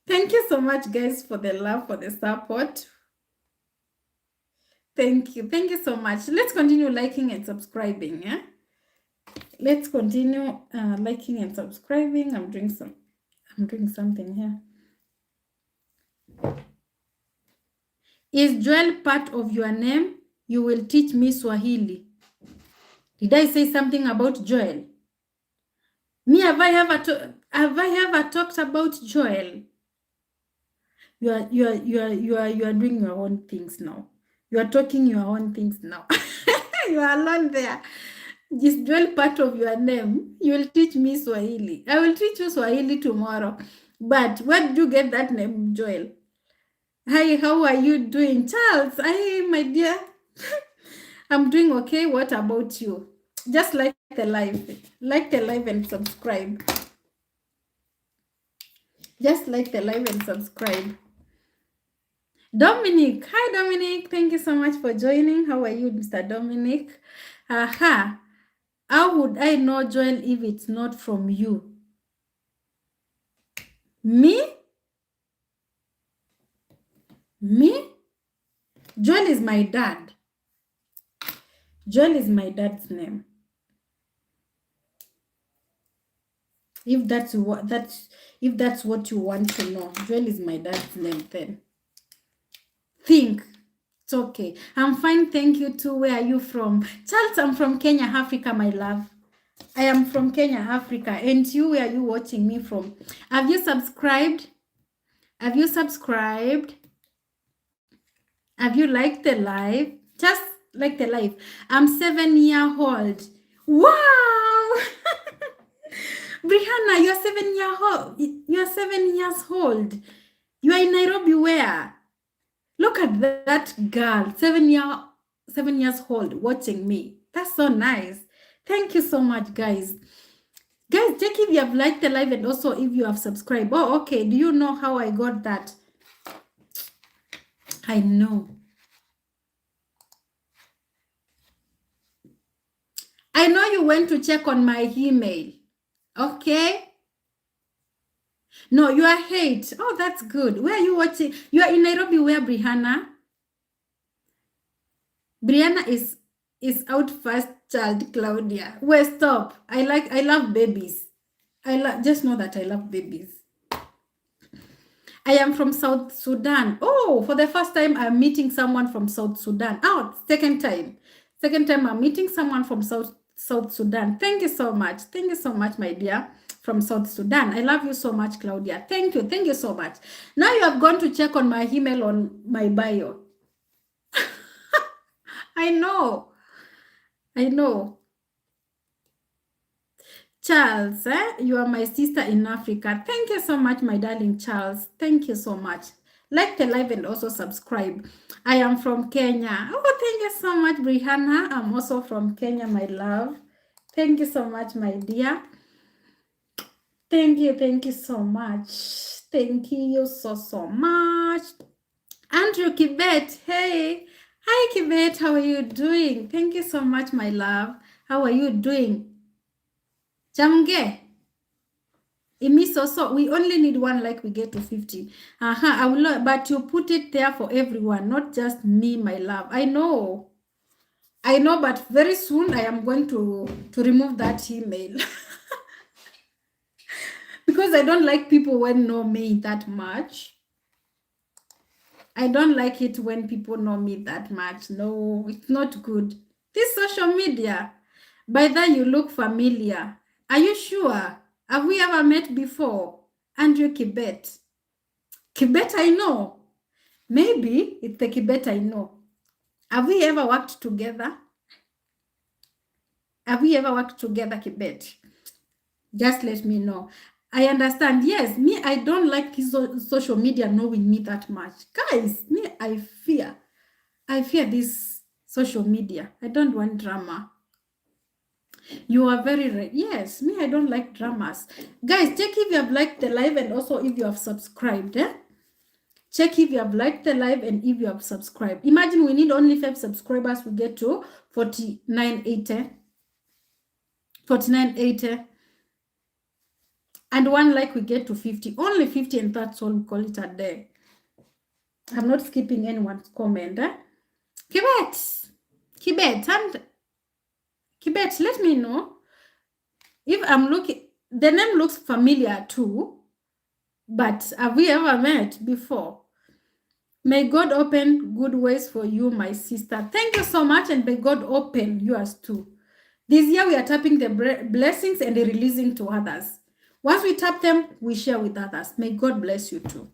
Thank you so much, guys, for the love, for the support. Thank you. Thank you so much. Let's continue liking and subscribing, yeah? Let's continue liking and subscribing. I'm doing something here. Is Joel part of your name? You will teach me Swahili. Did I say something about Joel? Me, have I ever talked about Joel? You are doing your own things now. You are talking your own things now. You are alone there. Is Joel part of your name? You will teach me Swahili. I will teach you Swahili tomorrow. But where did you get that name, Joel? Hi, how are you doing? Charles, hi, my dear. I'm doing okay. What about you? Just like the live. Like the live and subscribe. Just like the live and subscribe. Dominic. Hi, Dominic. Thank you so much for joining. How are you, Mr. Dominic? Aha. How would I know Joel if it's not from you? Me? Me? Joel is my dad. Joel is my dad's name. If that's what you want to know, Joel is my dad's name then. Think. It's okay. I'm fine, thank you too. Where are you from? Charles, I'm from Kenya, Africa, my love. I am from Kenya, Africa. And you, where are you watching me from? Have you subscribed? Have you subscribed? Have you liked the live? Just like the live. I'm 7 years old. Wow! Brianna, you're 7 years old. You're 7 years old. You are in Nairobi where? Look at that girl, 7 years old, watching me. That's so nice. Thank you so much, guys. Guys, check if you have liked the live and also if you have subscribed. Oh, okay. Do you know how I got that? I know. I know you went to check on my email. Okay? No, you are 8. Oh, that's good. Where are you watching? You are in Nairobi where, Brianna? Brianna is out first child, Claudia. Well, stop. I love babies. Just know that I love babies. I am from South Sudan. Oh, for the first time I'm meeting someone from South Sudan. Oh, second time. Second time I'm meeting someone from South Sudan. Thank you so much. Thank you so much, my dear, from South Sudan. I love you so much, Claudia. Thank you. Thank you so much. Now you have gone to check on my email on my bio. I know. I know. Charles, you are my sister in Africa. Thank you so much, my darling Charles. Thank you so much. Like the live and also subscribe. I am from Kenya. Oh, thank you so much, Brianna. I'm also from Kenya, my love. Thank you so much, my dear. Thank you so much. Thank you so much. Andrew Kibet, hey. Hi, Kibet, how are you doing? Thank you so much, my love. How are you doing? Jamge. So we only need one like we get to 50. I will, but you put it there for everyone, not just me, my love. I know, but very soon I am going to remove that email. Because I don't like people when know me that much. I don't like it when people know me that much. No, it's not good. This social media, by that you look familiar. Are you sure? Have we ever met before? Andrew Kibet. Kibet I know. Maybe it's the Kibet I know. Have we ever worked together? Have we ever worked together, Kibet? Just let me know. I understand. Yes, me, I don't like social media knowing me that much. Guys, me, I fear this social media. I don't want drama. You are very right. Yes, me, I don't like dramas. Guys, check if you have liked the live and also if you have subscribed. Check if you have liked the live and if you have subscribed. Imagine we need only 5 subscribers, we get to 4980. 4980. And 1 like, we get to 50. Only 50, and that's all. We call it a day. I'm not skipping anyone's comment. Kibet, and Kibet, let me know if I'm looking. The name looks familiar too, but have we ever met before? May God open good ways for you, my sister. Thank you so much, and may God open yours too. This year we are tapping the blessings and the releasing to others. Once we tap them, we share with others. May God bless you too.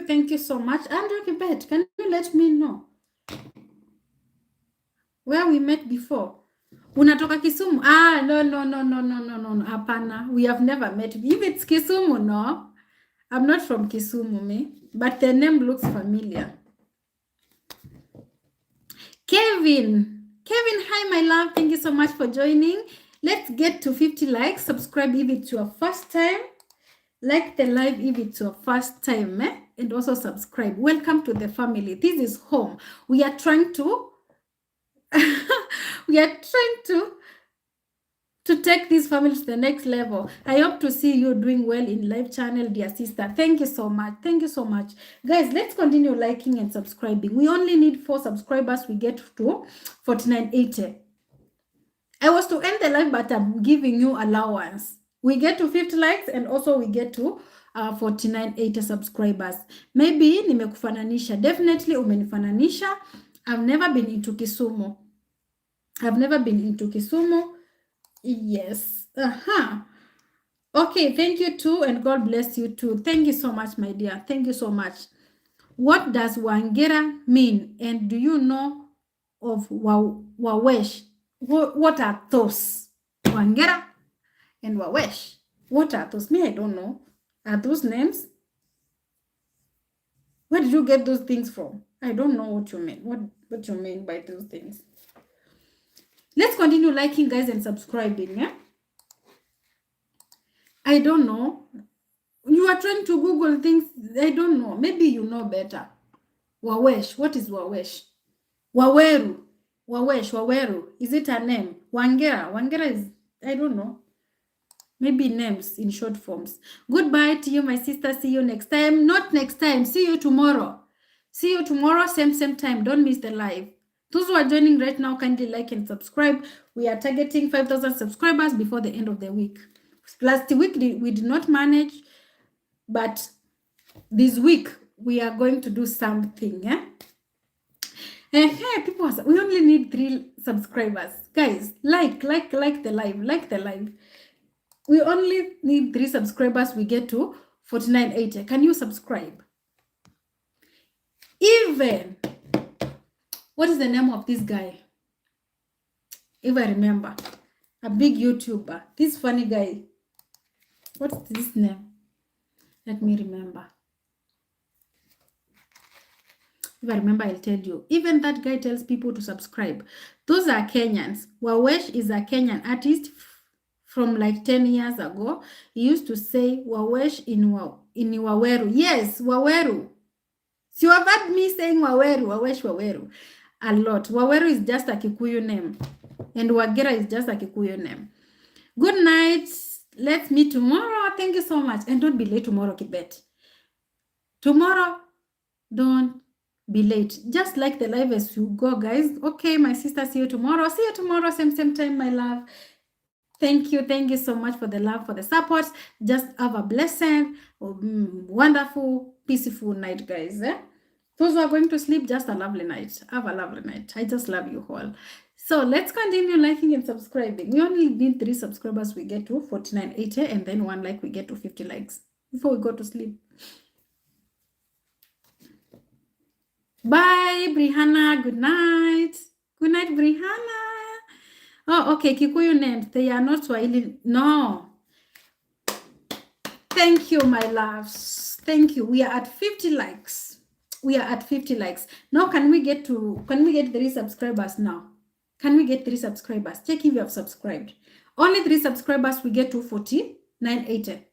Thank you so much. Andrew Kibet, can you let me know where we met before? Unatoka Kisumu? No. Hapana. We have never met. If it's Kisumu, no. I'm not from Kisumu, me. But the name looks familiar. Kevin, hi, my love. Thank you so much for joining. Let's get to 50 likes. Subscribe if it's your first time. Like the live if it's your first time. And also subscribe. Welcome to the family. This is home. We are trying to to take this family to the next level. I hope to see you doing well in live channel, dear sister. Thank you so much. Thank you so much. Guys, let's continue liking and subscribing. We only need 4 subscribers. We get to 4980. I was to end the live, but I'm giving you allowance. We get to 50 likes and also we get to 4980 subscribers. Maybe nimekufananisha. Definitely umenifananisha. I've never been into Kisumu. Yes. Okay, thank you too, and God bless you too. Thank you so much, my dear. Thank you so much. What does Wangera mean? And do you know of Wawesh? What are those? Wangera and Wawesh. What are those? Me, I don't know. Are those names? Where did you get those things from? I don't know what you mean. What you mean by those things? Let's continue liking, guys, and subscribing. I don't know. You are trying to Google things. I don't know. Maybe you know better. Wawesh. What is Wawesh? Waweru. Waweru. Is it a name? Wangera. Wangera is, I don't know. Maybe names in short forms. Goodbye to you, my sister. See you next time. Not next time. See you tomorrow. See you tomorrow, same time. Don't miss the live. Those who are joining right now, kindly like and subscribe. We are targeting 5,000 subscribers before the end of the week. Last week, we did not manage, but this week, we are going to do something. People, we only need 3 subscribers. Guys, like the live. Like the live. We only need 3 subscribers. We get to 4980. Can you subscribe? Even... What is the name of this guy? If I remember. A big YouTuber. This funny guy. What's this name? Let me remember. If I remember, I'll tell you. Even that guy tells people to subscribe. Those are Kenyans. Wawesh is a Kenyan artist from like 10 years ago. He used to say Wawesh in Waweru. Yes, Waweru. So you have heard me saying Waweru, Wawesh, Waweru. A lot. Waweru is just a Kikuyu name. And Wagera is just a Kikuyu name. Good night. Let's meet tomorrow. Thank you so much. And don't be late tomorrow, Kibet. Tomorrow, don't be late. Just like the live as you go, guys. Okay, my sister, see you tomorrow. See you tomorrow, same time, my love. Thank you so much for the love, for the support. Just have a blessed, wonderful, peaceful night, guys. Those who are going to sleep, just a lovely night. Have a lovely night. I just love you all. So let's continue liking and subscribing. We only need 3 subscribers. We get to 4980, and then 1 like, we get to 50 likes before we go to sleep. Bye, Brihanna. Good night. Good night, Brihanna. Oh, okay. Kikuyu names. They are not Swahili. No. Thank you, my loves. Thank you. We are at 50 likes. We are at 50 likes. Now can we get 3 subscribers now? Can we get 3 subscribers? Check if you have subscribed. Only 3 subscribers, we get to 49.80.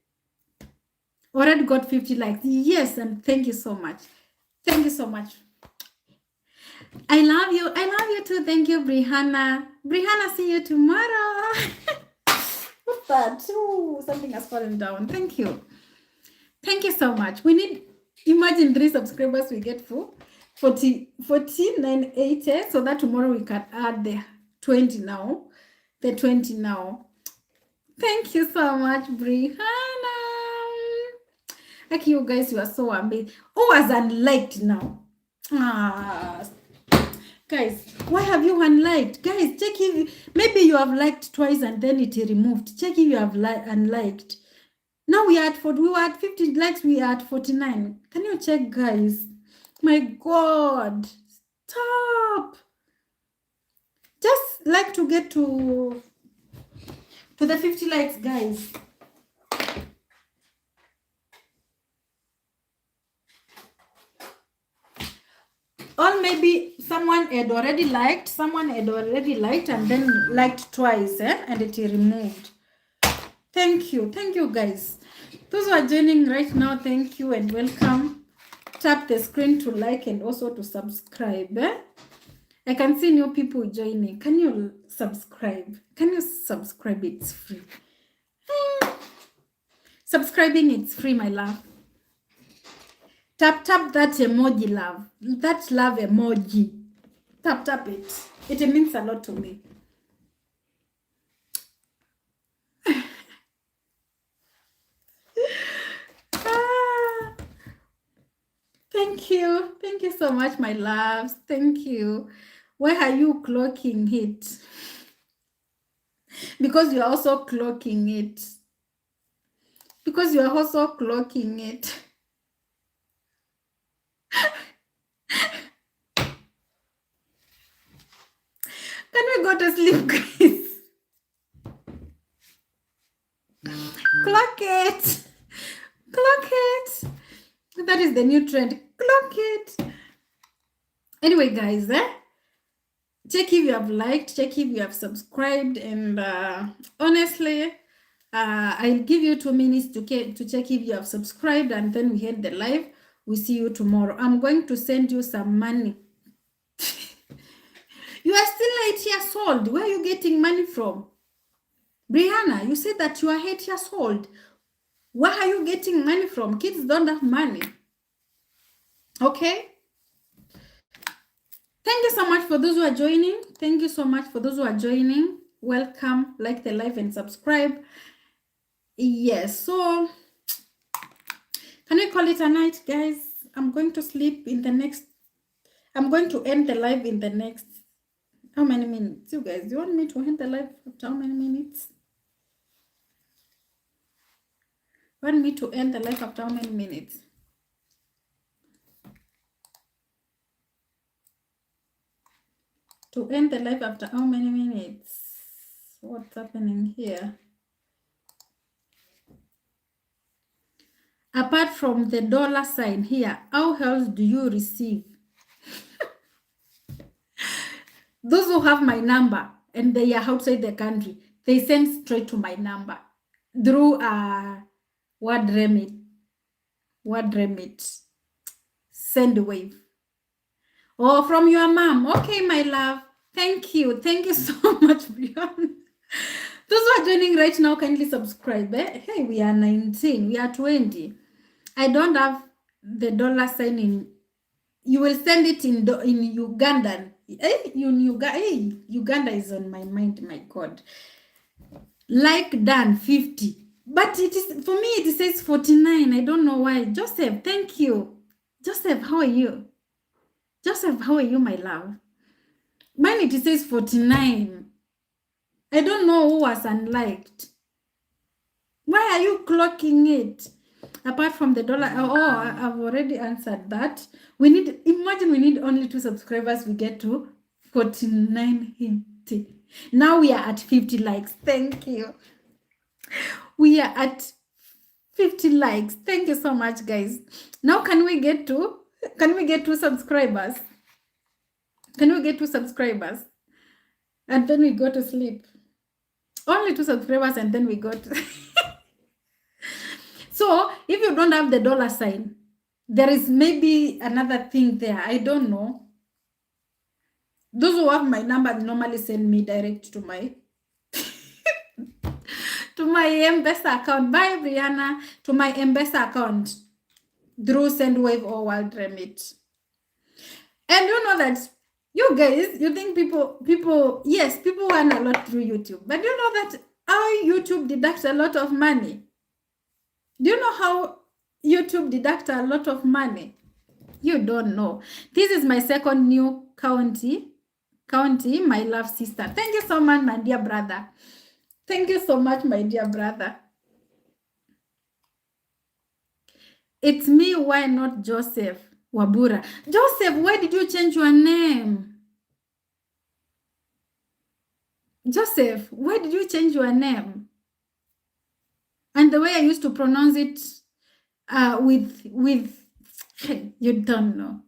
Already got 50 likes. Yes, and thank you so much. Thank you so much. I love you. I love you too. Thank you, Brihanna. Brihanna, see you tomorrow. What's that? Ooh, something has fallen down. Thank you. Thank you so much. We need, imagine 3 subscribers we get for 49.80, so that tomorrow we can add the 20 now. The 20 now. Thank you so much, Brihanna. Like, you guys, you are so amazing. Who has unliked now? Guys, why have you unliked? Guys, check if maybe you have liked twice and then it removed. Check if you have unliked. Now we were at 50 likes, we are at 49. Can you check, guys? My God, stop. Just like to get to the 50 likes, guys. Or maybe someone had already liked, and then liked twice, and it removed. Thank you, guys. Those who are joining right now, thank you and welcome. Tap the screen to like and also to subscribe. I can see new people joining. Can you subscribe? It's free. Subscribing, it's free, my love. Tap that emoji, love. That love emoji. Tap it. It means a lot to me. Thank you. Thank you so much, my loves. Thank you. Why are you clocking it? Because you are also clocking it. Can we go to sleep, guys? Clock it. That is the new trend. Clock it. Anyway, guys, check if you have liked, check if you have subscribed, and honestly, I'll give you 2 minutes to check if you have subscribed, and then we end the live. We see you tomorrow. I'm going to send you some money. You are still 8 years old. Where are you getting money from? Brianna, you said that you are 8 years old. Where are you getting money from? Kids don't have money. Okay? Thank you so much for those who are joining. Welcome. Like the live and subscribe. Yes, so can we call it a night, guys? I'm going to sleep in the next. I'm going to end the live in the next. How many minutes? You guys, do you want me to end the live after how many minutes? Want me to end the live after how many minutes? To end the live after how many minutes? What's happening here? Apart from the $sign here, how else do you receive? Those who have my number and they are outside the country, they send straight to my number through word remit, send wave. Oh, from your mom. Okay, my love. Thank you so much, Brianna. Those who are joining right now, kindly subscribe. Hey, we are 19, we are 20. I don't have the $sign in. You will send it in Ugandan. Uganda is on my mind, my God. Like done 50. But it is, for me, it says 49. I don't know why. Joseph, thank you. Joseph, how are you? My love? Mine, it says 49. I don't know who was unliked. Why are you clocking it? Apart from the $, I've already answered that. Imagine we need only 2 subscribers, we get to 49.80. Now we are at 50 likes. Thank you. We are at 50 likes. Thank you so much, guys. Now can we get to Can we get 2 subscribers? Can we get 2 subscribers? And then we go to sleep. Only 2 subscribers and then we go to... So if you don't have the dollar sign, there is maybe another thing there. I don't know. Those who have my number normally send me direct to my to my M-Pesa account. Bye, Brianna. To my M-Pesa account through Sendwave or World Remit. And you know that you guys, you think people, yes, people earn a lot through YouTube. But you know that how YouTube deducts a lot of money? Do you know how YouTube deducts a lot of money? You don't know. This is my second new county, my love sister. Thank you so much, my dear brother. Thank you so much, my dear brother. It's me, why not Joseph Wabura? Joseph, why did you change your name? Joseph, why did you change your name? And the way I used to pronounce it with you don't know.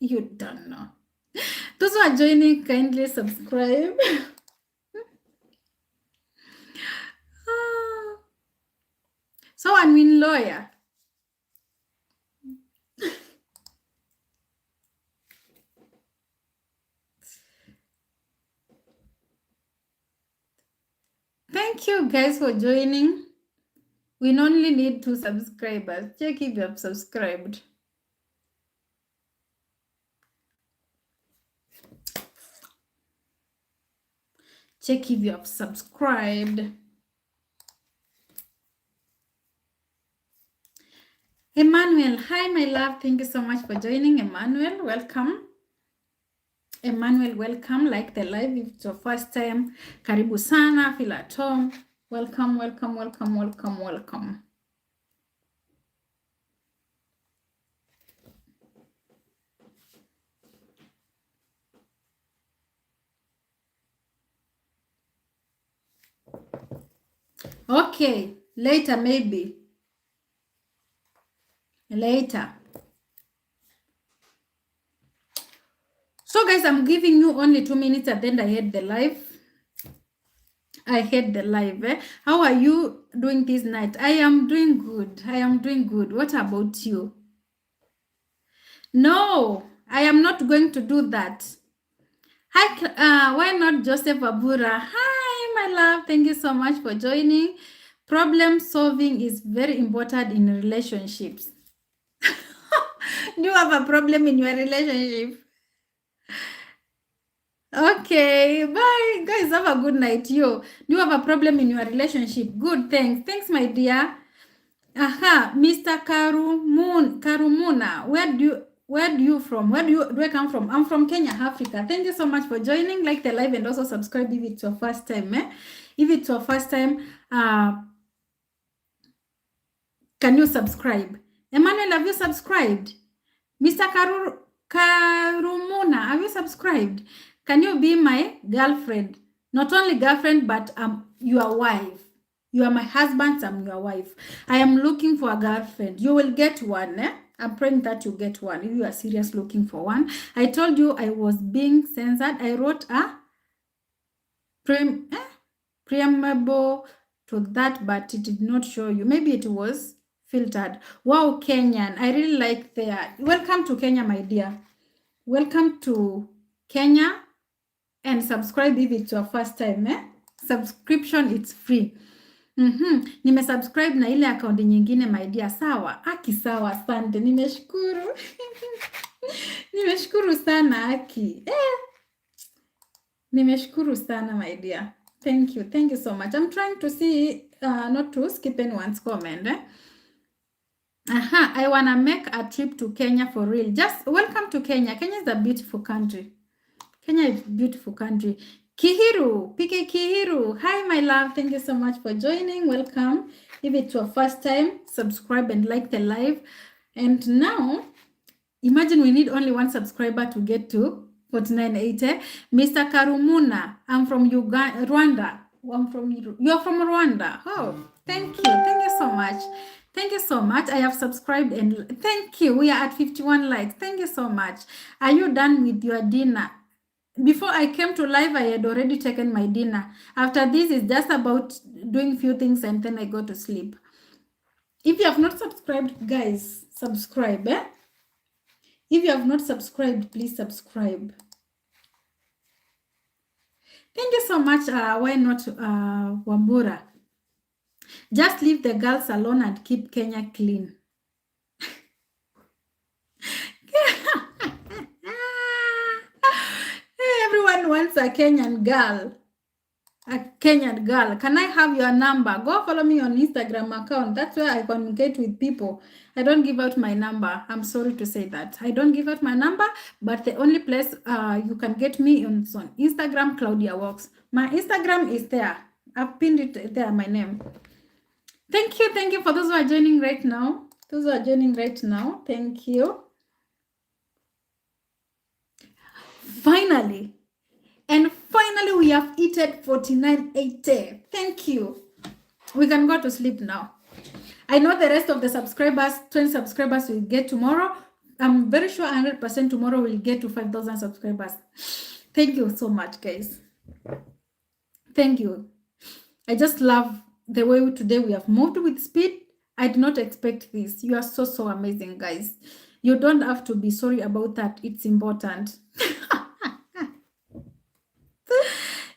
You don't know. Those who are joining, kindly subscribe. So I mean lawyer. Thank you guys for joining. We only need 2 subscribers. Check if you have subscribed. Check if you have subscribed. Emmanuel, hi my love. Thank you so much for joining. Emmanuel, welcome. Emmanuel, welcome. Like the live if it's your first time. Karibu sana, feel at home. Welcome, welcome, welcome, welcome, welcome. Okay, later maybe. Later. So guys, I'm giving you only 2 minutes and then I hate the live. I hate the live. How are you doing this night? I am doing good. I am doing good. What about you? No, I am not going to do that. Hi, why not Joseph Abura? Hi, my love. Thank you so much for joining. Problem solving is very important in relationships. Do you have a problem in your relationship? Okay, bye. Guys, have a good night. Do you have a problem in your relationship? Good, thanks. Thanks, my dear. Aha, Mr. Karumuna, where do you from? Do I come from? I'm from Kenya, Africa. Thank you so much for joining. Like the live and also subscribe if it's your first time. If it's your first time, can you subscribe? Emmanuel, have you subscribed? Mr. Karumuna, have you subscribed? Can you be my girlfriend? Not only girlfriend, but your wife. You are my husband, I'm your wife. I am looking for a girlfriend. You will get one. I'm praying that you get one if you are serious looking for one. I told you I was being censored. I wrote a preamble to that, but it did not show you. Maybe it was filtered. Wow, Kenyan. I really like that. Welcome to Kenya, my dear. Welcome to Kenya. And subscribe if it's your first time. Subscription, it's free. Nimesubscribe na ile account nyingine, my dear. Sawa. Aki sawa, asante. Nimeshukuru. Nimeshukuru sana, Aki. Nimeshukuru sana, my dear. Thank you. Thank you so much. I'm trying to see, not to skip anyone's comment. I want to make a trip to Kenya for real. Just welcome to Kenya. Kenya is a beautiful country. Kenya is a beautiful country. Kihiru, PK Kihiru. Hi, my love. Thank you so much for joining. Welcome. If it's your first time, subscribe and like the live. And now, imagine we need only 1 subscriber to get to 4980. Mr. Karumuna, I'm from Rwanda. You're from Rwanda. Oh, thank you. Thank you so much. Thank you so much. I have subscribed and thank you. We are at 51 likes. Thank you so much. Are you done with your dinner? Before I came to live, I had already taken my dinner. After this, it's just about doing few things and then I go to sleep. If you have not subscribed, guys, subscribe. If you have not subscribed, please subscribe. Thank you so much. Why not Wambura? Just leave the girls alone and keep Kenya clean. Everyone wants a Kenyan girl. A Kenyan girl. Can I have your number? Go follow me on Instagram account. That's where I communicate with people. I don't give out my number. I'm sorry to say that. I don't give out my number, but the only place you can get me on Instagram, Claudia Walks. My Instagram is there. I've pinned it there, my name. Thank you. Thank you for those who are joining right now. Those who are joining right now. Thank you. Finally. And finally, we have eaten 49.80. Thank you. We can go to sleep now. I know the rest of the subscribers, 20 subscribers, will get tomorrow. I'm very sure 100% tomorrow we'll get to 5,000 subscribers. Thank you so much, guys. Thank you. I just love the way today we have moved with speed. I did not expect this. You are so, so amazing, guys. You don't have to be sorry about that. It's important.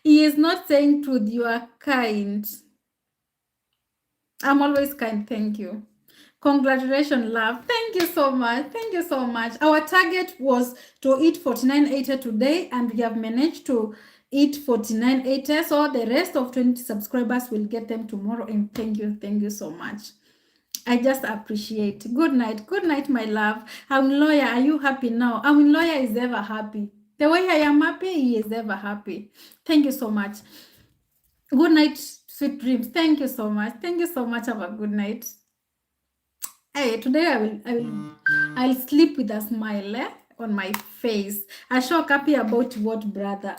He is not saying truth. You are kind. I'm always kind. Thank you. Congratulations, love. Thank you so much. Thank you so much. Our target was to eat 49.80 today, and we have managed to eat 49.80. So the rest of 20 subscribers will get them tomorrow. And thank you. Thank you so much. I just appreciate. Good night. Good night, my love. Lawyer, are you happy now? Lawyer is ever happy. The way I am happy, he is ever happy. Thank you so much. Good night, sweet dreams. Thank you so much. Thank you so much. Have a good night. Hey, today I'll sleep with a smile on my face. Ashok, happy about what, brother?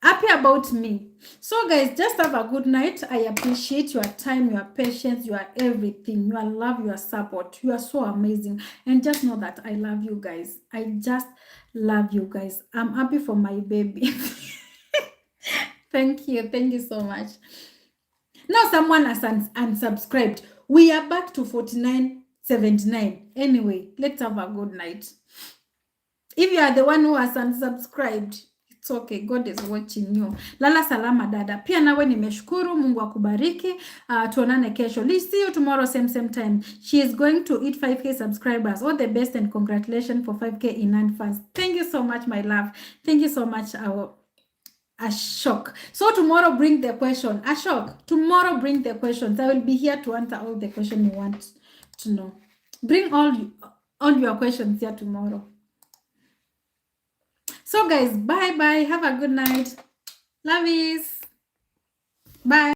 Happy about me. So guys, just have a good night. I appreciate your time, your patience, your everything, your love, your support. You are so amazing. And just know that I love you guys. I just love you guys. I'm happy for my baby. Thank you. Thank you so much. Now someone has unsubscribed. We are back to 49.79. Anyway, let's have a good night. If you are the one who has unsubscribed, it's okay. God is watching you. Lala salama dada. Pia nawe nimeshukuru. Mungu akubariki. Tuonane kesho. Let's see you tomorrow same time. She is going to eat 5K subscribers. All the best and congratulations for 5K in advance. Thank you so much, my love. Thank you so much, Ashok. So tomorrow bring the question. Ashok, tomorrow bring the questions. I will be here to answer all the questions you want to know. Bring all your questions here tomorrow. So guys, bye. Have a good night. Love yous. Bye.